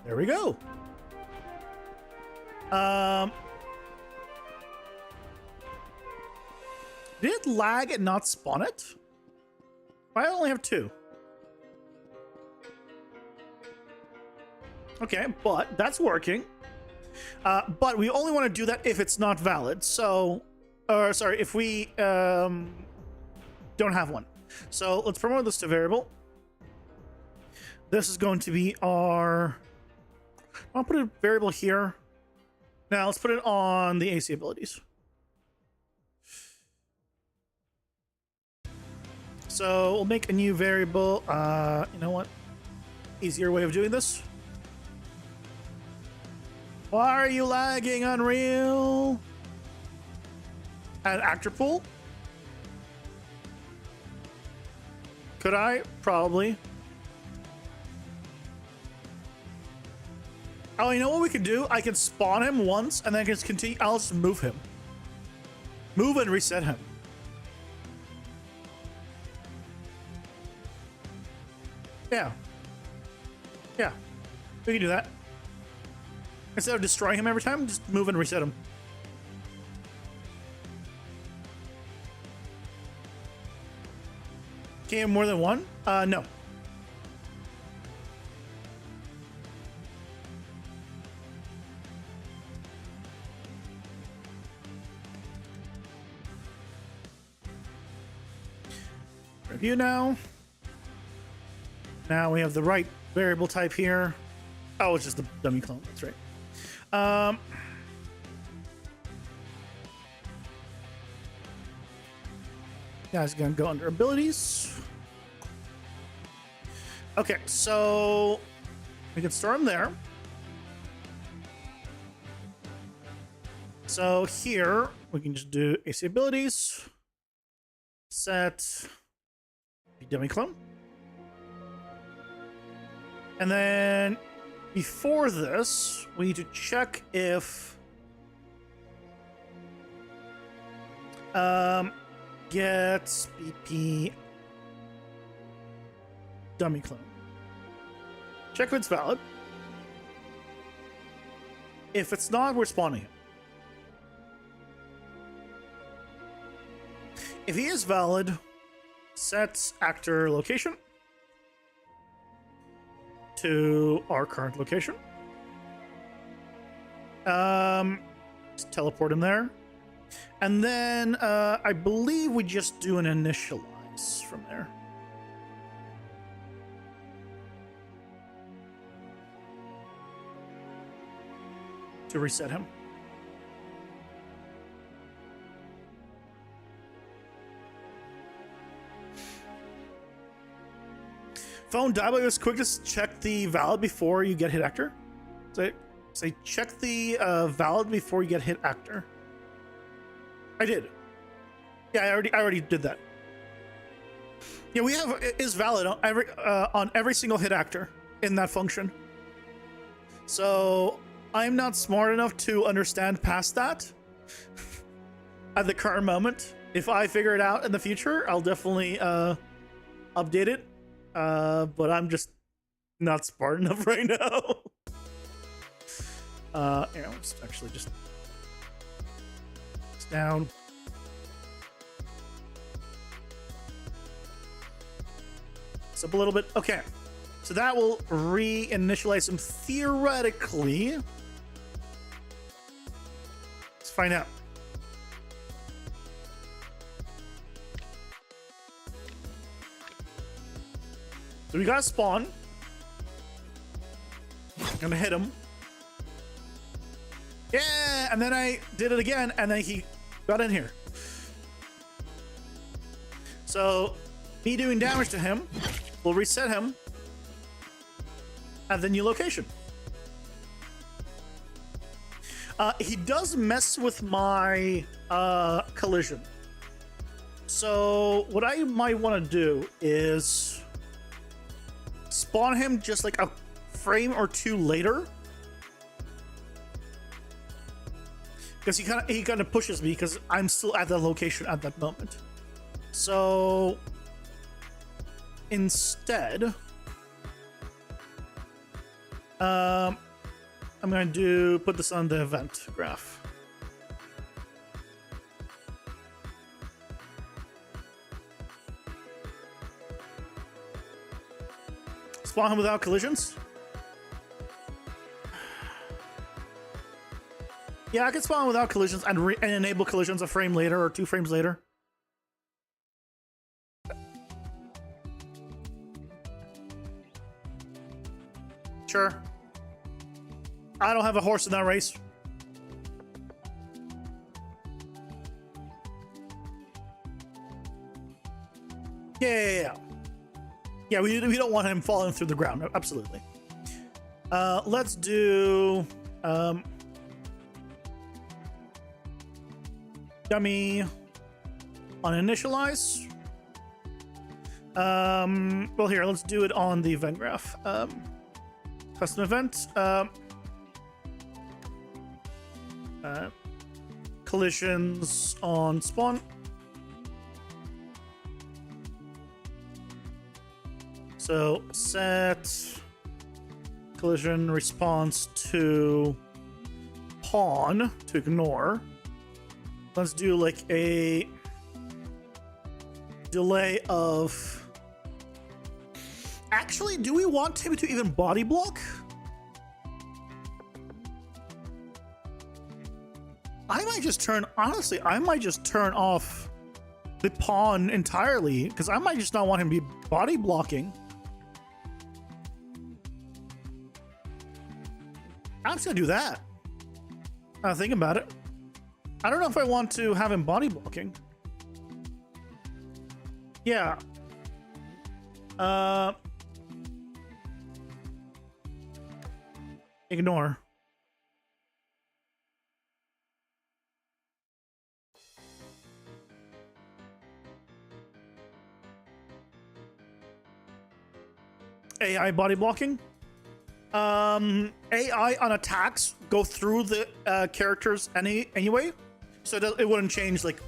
there we go. Did it lag and not spawn it? I only have 2. Okay, but that's working. But we only want to do that if it's not valid. So, sorry, if we don't have one. So let's promote this to variable. This is going to be our... I'll put a variable here. Now let's put it on the AC abilities. So we'll make a new variable. You know what? Easier way of doing this. Why are you lagging, Unreal? Add actor pool. Could I? Probably. Oh, you know what we can do? I can spawn him once and then I can just continue. I'll just move him. Move and reset him. Yeah. Yeah. We can do that. Instead of destroying him every time, just move and reset him. Can you have more than one? No. Review now. Now we have the right variable type here. Oh, it's just the dummy clone. That's right. Guys, gonna go under abilities. Okay, so we can store them there. So here we can just do AC abilities, set dummy clone, and then before this we need to check if get BP dummy clone. Check if it's valid. If it's not, we're spawning it. If he is valid, set actor location to our current location. Just teleport him there. And then I believe we just do an initialize from there. To reset him. Phone dial this quick, just check the valid before you get hit actor. Say check the valid before you get hit actor. I did. Yeah, I already did that. Yeah, we have it is valid on every single hit actor in that function. So I'm not smart enough to understand past that at the current moment. If I figure it out in the future, I'll definitely update it. But I'm just not smart enough right now. Yeah, let's actually just down. It's up a little bit. Okay, so that will re-initialize him theoretically. Let's find out. So we got a spawn. I'm gonna hit him. Yeah, and then I did it again, and then he got in here. So me doing damage to him will reset him at the new location. He does mess with my collision. So what I might want to do is spawn him just like a frame or two later because he kind of pushes me because I'm still at the location at that moment. So instead, I'm going to put this on the event graph. Spawn him without collisions. Yeah, I can spawn without collisions and enable collisions a frame later or 2 frames later. Sure. I don't have a horse in that race. Yeah. Yeah, we don't want him falling through the ground. Absolutely. Let's do dummy on initialize. Well, here, let's do it on the event graph. Custom event. Collisions on spawn. So set collision response to pawn to ignore. Let's do like a delay of... Actually, do we want him to even body block? I might just turn off the pawn entirely, because I might just not want him to be body blocking. I'm just gonna do that. Think about it. I don't know if I want to have him body blocking. Yeah. Ignore. AI body blocking. AI on attacks go through the characters anyway, so it wouldn't change. Like,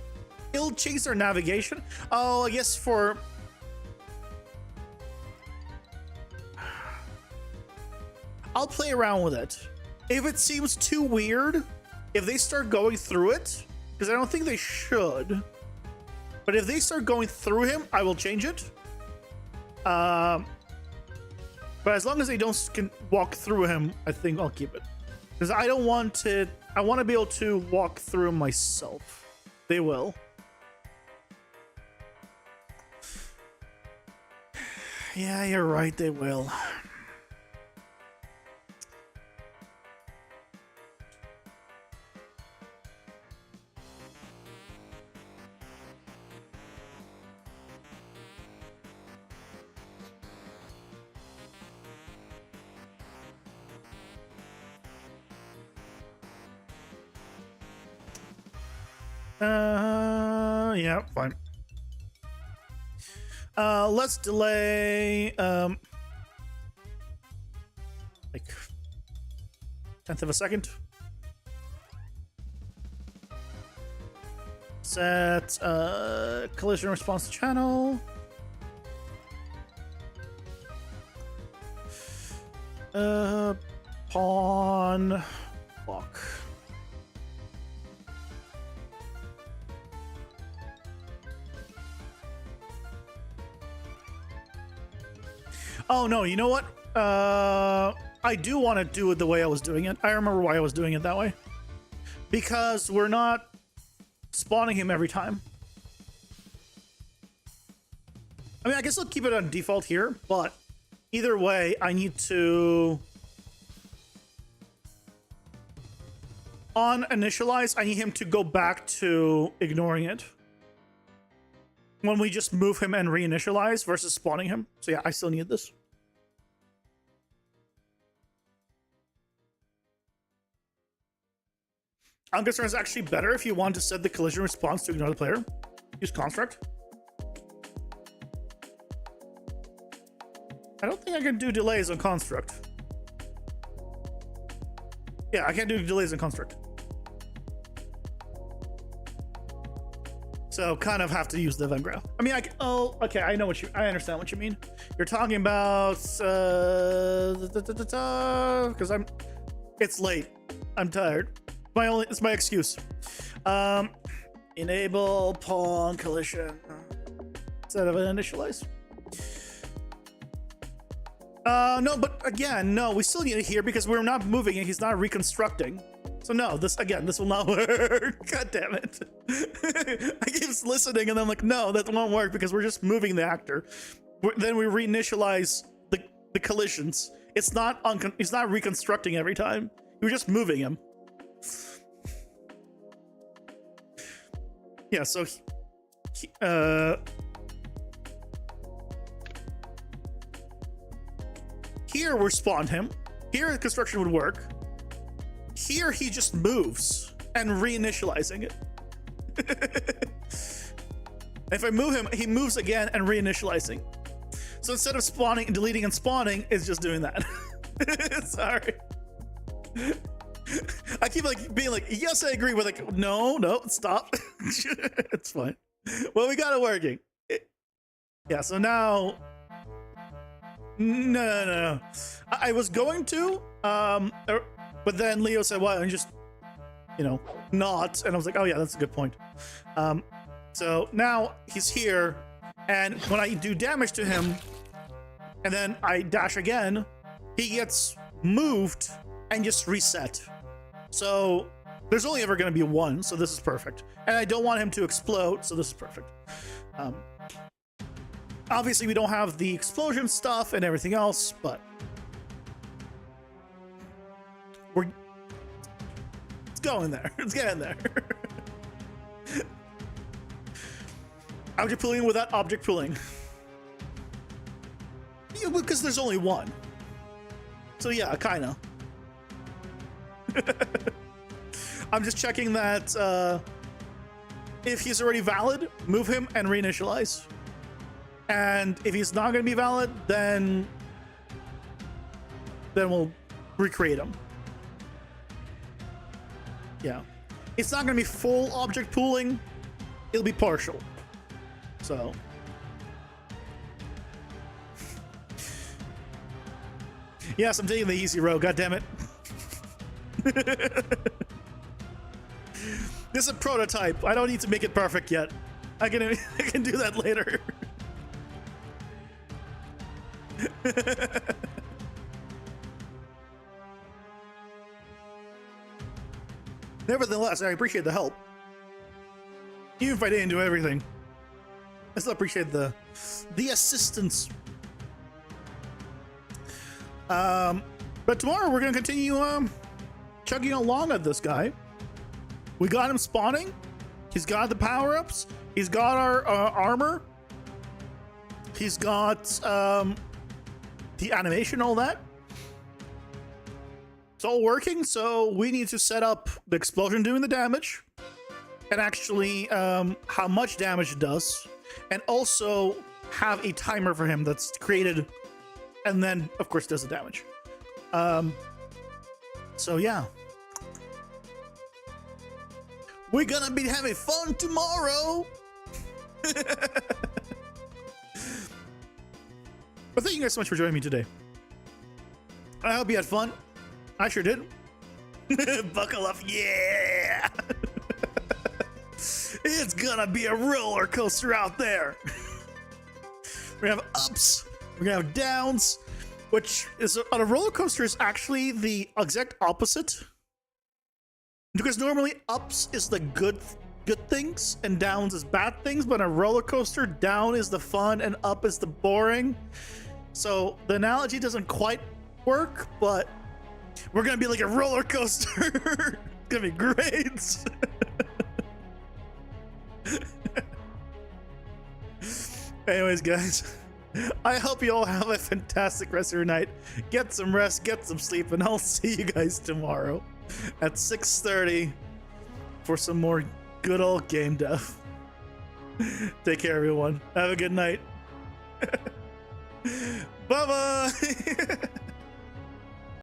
it'll change their navigation. Oh, I guess for... I'll play around with it. If it seems too weird, if they start going through it, because I don't think they should, but if they start going through him, I will change it. But as long as they don't walk through him, I think I'll keep it. Because I don't want to... I want to be able to walk through him myself. They will. Yeah, you're right, they will. Yeah, fine. Let's delay, like 1/10 of a second. Set, collision response channel. Pawn block. Oh no, you know what? I do want to do it the way I was doing it. I remember why I was doing it that way. Because we're not spawning him every time. I mean, I guess I'll keep it on default here, but either way, I need to... On initialize, I need him to go back to ignoring it. When we just move him and reinitialize versus spawning him. So yeah, I still need this. I'm concerned it's actually better if you want to set the collision response to ignore the player. Use construct. I don't think I can do delays on construct. Yeah, I can't do delays on construct. So kind of have to use the event graph. I mean, oh, okay, I understand what you mean. You're talking about because it's late. I'm tired. It's my excuse. Enable pawn collision instead of an initialize. No, but again, no, we still need it here because we're not moving it. He's not reconstructing. So no, this will not work. God damn it. I keep listening and I'm like, no, that won't work because we're just moving the actor. Then we reinitialize the collisions. It's not reconstructing every time. We're just moving him. Yeah, so here we spawned him. Here the construction would work. Here he just moves and reinitializing it. If I move him, he moves again and reinitializing. So instead of spawning, deleting and spawning, it's just doing that. Sorry. I keep being like, yes, I agree. We're like, no, stop. It's fine. Well, we got it working. Yeah, so now, no. I was going to, but then Leo said, "Why don't you just, not?" And I was like, "Oh yeah, that's a good point." So now he's here, and when I do damage to him, and then I dash again, he gets moved and just reset. So there's only ever going to be one, so this is perfect. And I don't want him to explode, so this is perfect. Obviously, we don't have the explosion stuff and everything else, but it's going there. It's getting there. Object pooling without object pooling. Yeah, because there's only one. So yeah, kinda. I'm just checking that if he's already valid, move him and reinitialize. And if he's not going to be valid, then we'll recreate him. Yeah. It's not going to be full object pooling. It'll be partial. So. Yes, I'm taking the easy road. God damn it. This is a prototype. I don't need to make it perfect yet. I can do that later. Nevertheless, I appreciate the help. Even if I didn't do everything, I still appreciate the assistance. But tomorrow we're gonna continue chugging along at this guy. We got him spawning. He's got the power-ups. He's got our armor. He's got the animation, all that. It's all working, so we need to set up the explosion doing the damage and actually how much damage it does, and also have a timer for him that's created and then of course does the damage. So yeah, we're gonna be having fun tomorrow. But thank you guys so much for joining me today. I hope you had fun. I sure did. Buckle up, yeah! It's gonna be a roller coaster out there. We're gonna have ups, we're gonna have downs, which is on a roller coaster is actually the exact opposite. Because normally ups is the good things and downs is bad things, but on a roller coaster, down is the fun and up is the boring. So the analogy doesn't quite work, but we're gonna be like a roller coaster. It's gonna be great. Anyways, guys, I hope you all have a fantastic rest of your night. Get some rest, get some sleep, and I'll see you guys tomorrow at 6:30 for some more good old game dev. Take care, everyone. Have a good night. Bye-bye.